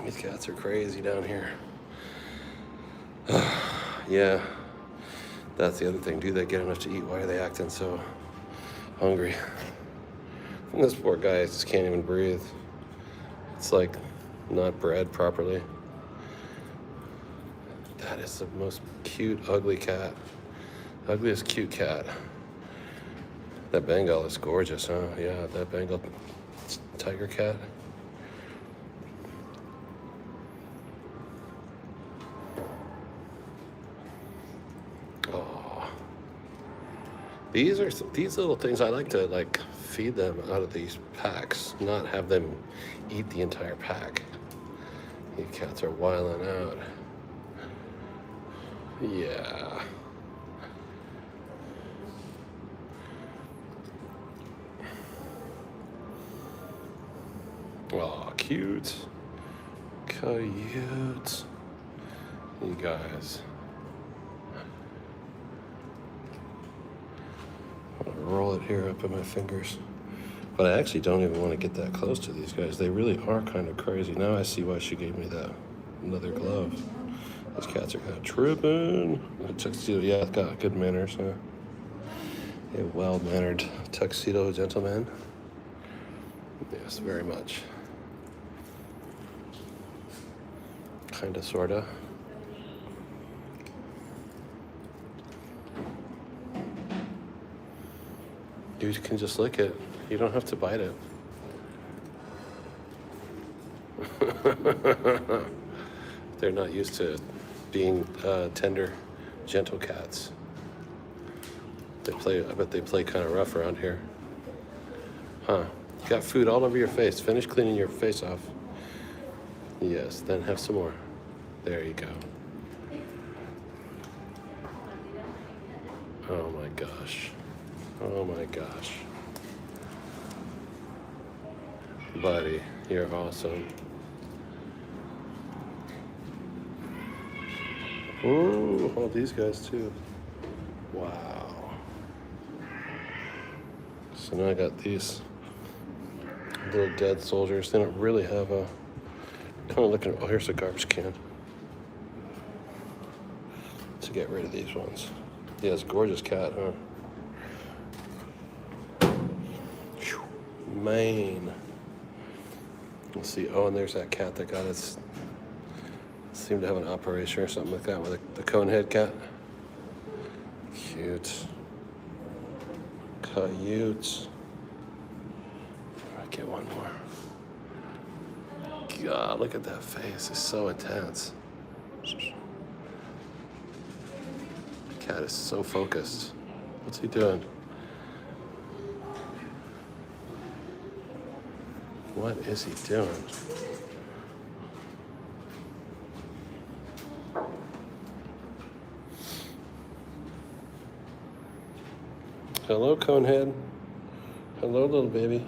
These cats are crazy down here. Yeah, that's the other thing. Do they get enough to eat? Why are they acting so hungry? And this poor guy just can't even breathe. It's like not bred properly. That is the most cute, ugly cat. Ugliest cute cat. That Bengal is gorgeous, huh? Yeah, that Bengal tiger cat. Oh, these little things. I like to feed them out of these packs, not have them eat the entire pack. These cats are wilding out. Yeah. Oh, cute. Cute. You guys. I'll roll it here up in my fingers. But I actually don't even want to get that close to these guys. They really are kind of crazy. Now I see why she gave me that another glove. These cats are kind of tripping. A tuxedo, yeah, it's got good manners, huh? A well-mannered tuxedo gentleman. Yes, very much. Kinda, sorta. You can just lick it. You don't have to bite it. They're not used to being tender, gentle cats. I bet they play kind of rough around here. Huh. You got food all over your face. Finish cleaning your face off. Yes, then have some more. There you go. Oh my gosh. Oh my gosh. Buddy, you're awesome. Ooh, all these guys too. Wow. So now I got these little dead soldiers. They don't really have a... Kind of looking... Oh, here's a garbage can. To get rid of these ones. Yeah, it's a gorgeous cat, huh? Whew. Man. Let's see. Oh, and there's that cat that got its... Seemed to have an operation or something like that with the conehead cat. Cute. Cute. I'll get one more. God, look at that face. It's so intense. The cat is so focused. What's he doing? What is he doing? Hello, Conehead. Hello, little baby.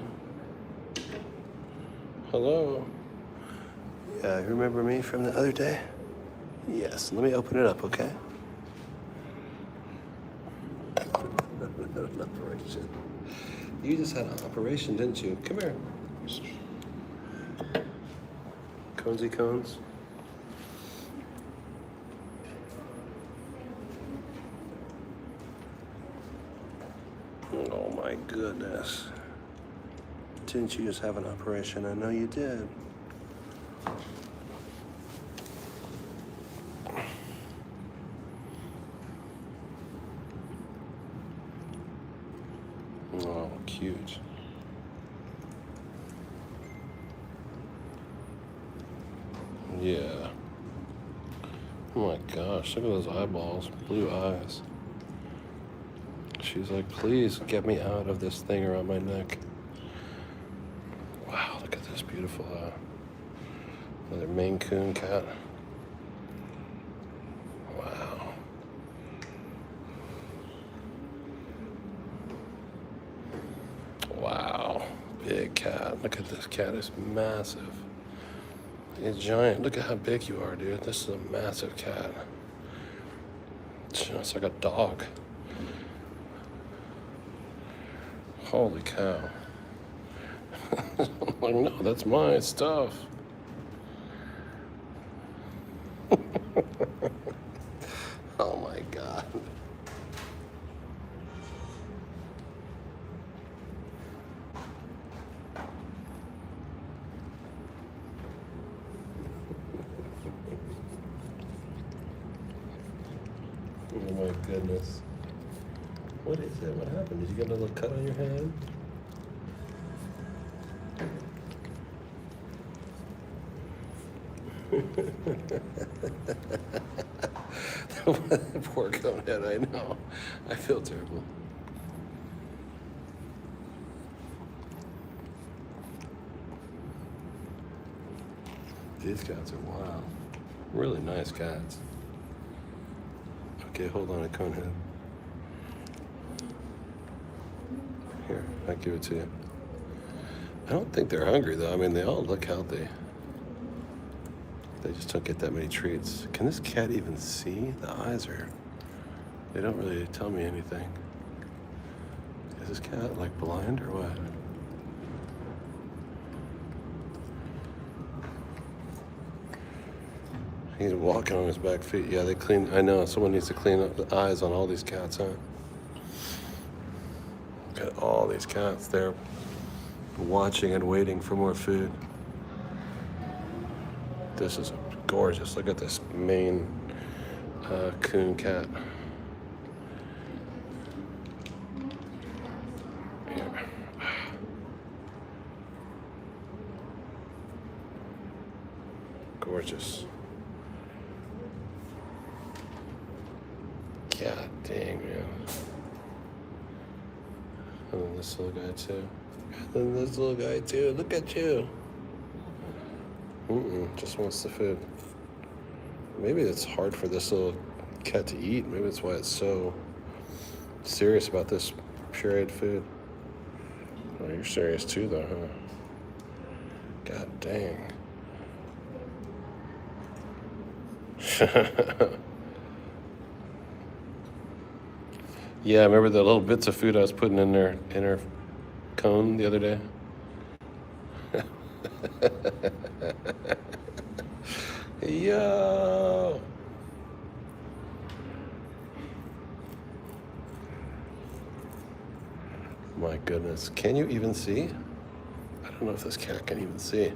Hello. Yeah, you remember me from the other day? Yes, let me open it up, okay? An operation. You just had an operation, didn't you? Come here. Conesy cones. Oh my goodness. Didn't you just have an operation? I know you did. Oh, cute. Yeah. Oh my gosh, look at those eyeballs, blue eyes. She's like, please get me out of this thing around my neck. Wow, look at this beautiful, another Maine Coon cat. Wow. Wow, big cat. Look at this cat, it's massive. It's giant. Look at how big you are, dude. This is a massive cat. It's like a dog. Holy cow. I'm like, no, that's my stuff. Oh my God. Oh my goodness. What is it? What happened? Did you get a little cut on your hand? Poor Conehead, I know. I feel terrible. These cats are wild. Really nice cats. Okay, hold on a Conehead. Here, I'll give it to you. I don't think they're hungry though. I mean, they all look healthy. They just don't get that many treats. Can this cat even see? The eyes are, they don't really tell me anything. Is this cat like blind or what? He's walking on his back feet. Yeah, they clean, I know, someone needs to clean up the eyes on all these cats, huh? Got all these cats there watching and waiting for more food. This is gorgeous. Look at this Maine coon cat. Here. Gorgeous. God dang, man. And then this little guy too. And then this little guy too. Look at you. Just wants the food. Maybe it's hard for this little cat to eat. Maybe that's why it's so serious about this pureed food. Oh, you're serious too, though, huh? God dang. Yeah, remember the little bits of food I was putting in her cone the other day? Yo! My goodness, can you even see? I don't know if this cat can even see.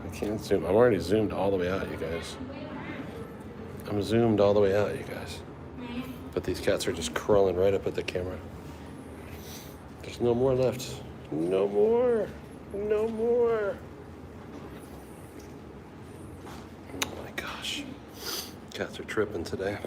I can't zoom. I'm already zoomed all the way out, you guys. I'm zoomed all the way out, you guys. But these cats are just crawling right up at the camera. There's no more left. No more. No more. Oh my gosh. Cats are tripping today.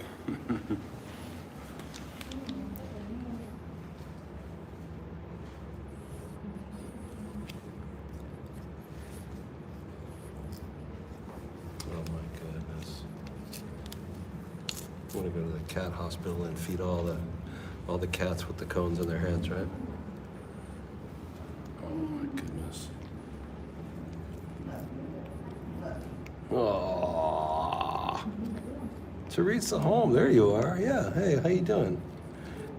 to the cat hospital and feed all the cats with the cones in their heads, right? Oh my goodness. Oh, Teresa home. There you are. Yeah. Hey, how you doing?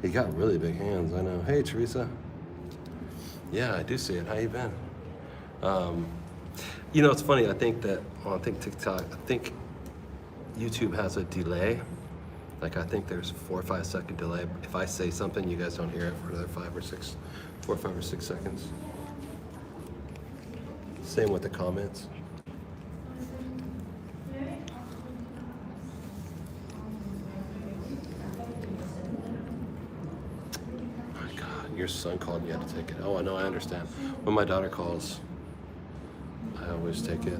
You got really big hands. I know. Hey, Teresa. Yeah, I do see it. How you been? You know, it's funny. I think TikTok. I think YouTube has a delay. Like I think there's 4 or 5 second delay. If I say something, you guys don't hear it for another 4 or 5 or 6 seconds. Same with the comments. My God, your son called me. You had to take it. Oh, I know. I understand. When my daughter calls, I always take it.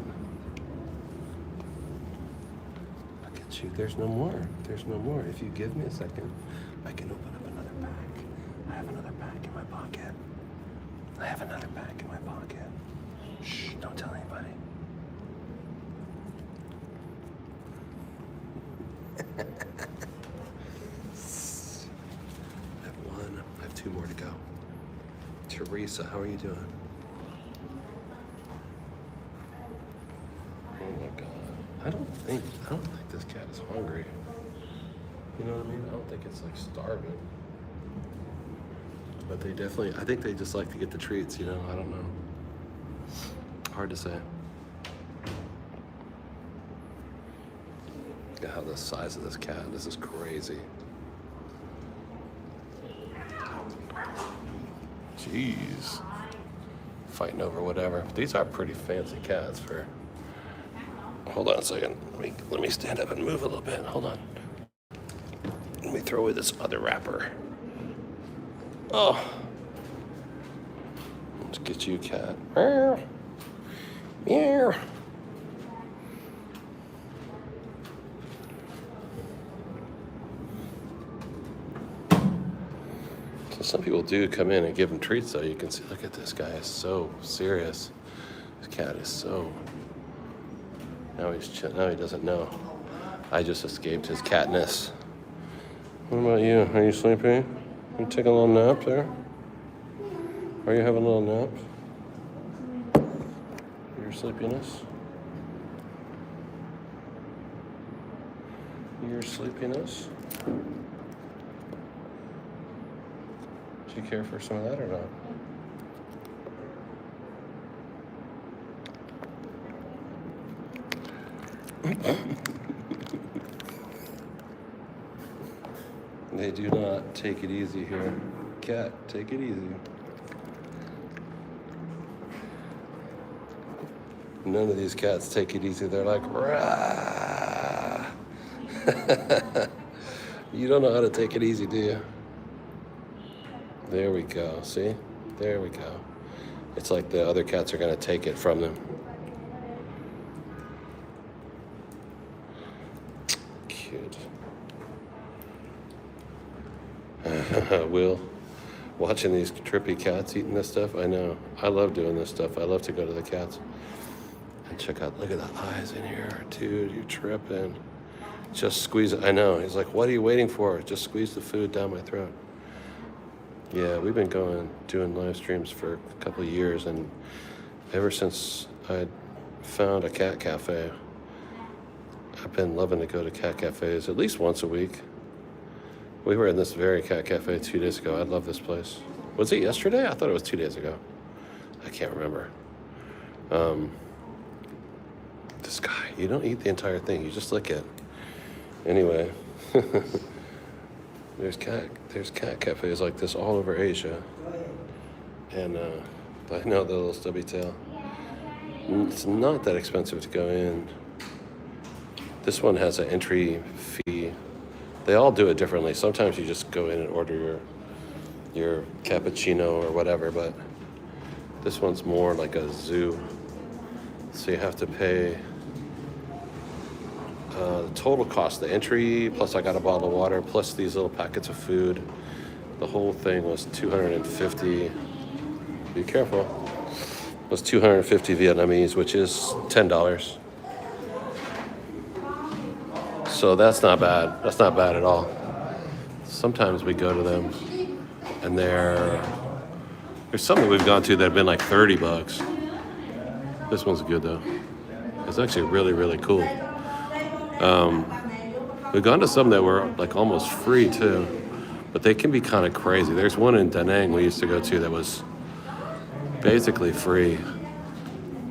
There's no more. There's no more. If you give me a second, I can open up another pack. I have another pack in my pocket. I have another pack in my pocket. Shh, don't tell anybody. I have one. I have 2 more to go. Teresa, how are you doing? Oh my God. I don't think this cat is hungry. You know what I mean? I don't think it's like starving. But they definitely, I think they just like to get the treats, you know? I don't know. Hard to say. Look at how the size of this cat, this is crazy. Jeez. Fighting over whatever. These are pretty fancy cats for... Hold on a second. Let me stand up and move a little bit. Hold on. Let me throw away this other wrapper. Oh. Let's get you, cat. Meow. Meow. So some people do come in and give him treats, though. You can see, look at this guy. Is so serious. This cat is so... Now he doesn't know. I just escaped his catness. What about you? Are you sleepy? You taking a little nap there? Are you having a little nap? Your sleepiness? Your sleepiness? Do you care for some of that or not? They do not take it easy here. Cat, take it easy. None of these cats take it easy. They're like, rah. You don't know how to take it easy, do you? There we go. See? There we go. It's like the other cats are going to take it from them. Cute. Will, watching these trippy cats eating this stuff, I know. I love doing this stuff. I love to go to the cats and check out. Look at the eyes in here. Dude, you're tripping. Just squeeze it. I know. He's like, what are you waiting for? Just squeeze the food down my throat. Yeah, we've been doing live streams for a couple of years, and ever since I found a cat cafe, I've been loving to go to cat cafes at least once a week. We were in this very cat cafe 2 days ago. I love this place. Was it yesterday? I thought it was 2 days ago. I can't remember. This guy, you don't eat the entire thing. You just lick it. Anyway, there's cat cafes like this all over Asia. And I know the little stubby tail. It's not that expensive to go in. This one has an entry fee. They all do it differently. Sometimes you just go in and order your cappuccino or whatever, but this one's more like a zoo. So you have to pay the total cost, the entry, plus I got a bottle of water, plus these little packets of food. The whole thing was $250. Be careful. It was $250 Vietnamese, which is $10. So that's not bad. That's not bad at all. Sometimes we go to them, and there's some that we've gone to that have been like $30. This one's good though. It's actually really, really cool. We've gone to some that were like almost free too, but they can be kind of crazy. There's one in Da Nang we used to go to that was basically free,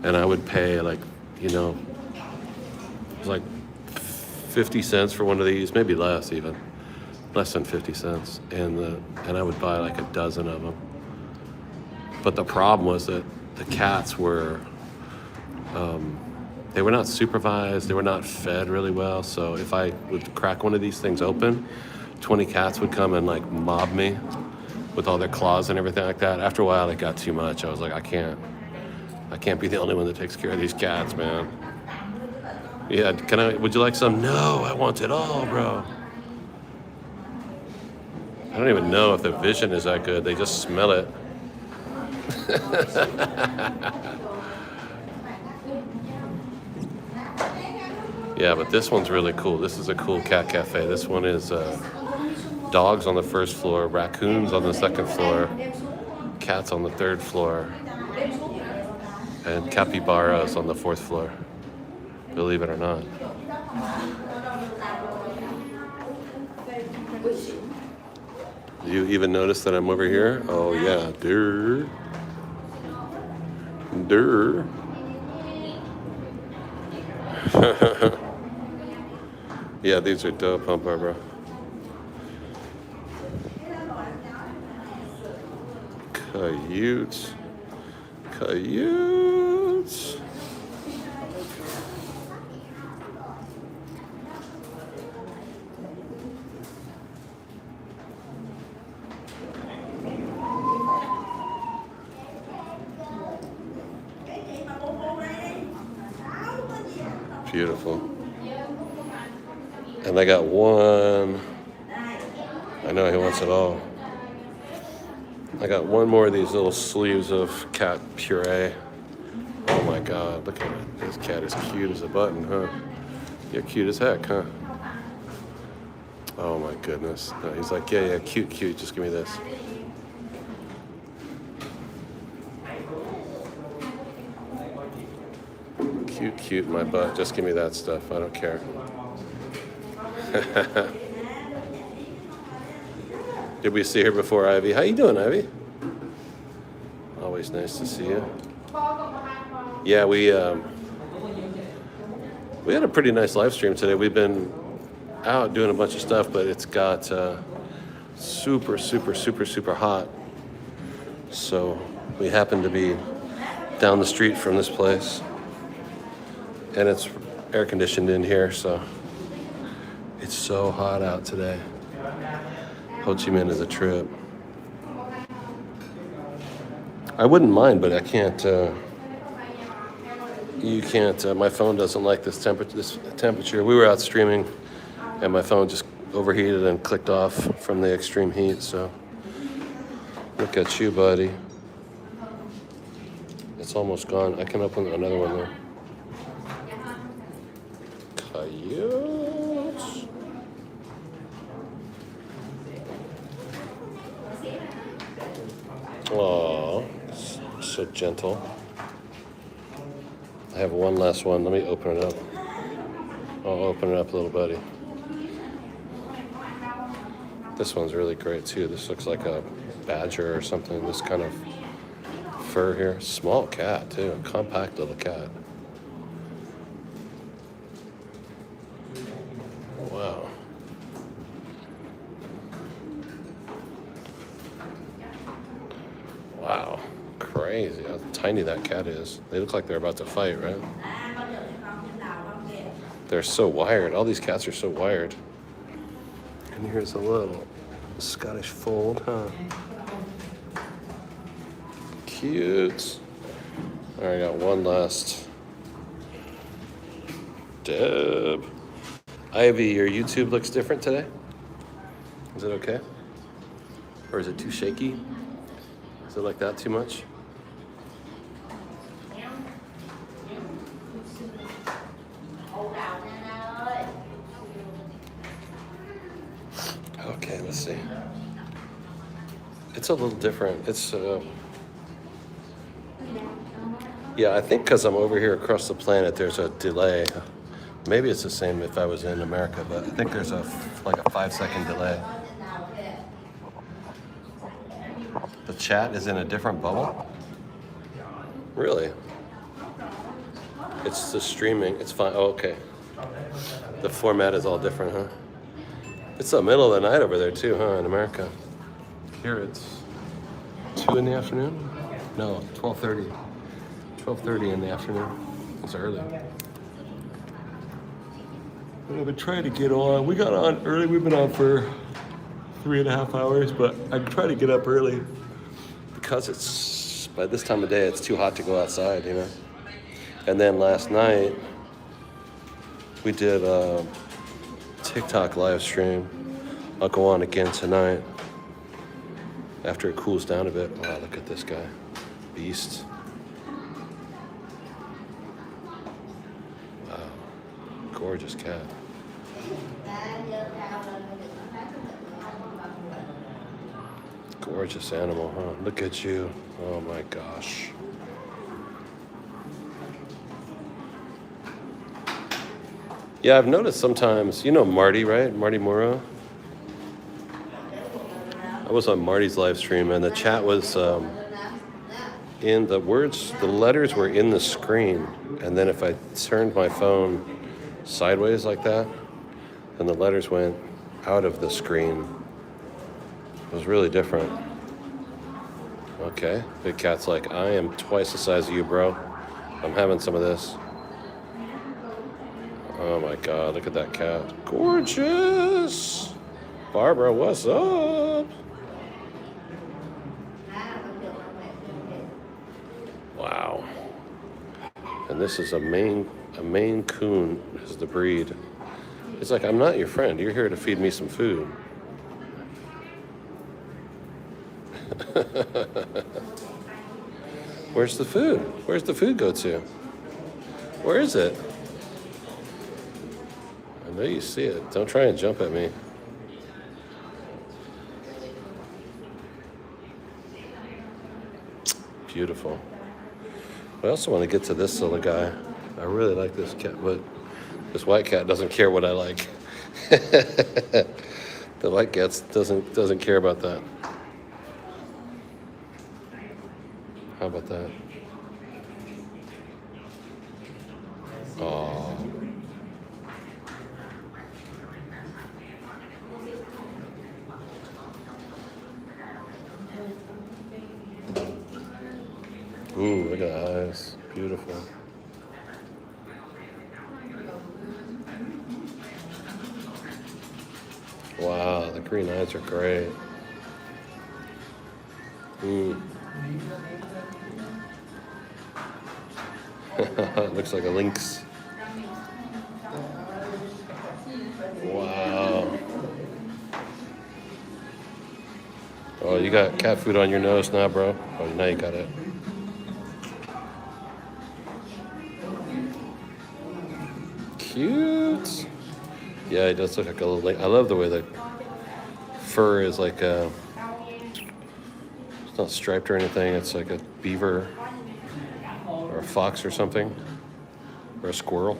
and I would pay like, it was like 50 cents for one of these, maybe less even, less than 50 cents, and I would buy like a dozen of them. But the problem was that the cats were, they were not supervised, they were not fed really well, so if I would crack one of these things open, 20 cats would come and like mob me with all their claws and everything like that. After a while, it got too much. I was like, I can't be the only one that takes care of these cats, man. Yeah, would you like some? No, I want it all, bro. I don't even know if the vision is that good. They just smell it. Yeah, but this one's really cool. This is a cool cat cafe. This one is dogs on the first floor, raccoons on the second floor, cats on the third floor, and capybaras on the fourth floor. Believe it or not. You even notice that I'm over here? Oh yeah, durr. Yeah, these are dope, huh, Barbara? Commute. Beautiful. And I got one. I know he wants it all. I got one more of these little sleeves of cat puree. Oh my God, look at it. This cat is cute as a button, huh? You're cute as heck, huh? Oh my goodness. No, he's like, yeah, cute, just give me this. Cute in my butt, just give me that stuff, I don't care. Did we see her before, Ivy? How you doing, Ivy? Always nice to see you. Yeah, we had a pretty nice live stream today. We've been out doing a bunch of stuff, but it's got super hot. So we happen to be down the street from this place, and it's air conditioned in here, so it's so hot out today. Ho Chi Minh is a trip. I wouldn't mind, but I can't. You can't. My phone doesn't like this temperature. We were out streaming, and my phone just overheated and clicked off from the extreme heat. So, look at you, buddy. It's almost gone. I can open another one there. Coyotes. Aww, so gentle. I have one last one. Let me open it up. I'll open it up, little buddy. This one's really great too. This looks like a badger or something. This kind of fur here. Small cat too. A compact little cat. Wow. Wow, crazy how tiny that cat is. They look like they're about to fight, right? They're so wired. All these cats are so wired. And here's a little Scottish fold, huh? Cute. All right, I got one last. Deb. Ivy, your YouTube looks different today? Is it okay? Or is it too shaky? Is it like that too much? Okay, let's see. It's a little different. It's, yeah, I think because I'm over here across the planet, there's a delay. Maybe it's the same if I was in America, but I think there's like a 5-second delay. The chat is in a different bubble? Really? It's the streaming. It's fine. Oh, okay. The format is all different, huh? It's the middle of the night over there too, huh, in America. Here it's 2 in the afternoon? No, 12:30. 12:30 in the afternoon. It's early. I've been trying to get on. We got on early. We've been on for 3.5 hours, but I try to get up early because it's, by this time of day, it's too hot to go outside, you know? And then last night, we did a TikTok live stream. I'll go on again tonight after it cools down a bit. Wow, look at this guy. Beast. Wow. Gorgeous cat. Gorgeous animal, huh? Look at you. Oh my gosh. Yeah, I've noticed sometimes, you know Marty, right? Marty Morrow? I was on Marty's live stream and the chat was in the words, the letters were in the screen. And then if I turned my phone sideways like that, then the letters went out of the screen. It was really different. Okay, Big Cat's like, I am twice the size of you, bro. I'm having some of this. Oh my God, look at that cat. Gorgeous! Barbara, what's up? Wow. And this is a Maine Coon is the breed. It's like, I'm not your friend. You're here to feed me some food. Where's the food? Where's the food go to? Where is it? I know you see it. Don't try and jump at me. Beautiful. I also want to get to this little guy. I really like this cat, but this white cat doesn't care what I like. The white cat doesn't care about that. How about that? Oh. Ooh, look at the eyes. Beautiful. Wow, the green eyes are great. Looks like a lynx. Wow. Oh, you got cat food on your nose now, bro. Oh, now you got it. Cute. Yeah, it does look like a little lynx. I love the way the fur is like it's not striped or anything. It's like a beaver or a fox or something, or a squirrel.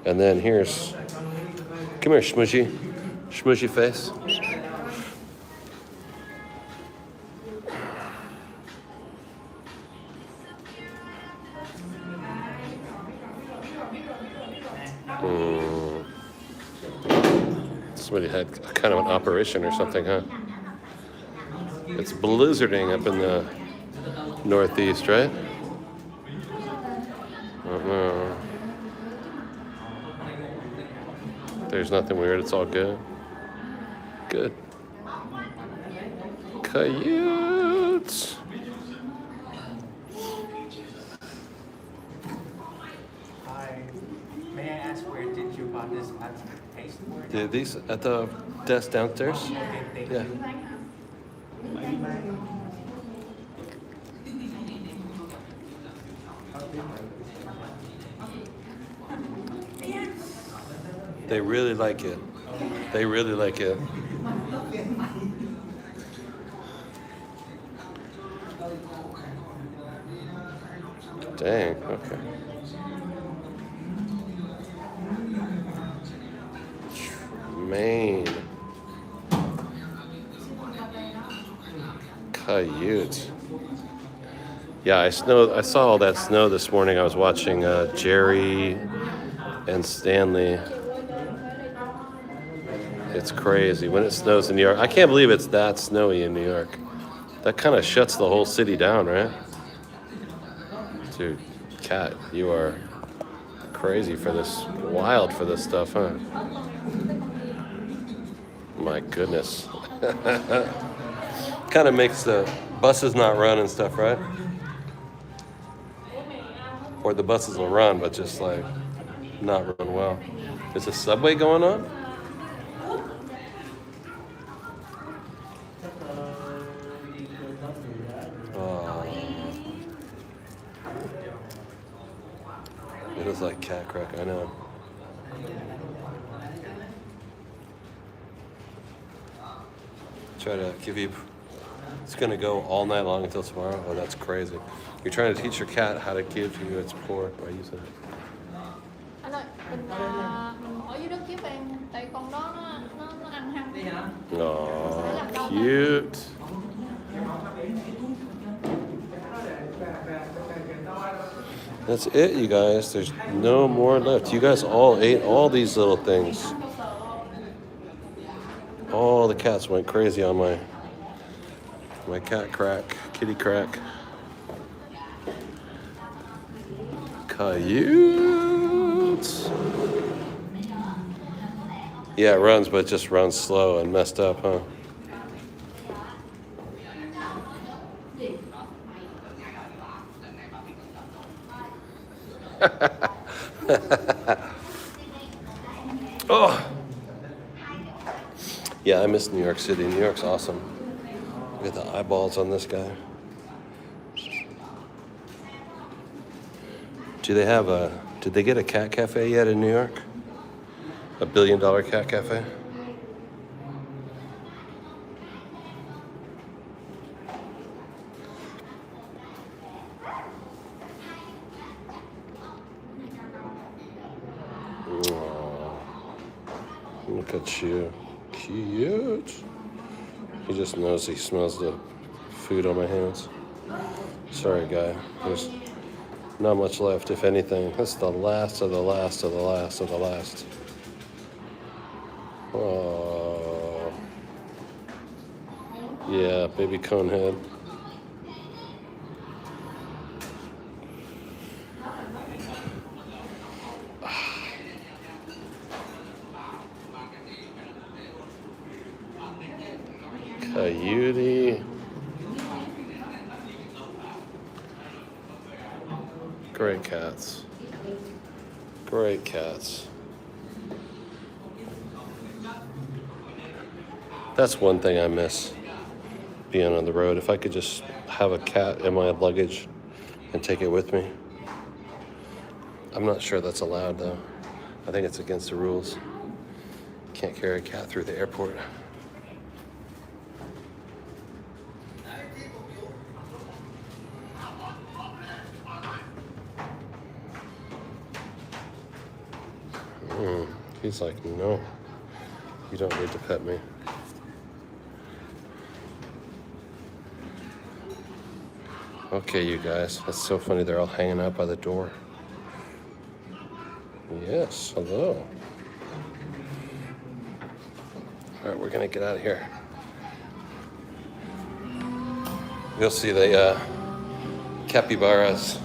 And then here's, come here, Smushy face. Somebody had kind of an operation or something, huh? It's blizzarding up in the Northeast, right? There's nothing weird. It's all good. Good. Commute. Hi. May I ask where did you buy this taste for? Yeah, these at the desk downstairs. Okay, thank Yeah. you. They really like it. They really like it. Dang, okay. Maine. Coyote. Yeah, I saw all that snow this morning. I was watching Jerry and Stanley. It's crazy when it snows in New York. I can't believe it's that snowy in New York. That kind of shuts the whole city down, right? Dude, Kat, you are crazy for this, wild for this stuff, huh? My goodness. Kind of makes the buses not run and stuff, right? Or the buses will run, but just like not run well. Is a subway going on? Oh. It is like cat crack, I know. Try to give you, it's gonna go all night long until tomorrow. Oh, that's crazy. You're trying to teach your cat how to give you its pork by using it. Anh ơi, mình ở dưới đất chiếc bạn, tại con đó nó ăn hăng. Đi hả? Oh, cute. That's it, you guys. There's no more left. You guys all ate all these little things. All the cats went crazy on my cat crack, kitty crack. Coyotes. Yeah, it runs, but it just runs slow and messed up, huh? Oh. Yeah, I miss New York City. New York's awesome. Look at the eyeballs on this guy. Did they get a cat cafe yet in New York? $1 billion cat cafe? Aww. Look at you. Cute. He just knows he smells the food on my hands. Sorry, guy. There's not much left, if anything. That's the last of the last of the last of the last. Oh. Yeah, baby conehead. Coyote. Great cats. Great cats. That's one thing I miss being on the road. If I could just have a cat in my luggage and take it with me. I'm not sure that's allowed though. I think it's against the rules. Can't carry a cat through the airport. He's like, no, you don't need to pet me. Okay, you guys, that's so funny. They're all hanging out by the door. Yes, hello. All right, we're gonna get out of here. You'll see the capybaras.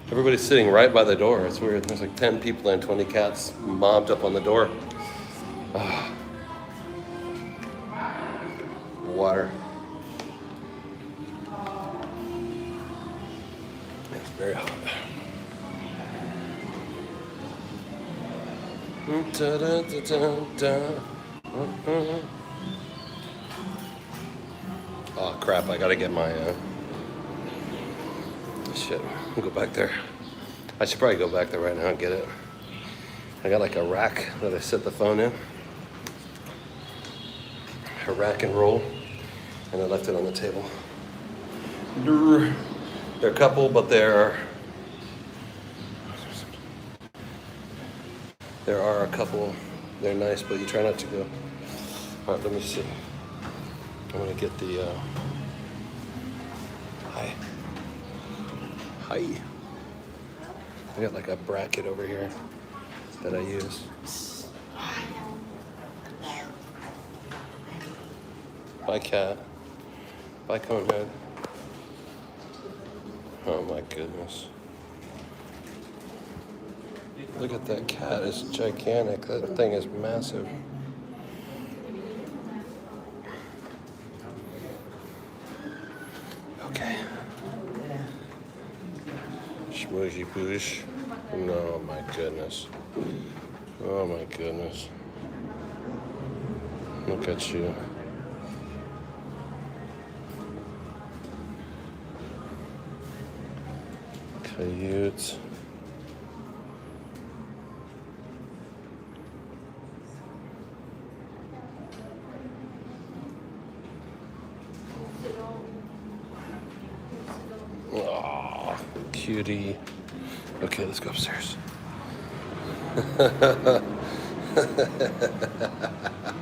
Everybody's sitting right by the door. It's weird. There's like 10 people and 20 cats mobbed up on the door. Water. It's very hot. Oh crap, I gotta get my shit. I'll go back there. I should probably go back there right now and get it. I got like a rack that I set the phone in. A rack and roll. And I left it on the table. They're a couple, but there are a couple. They're nice, but you try not to go. All right, let me see. I'm gonna get the. Hi. Hi. I got like a bracket over here that I use. Bye, cat. Bye, Conehead. Oh my goodness. Look at that cat. It's gigantic. That thing is massive. Okay. Smoozy boosh. No, my goodness. Oh my goodness. Look at you. Commute. Oh, cutie. Okay, let's go upstairs.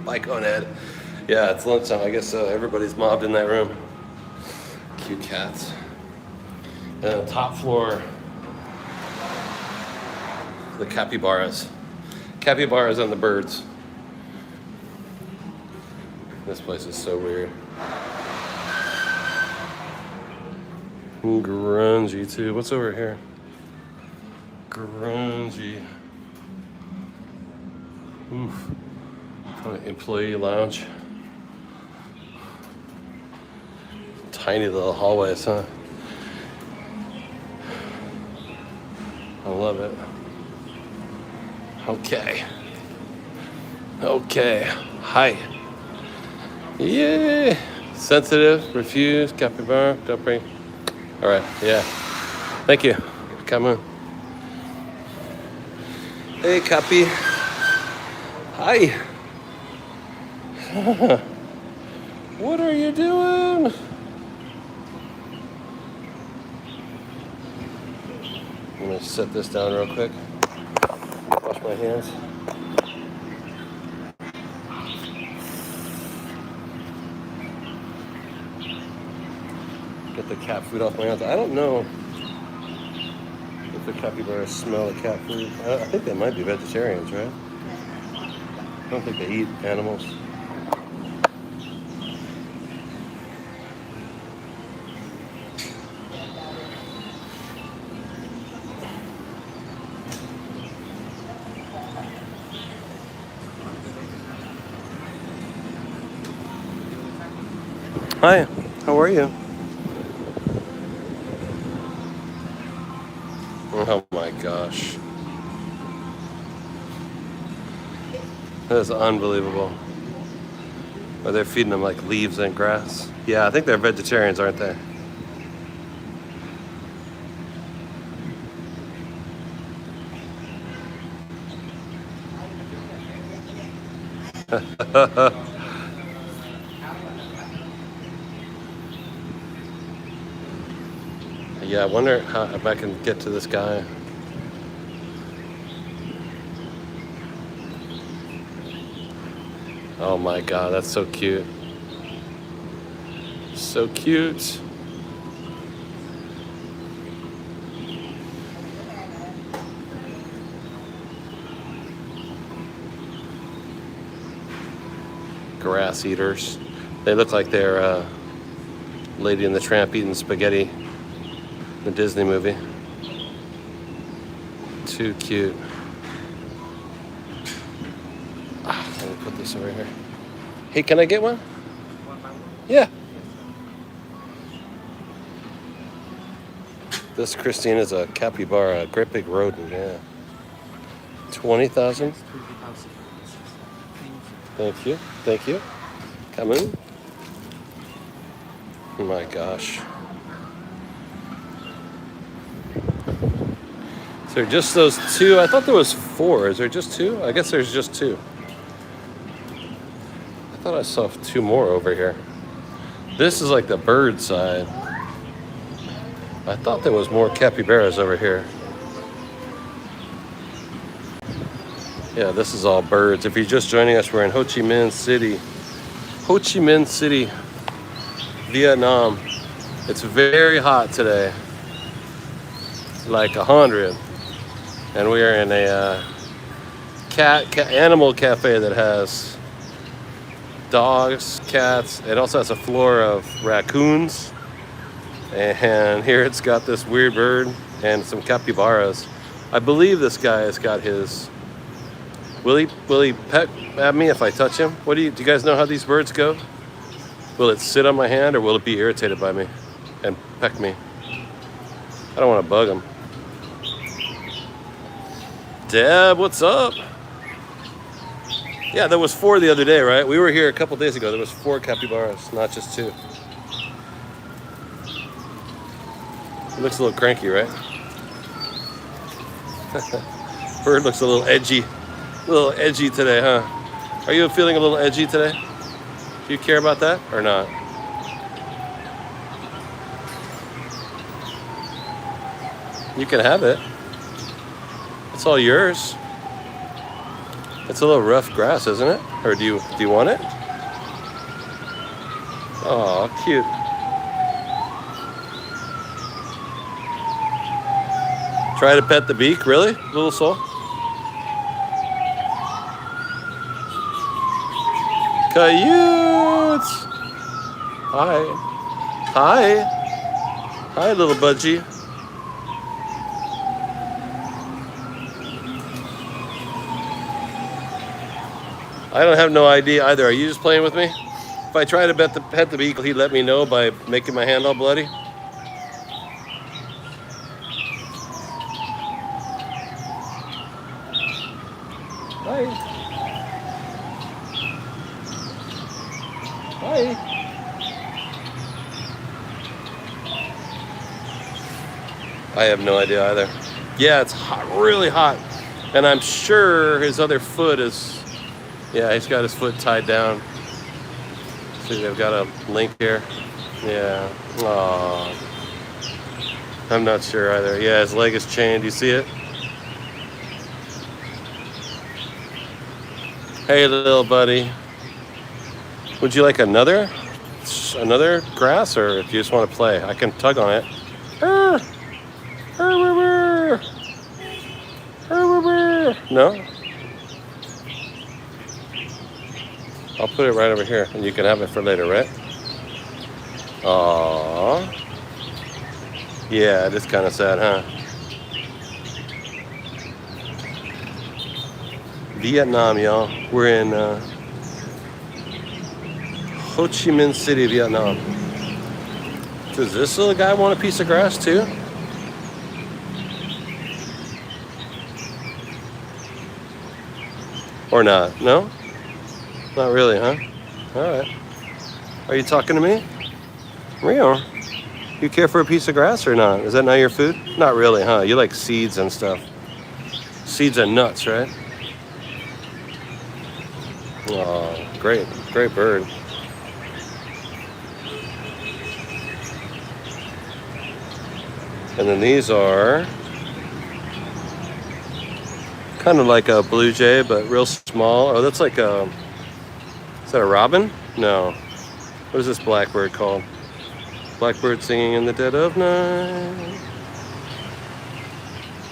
Bye, Conehead. Yeah, it's lunchtime. I guess everybody's mobbed in that room. Cute cats. And on the top floor, the capybaras. Capybaras and the birds. This place is so weird. Grungy too. What's over here? Grungy. Oof. Employee lounge. Tiny little hallways, huh? I love it. Okay. Okay. Hi. Yeah. Sensitive. Refuse. Capybara. Don't bring. All right. Yeah. Thank you. Come on. Hey, Cappy. Hi. What are you doing? I'm gonna set this down real quick. Wash my hands. Get the cat food off my hands. I don't know if the capybaras smell the cat food. I think they might be vegetarians, right? I don't think they eat animals. Hi, how are you? Oh my gosh. That is unbelievable. Are they feeding them like leaves and grass? Yeah, I think they're vegetarians, aren't they? Yeah, I wonder if I can get to this guy. Oh my god, that's so cute. So cute. Grass eaters. They look like they're Lady and the Tramp eating spaghetti. The Disney movie. Too cute. Let me put this over here. Hey, can I get one? Yeah. This, Christine, is a capybara, a great big rodent, yeah. 20,000? Thank you. Thank you. Come in. Oh my gosh. Is there just those two? I thought there was four. Is there just two? I guess there's just two. I thought I saw two more over here. This is like the bird side. I thought there was more capybaras over here. Yeah, this is all birds. If you're just joining us, we're in Ho Chi Minh City. Ho Chi Minh City, Vietnam. It's very hot today. Like 100. And we are in a animal cafe that has dogs, cats. It also has a floor of raccoons. And here it's got this weird bird and some capybaras. I believe this guy has got his... Will he peck at me if I touch him? Do you guys know how these birds go? Will it sit on my hand or will it be irritated by me and peck me? I don't want to bug him. Deb, what's up? Yeah, there was 4 the other day, right? We were here a couple days ago. There was 4 capybaras, not just 2. He looks a little cranky, right? Bird looks a little edgy. A little edgy today, huh? Are you feeling a little edgy today? Do you care about that or not? You can have it. It's all yours. It's a little rough grass, isn't it? Or do you want it? Oh, cute. Try to pet the beak, really? Little soul? Coyotes! Hi. Hi. Hi, little budgie. I don't have no idea either. Are you just playing with me? If I try to pet the beak, will he let me know by making my hand all bloody? Hi. Hi. I have no idea either. Yeah, it's hot, really hot. And I'm sure his other foot is, yeah, he's got his foot tied down. See, they've got a link here. Yeah. Aww. I'm not sure either. Yeah, his leg is chained. You see it? Hey, little buddy. Would you like another grass, or if you just want to play? I can tug on it. No? I'll put it right over here, and you can have it for later, right? Aww. Yeah, it is kind of sad, huh? Vietnam, y'all. We're in Ho Chi Minh City, Vietnam. Does this little guy want a piece of grass too? Or not? No? Not really, huh? Alright. Are you talking to me? Real? You care for a piece of grass or not? Is that not your food? Not really, huh? You like seeds and stuff. Seeds and nuts, right? Oh, great. Great bird. And then these are kind of like a blue jay, but real small. Oh, that's like a... Is that a robin? No. What is this blackbird called? Blackbird singing in the dead of night.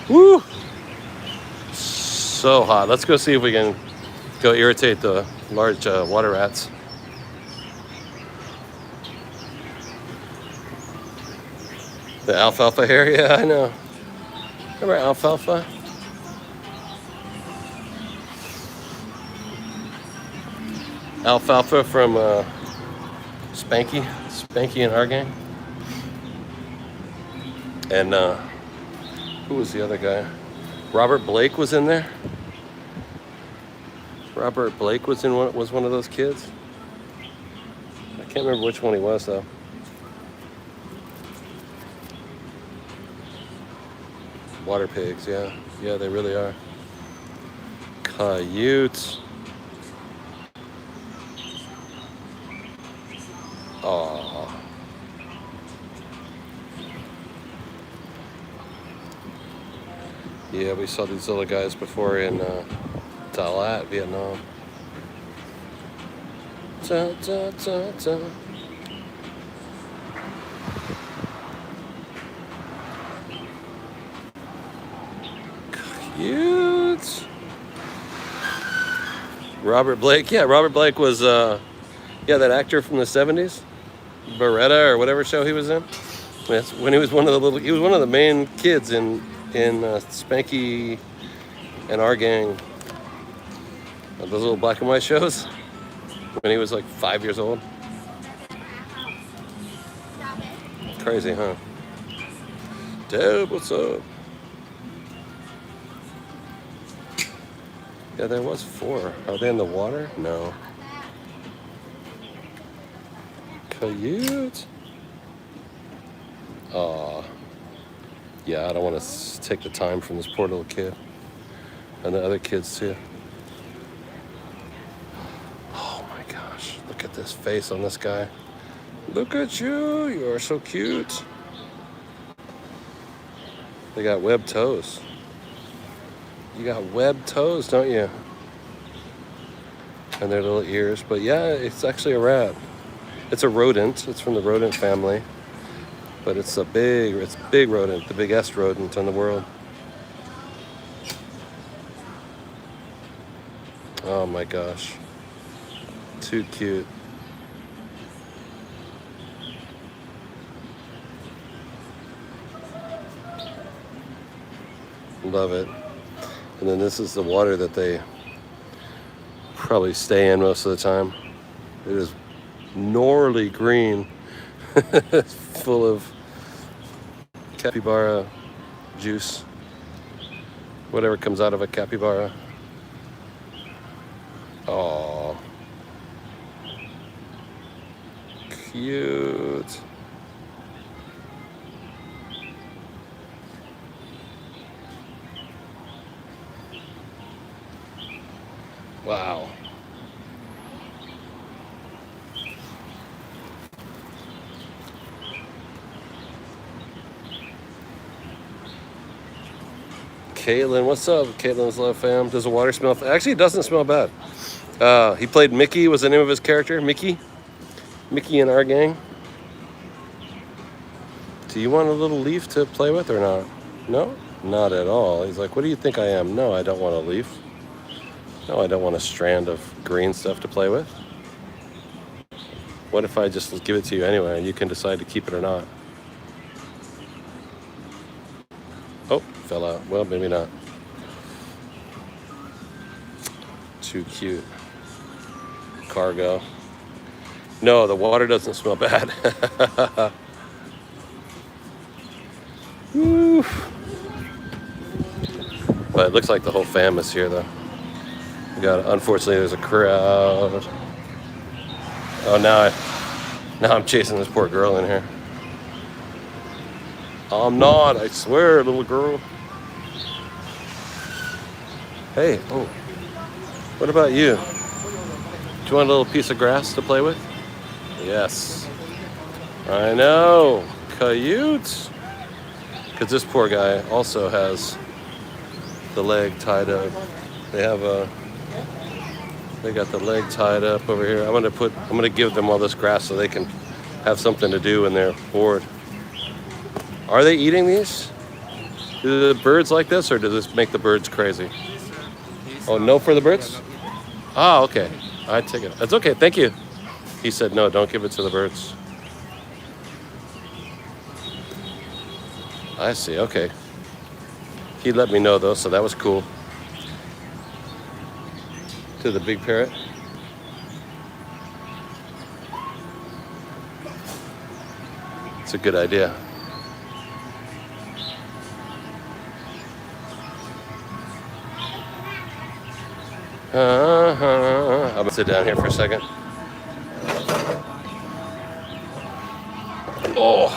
Woo! So hot. Let's go see if we can go irritate the large water rats. The alfalfa hair? Yeah, I know. Remember alfalfa? Alfalfa from Spanky and our gang. And who was the other guy? Robert Blake was in there. Robert Blake was one of those kids. I can't remember which one he was though. Water pigs, yeah. Yeah, they really are. Coyotes. Aw. Yeah, we saw these little guys before in Dalat, Vietnam. Da, da, da, da. Cute. Robert Blake. Yeah, Robert Blake was that actor from the 70s. Beretta or whatever show he was in. Yes, when he was one of the main kids in Spanky and Our Gang. Those little black and white shows. When he was like 5 years old. Crazy, huh? Dad, what's up? Yeah, there was 4. Are they in the water? No. Coyote. Aw. Yeah, I don't want to take the time from this poor little kid. And the other kids too. Oh my gosh. Look at this face on this guy. Look at you. You are so cute. They got webbed toes. You got webbed toes, don't you? And their little ears. But yeah, it's actually a rat. It's a rodent. It's from the rodent family. But it's big rodent, the biggest rodent in the world. Oh my gosh. Too cute. Love it. And then this is the water that they probably stay in most of the time. It is gnarly green. Full of capybara juice. Whatever comes out of a capybara. Aww. Cute. Wow. Caitlin, what's up? Caitlin's love fam. Does the water smell? Actually, it doesn't smell bad. He played Mickey, was the name of his character. Mickey in Our Gang. Do you want a little leaf to play with or not? No? Not at all. He's like, what do you think I am? No, I don't want a leaf. No, I don't want a strand of green stuff to play with. What if I just give it to you anyway and you can decide to keep it or not? Oh, fell out. Well, maybe not. Too cute. Cargo. No, the water doesn't smell bad. Woo. But it looks like the whole fam is here, though. Unfortunately, there's a crowd. Oh, now I'm chasing this poor girl in here. I'm not, I swear, little girl. Hey, oh. What about you? Do you want a little piece of grass to play with? Yes. I know. Coyote. Because this poor guy also has the leg tied up. They got the leg tied up over here. I'm gonna give them all this grass so they can have something to do when they're bored. Are they eating these? Do the birds like this, or does this make the birds crazy? Oh, no for the birds? Ah, okay. I take it. That's okay. Thank you. He said no. Don't give it to the birds. I see. Okay. He let me know though, so that was cool. To the big parrot. It's a good idea. I'm gonna sit down here for a second. Oh.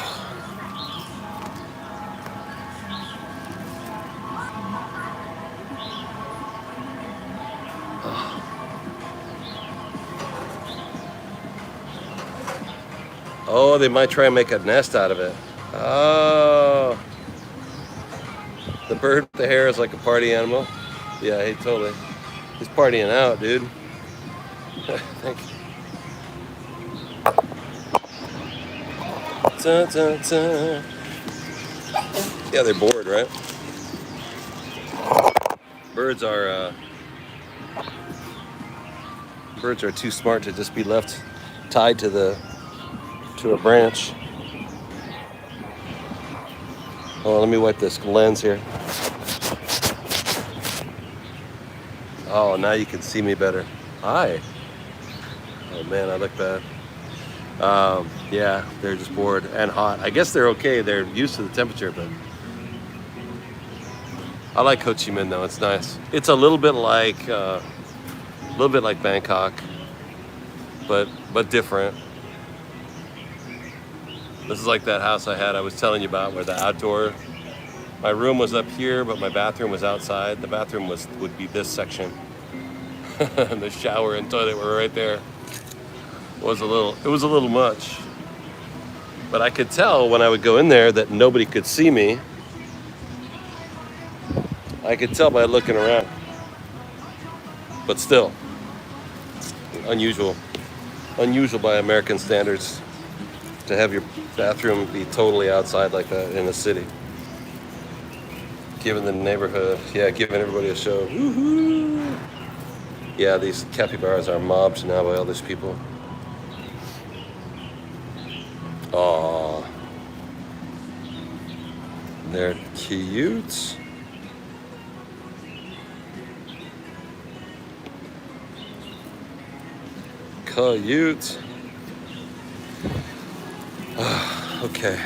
Oh, they might try and make a nest out of it. Oh. The bird with the hair is like a party animal. Yeah, he totally. He's partying out, dude. Thank you. Dun, dun, dun. Yeah, they're bored, right? Birds are too smart to just be left tied to a branch. Oh, let me wipe this lens here. Oh, now you can see me better. Hi. Oh man, I look bad. Yeah, they're just bored and hot. I guess they're okay. They're used to the temperature, but I like Ho Chi Minh though. It's nice. It's a little bit like Bangkok, but different. This is like that house I was telling you about, where the outdoor. My room was up here, but my bathroom was outside. The bathroom would be this section, and the shower and toilet were right there. It was a little much, but I could tell when I would go in there that nobody could see me. I could tell by looking around, but still unusual by American standards to have your bathroom be totally outside like that in a city. Giving the neighborhood, giving everybody a show. Woohoo! Yeah, these capybaras are mobbed now by all these people. Aww. They're cute. Cute. Okay.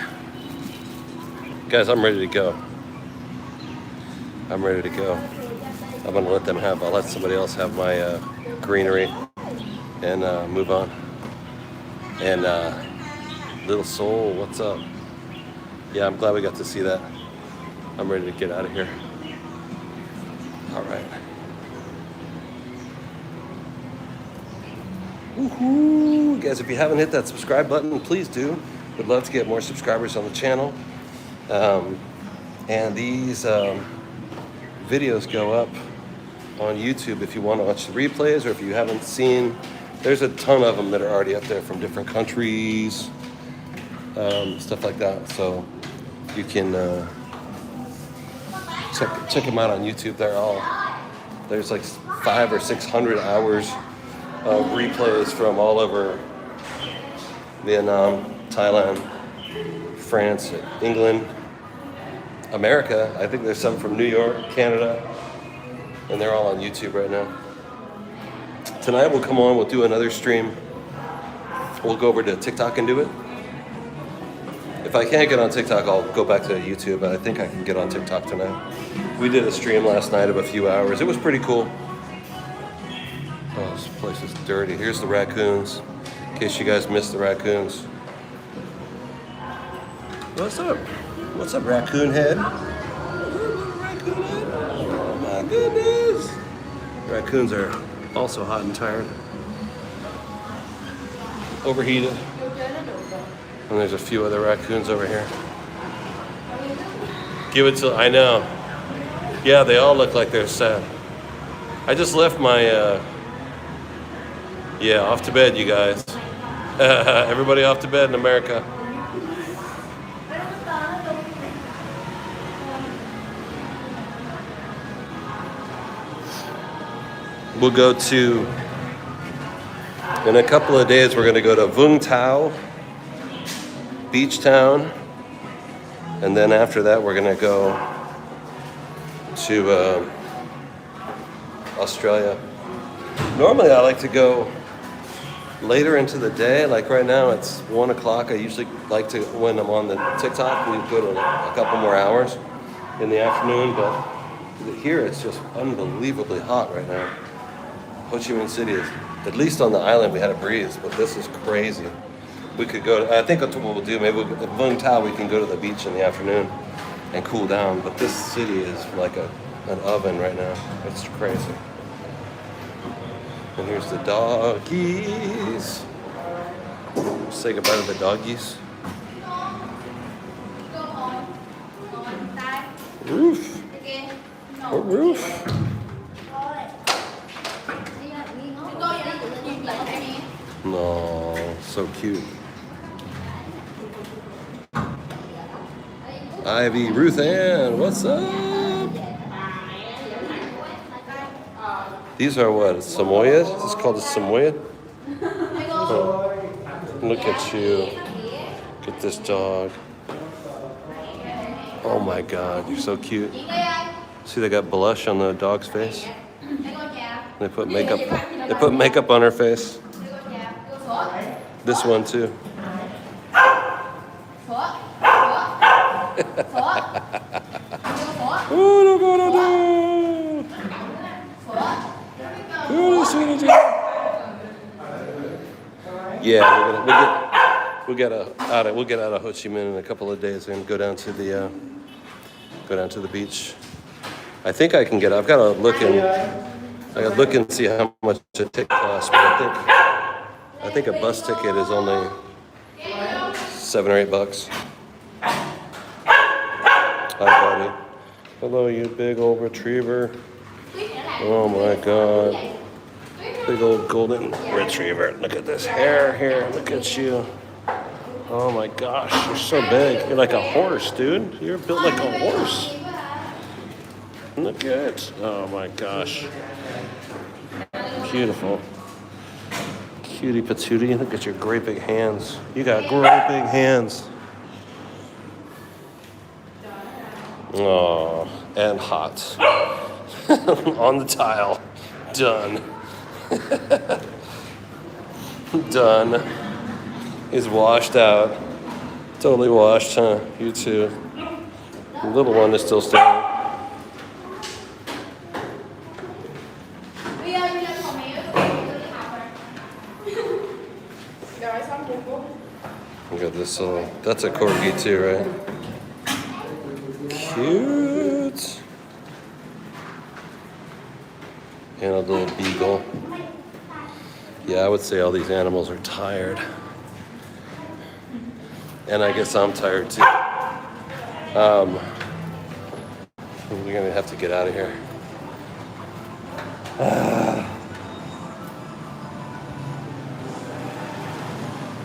Guys, I'm ready to go. I'm gonna let them I'll let somebody else have my greenery and move on. And Little Soul, what's up? Yeah, I'm glad we got to see that. I'm ready to get out of here. All right. Woohoo! Guys, if you haven't hit that subscribe button, please do. Would love to get more subscribers on the channel. And these videos go up on YouTube if you want to watch the replays, or if you haven't seen. There's a ton of them that are already up there from different countries, stuff like that. So you can check them out on YouTube. There's like 500 or 600 hours of replays from all over Vietnam, Thailand, France, England, America. I think there's some from New York, Canada, and they're all on YouTube right now. Tonight we'll come on, we'll do another stream. We'll go over to TikTok and do it. If I can't get on TikTok, I'll go back to YouTube, but I think I can get on TikTok tonight. We did a stream last night of a few hours. It was pretty cool. Oh, this place is dirty. Here's the raccoons, in case you guys missed the raccoons. What's up? What's up, raccoon head? Raccoon head? Oh my goodness. Raccoons are also hot and tired. Overheated. And there's a few other raccoons over here. I know. Yeah, they all look like they're sad. I just left my, off to bed, you guys. Everybody off to bed in America. We'll go to, in a couple of days, we're going to go to Vung Tau, beach town. And then after that, we're going to go to Australia. Normally, I like to go later into the day. Like right now, it's 1 o'clock. I usually like to, when I'm on the TikTok, we go to a couple more hours in the afternoon. But here, it's just unbelievably hot right now. Ho Chi Minh City is, at least on the island, we had a breeze, but this is crazy. We could go to, I think that's what we'll do. Maybe at Vung Tau, we can go to the beach in the afternoon and cool down. But this city is like an oven right now. It's crazy. And here's the doggies. say goodbye to the doggies. Roof. What roof? No, so cute. Ivy, Ruth Ann, what's up? These are what? Samoyed? Is this called a Samoyed? Oh, look at you. Look at this dog. Oh my God, you're so cute. See, they got blush on the dog's face. They put makeup. They put makeup on her face. This one too. Yeah, we'll get out of Ho Chi Minh in a couple of days and go down to the beach. I think I can get. I've got to look and see how much a ticket costs. But I think a bus ticket is only $7 or $8. Hi, buddy. Hello, you big old retriever. Oh my God. Big old golden retriever. Look at this hair here. Look at you. Oh my gosh, you're so big. You're like a horse, dude. You're built like a horse. Look at it. Oh my gosh. Beautiful. Cutie patootie. Look at your great big hands. You got great big hands. Oh, and hot. On the tile. Done. Done. He's washed out. Totally washed, huh? You too. The little one is still standing. Look at this little, that's a corgi too, right? Cute. And a little beagle. Yeah, I would say all these animals are tired. And I guess I'm tired too. We're gonna have to get out of here.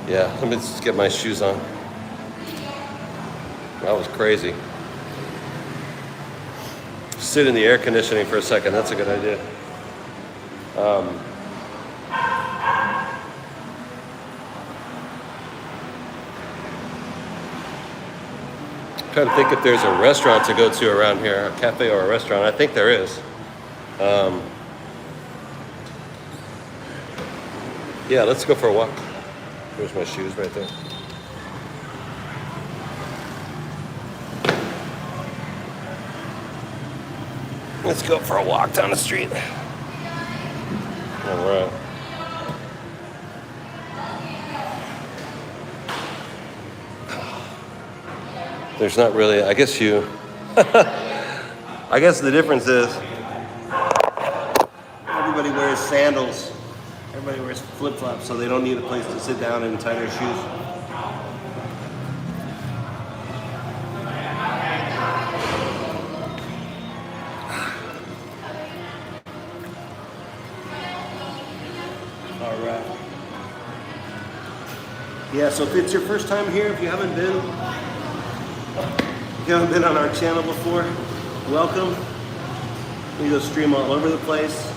Yeah, let me just get my shoes on. That was crazy. Sit in the air conditioning for a second, that's a good idea. Trying to think if there's a restaurant to go to around here, a cafe or a restaurant. I think there is. Yeah, let's go for a walk. Here's my shoes right there. Let's go for a walk down the street. All right. There's not really, I guess I guess the difference is everybody wears sandals. Everybody wears flip-flops, so they don't need a place to sit down and tie their shoes. All right. Yeah, so if it's your first time here, if you haven't been on our channel before, welcome. We go stream all over the place.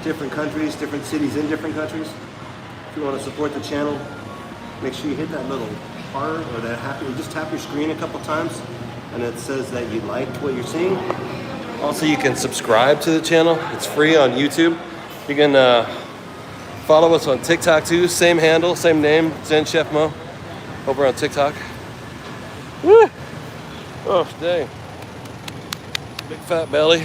Different countries, different cities in different countries. If you want to support the channel, make sure you hit that little heart or that happy, just tap your screen a couple times and it says that you like what you're seeing. Also, you can subscribe to the channel. It's free on YouTube. You can follow us on TikTok too. Same handle, same name, Zen Chef Mo, over on TikTok. Woo! Oh, dang. Big fat belly.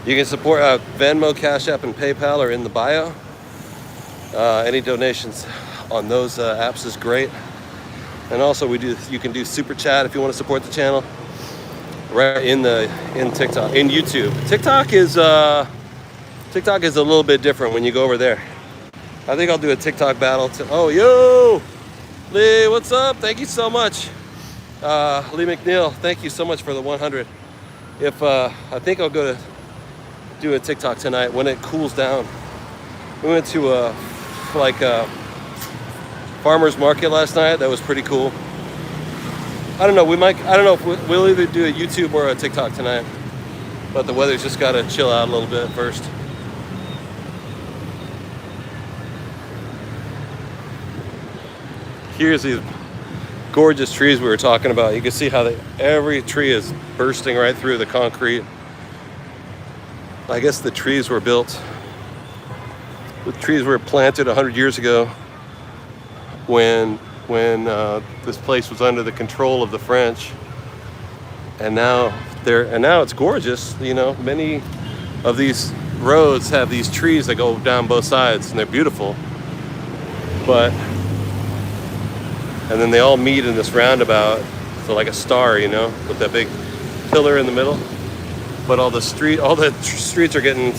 You can support Venmo, Cash App, and PayPal are in the bio. Any donations on those apps is great. And also you can do super chat if you want to support the channel. Right in TikTok, in YouTube. TikTok is a little bit different when you go over there. I think I'll do a TikTok battle. Oh, yo! Lee, what's up? Thank you so much. Lee McNeil, thank you so much for the 100. I think I'll go to do a TikTok tonight when it cools down. We went to a farmer's market last night. That was pretty cool. I don't know. I don't know if we'll either do a YouTube or a TikTok tonight. But the weather's just got to chill out a little bit first. Here's these gorgeous trees we were talking about. You can see how every tree is bursting right through the concrete. I guess the trees were built. The trees were planted 100 years ago when this place was under the control of the French, and now it's gorgeous. You know, many of these roads have these trees that go down both sides, and they're beautiful. And then they all meet in this roundabout, so like a star, you know, with that big pillar in the middle. But all the streets are getting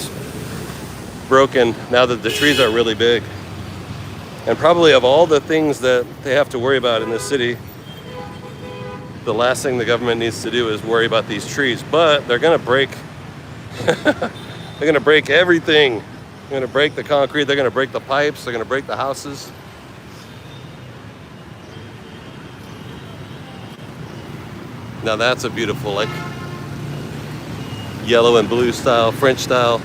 broken now that the trees are really big. And probably of all the things that they have to worry about in this city, the last thing the government needs to do is worry about these trees. But they're gonna break, they're gonna break everything. They're gonna break the concrete, they're gonna break the pipes, they're gonna break the houses. Now that's a beautiful, like, yellow and blue style, French style.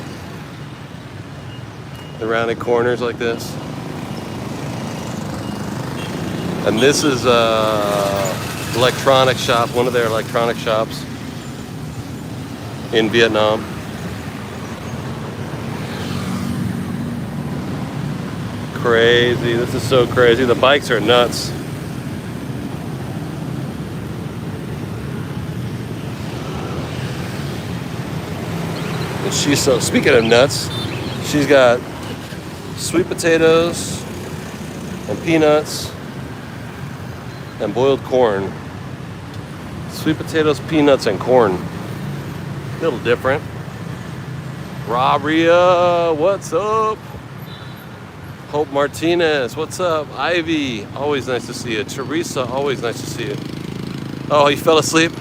The rounded corners like this. And this is electronic shop, one of their electronic shops in Vietnam. Crazy, this is so crazy. The bikes are nuts. And speaking of nuts, she's got sweet potatoes and peanuts and boiled corn. Sweet potatoes, peanuts, and corn. A little different. Rabria, what's up? Hope Martinez, what's up? Ivy, always nice to see you. Teresa, always nice to see you. Oh, you fell asleep?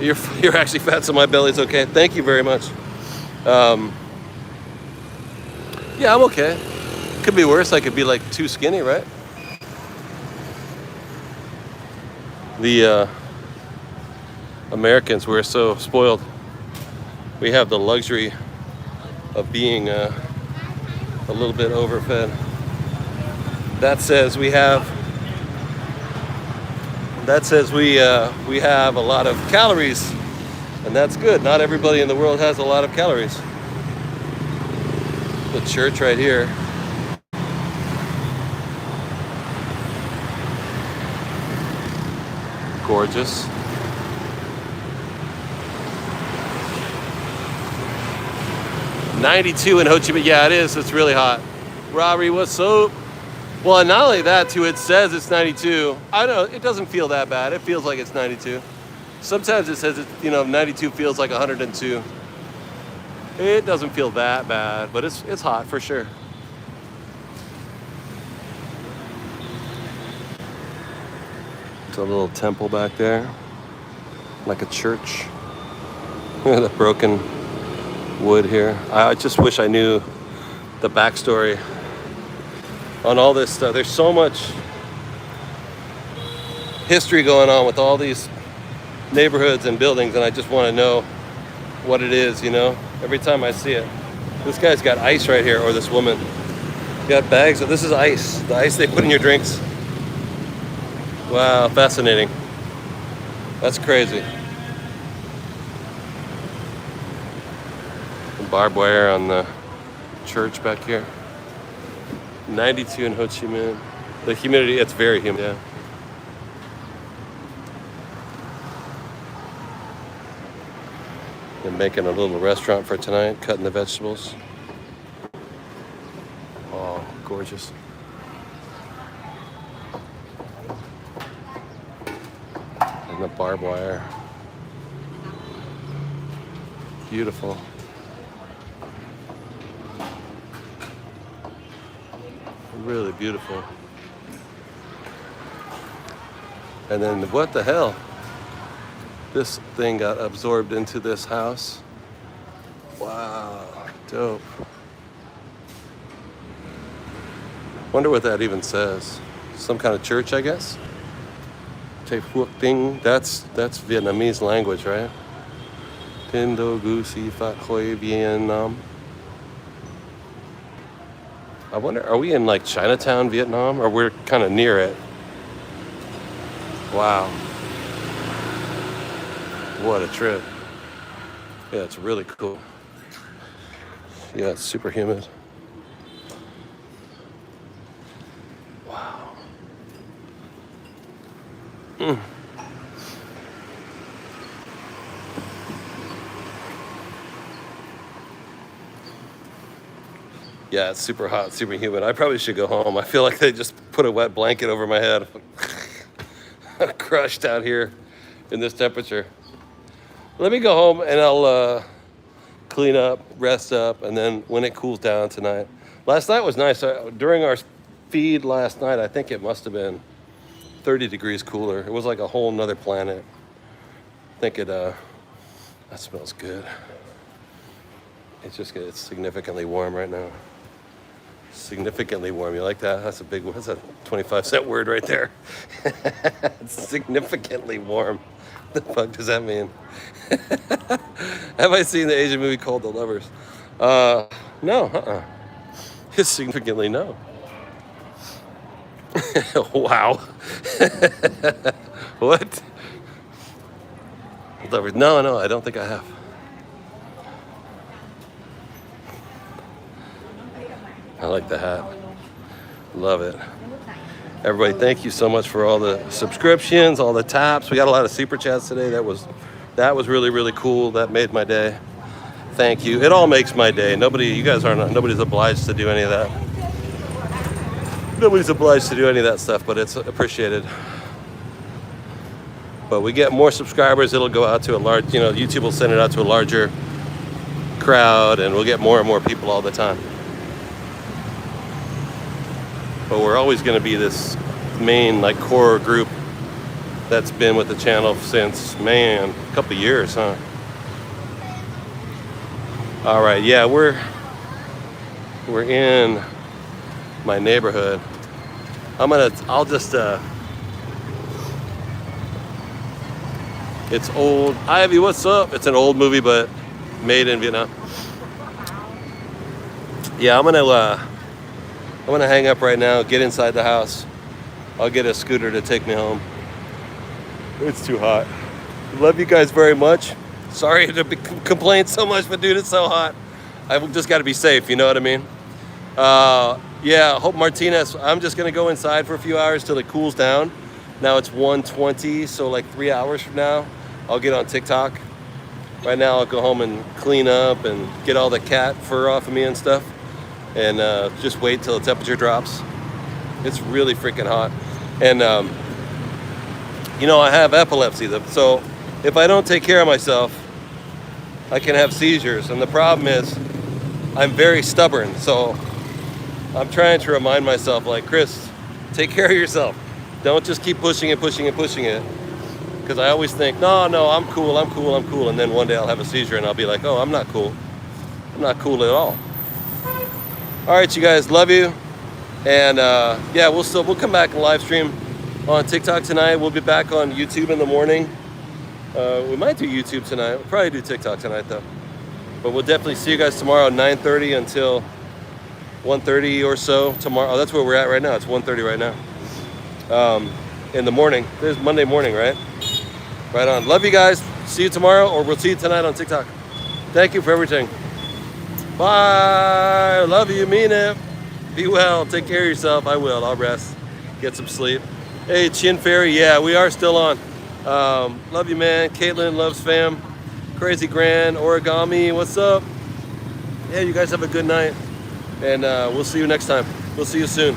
You're actually fat, so my belly's okay. Thank you very much. Yeah, I'm okay. Could be worse. I could be like too skinny, right? The Americans, we're so spoiled. We have the luxury of being a little bit overfed. That says we have a lot of calories, and that's good. Not everybody in the world has a lot of calories. The church right here. Gorgeous. .92 in Ho Chi Minh. Yeah, it is. It's really hot. Robbie, what's up? Well, and not only that, too, it says it's 92. I don't know, it doesn't feel that bad. It feels like it's 92. Sometimes it says, 92 feels like 102. It doesn't feel that bad, but it's hot for sure. It's a little temple back there, like a church. The broken wood here. I just wish I knew the backstory on all this stuff. There's so much history going on with all these neighborhoods and buildings, and I just want to know what it is, every time I see it. This guy's got ice right here, or this woman. Got bags of, this is ice. The ice they put in your drinks. Wow, fascinating. That's crazy. Barbed wire on the church back here. 92 in Ho Chi Minh. The humidity, it's very humid, yeah. They're making a little restaurant for tonight, cutting the vegetables. Oh, gorgeous. And the barbed wire. Beautiful. Really beautiful. And then what the hell? This thing got absorbed into this house. Wow, dope. Wonder what that even says. Some kind of church, I guess. Te Phuoc Ting. That's Vietnamese language, right? Tin Do Gu Si Phat Khoi Bien Nam. I wonder, are we in like Chinatown, Vietnam, or we're kind of near it? Wow. What a trip. Yeah, it's really cool. Yeah, it's super humid. Wow. Yeah, it's super hot, super humid. I probably should go home. I feel like they just put a wet blanket over my head. I'm crushed out here in this temperature. Let me go home and I'll clean up, rest up, and then when it cools down tonight. Last night was nice. During our feed last night, I think it must have been 30 degrees cooler. It was like a whole nother planet. I think that smells good. It's significantly warm right now. Significantly warm. You like that? That's a big one. That's a 25-cent word right there. It's significantly warm. What the fuck does that mean? Have I seen the Asian movie called The Lovers? No. It's significantly no. Wow. What? Lovers? No, I don't think I have. I like the hat. Love it. Everybody, thank you so much for all the subscriptions, all the taps. We got a lot of super chats today. That was really, really cool. That made my day. Thank you. It all makes my day. Nobody's obliged to do any of that. Nobody's obliged to do any of that stuff, but it's appreciated. But we get more subscribers, it'll go out to a large, YouTube will send it out to a larger crowd, and we'll get more and more people all the time. But we're always going to be this main core group that's been with the channel since, a couple years, huh? All right, yeah, we're in my neighborhood. It's old. Ivy, what's up? It's an old movie, but made in Vietnam. Yeah, I'm gonna hang up right now, get inside the house. I'll get a scooter to take me home. It's too hot. Love you guys very much. Sorry to complain so much, but dude, it's so hot. I've just got to be safe, you know what I mean? Yeah, Hope Martinez, I'm just gonna go inside for a few hours till it cools down. Now it's 1:20, so like 3 hours from now, I'll get on TikTok. Right now I'll go home and clean up and get all the cat fur off of me and stuff. And just wait till the temperature drops. It's really freaking hot. And, I have epilepsy, so if I don't take care of myself, I can have seizures. And the problem is, I'm very stubborn. So I'm trying to remind myself, Chris, take care of yourself. Don't just keep pushing it. Because I always think, no, I'm cool. And then one day I'll have a seizure and I'll be like, oh, I'm not cool. I'm not cool at all. All right, you guys, love you. And yeah, we'll come back and live stream on TikTok tonight. We'll be back on YouTube in the morning. We might do YouTube tonight. We'll probably do TikTok tonight though. But we'll definitely see you guys tomorrow, 9:30 until 1:30 or so tomorrow. Oh, that's where we're at right now. It's 1:30 right now. In the morning. There's Monday morning, right? Right on. Love you guys. See you tomorrow, or we'll see you tonight on TikTok. Thank you for everything. Bye. Love you. Mean it. Be well. Take care of yourself. I will. I'll rest. Get some sleep. Hey, Chin Fairy. Yeah, we are still on. Love you, man. Caitlin loves fam. Crazy Grand. Origami. What's up? Yeah, you guys have a good night. And we'll see you next time. We'll see you soon.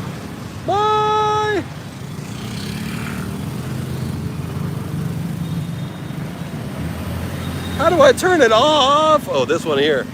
Bye. How do I turn it off? Oh, this one here.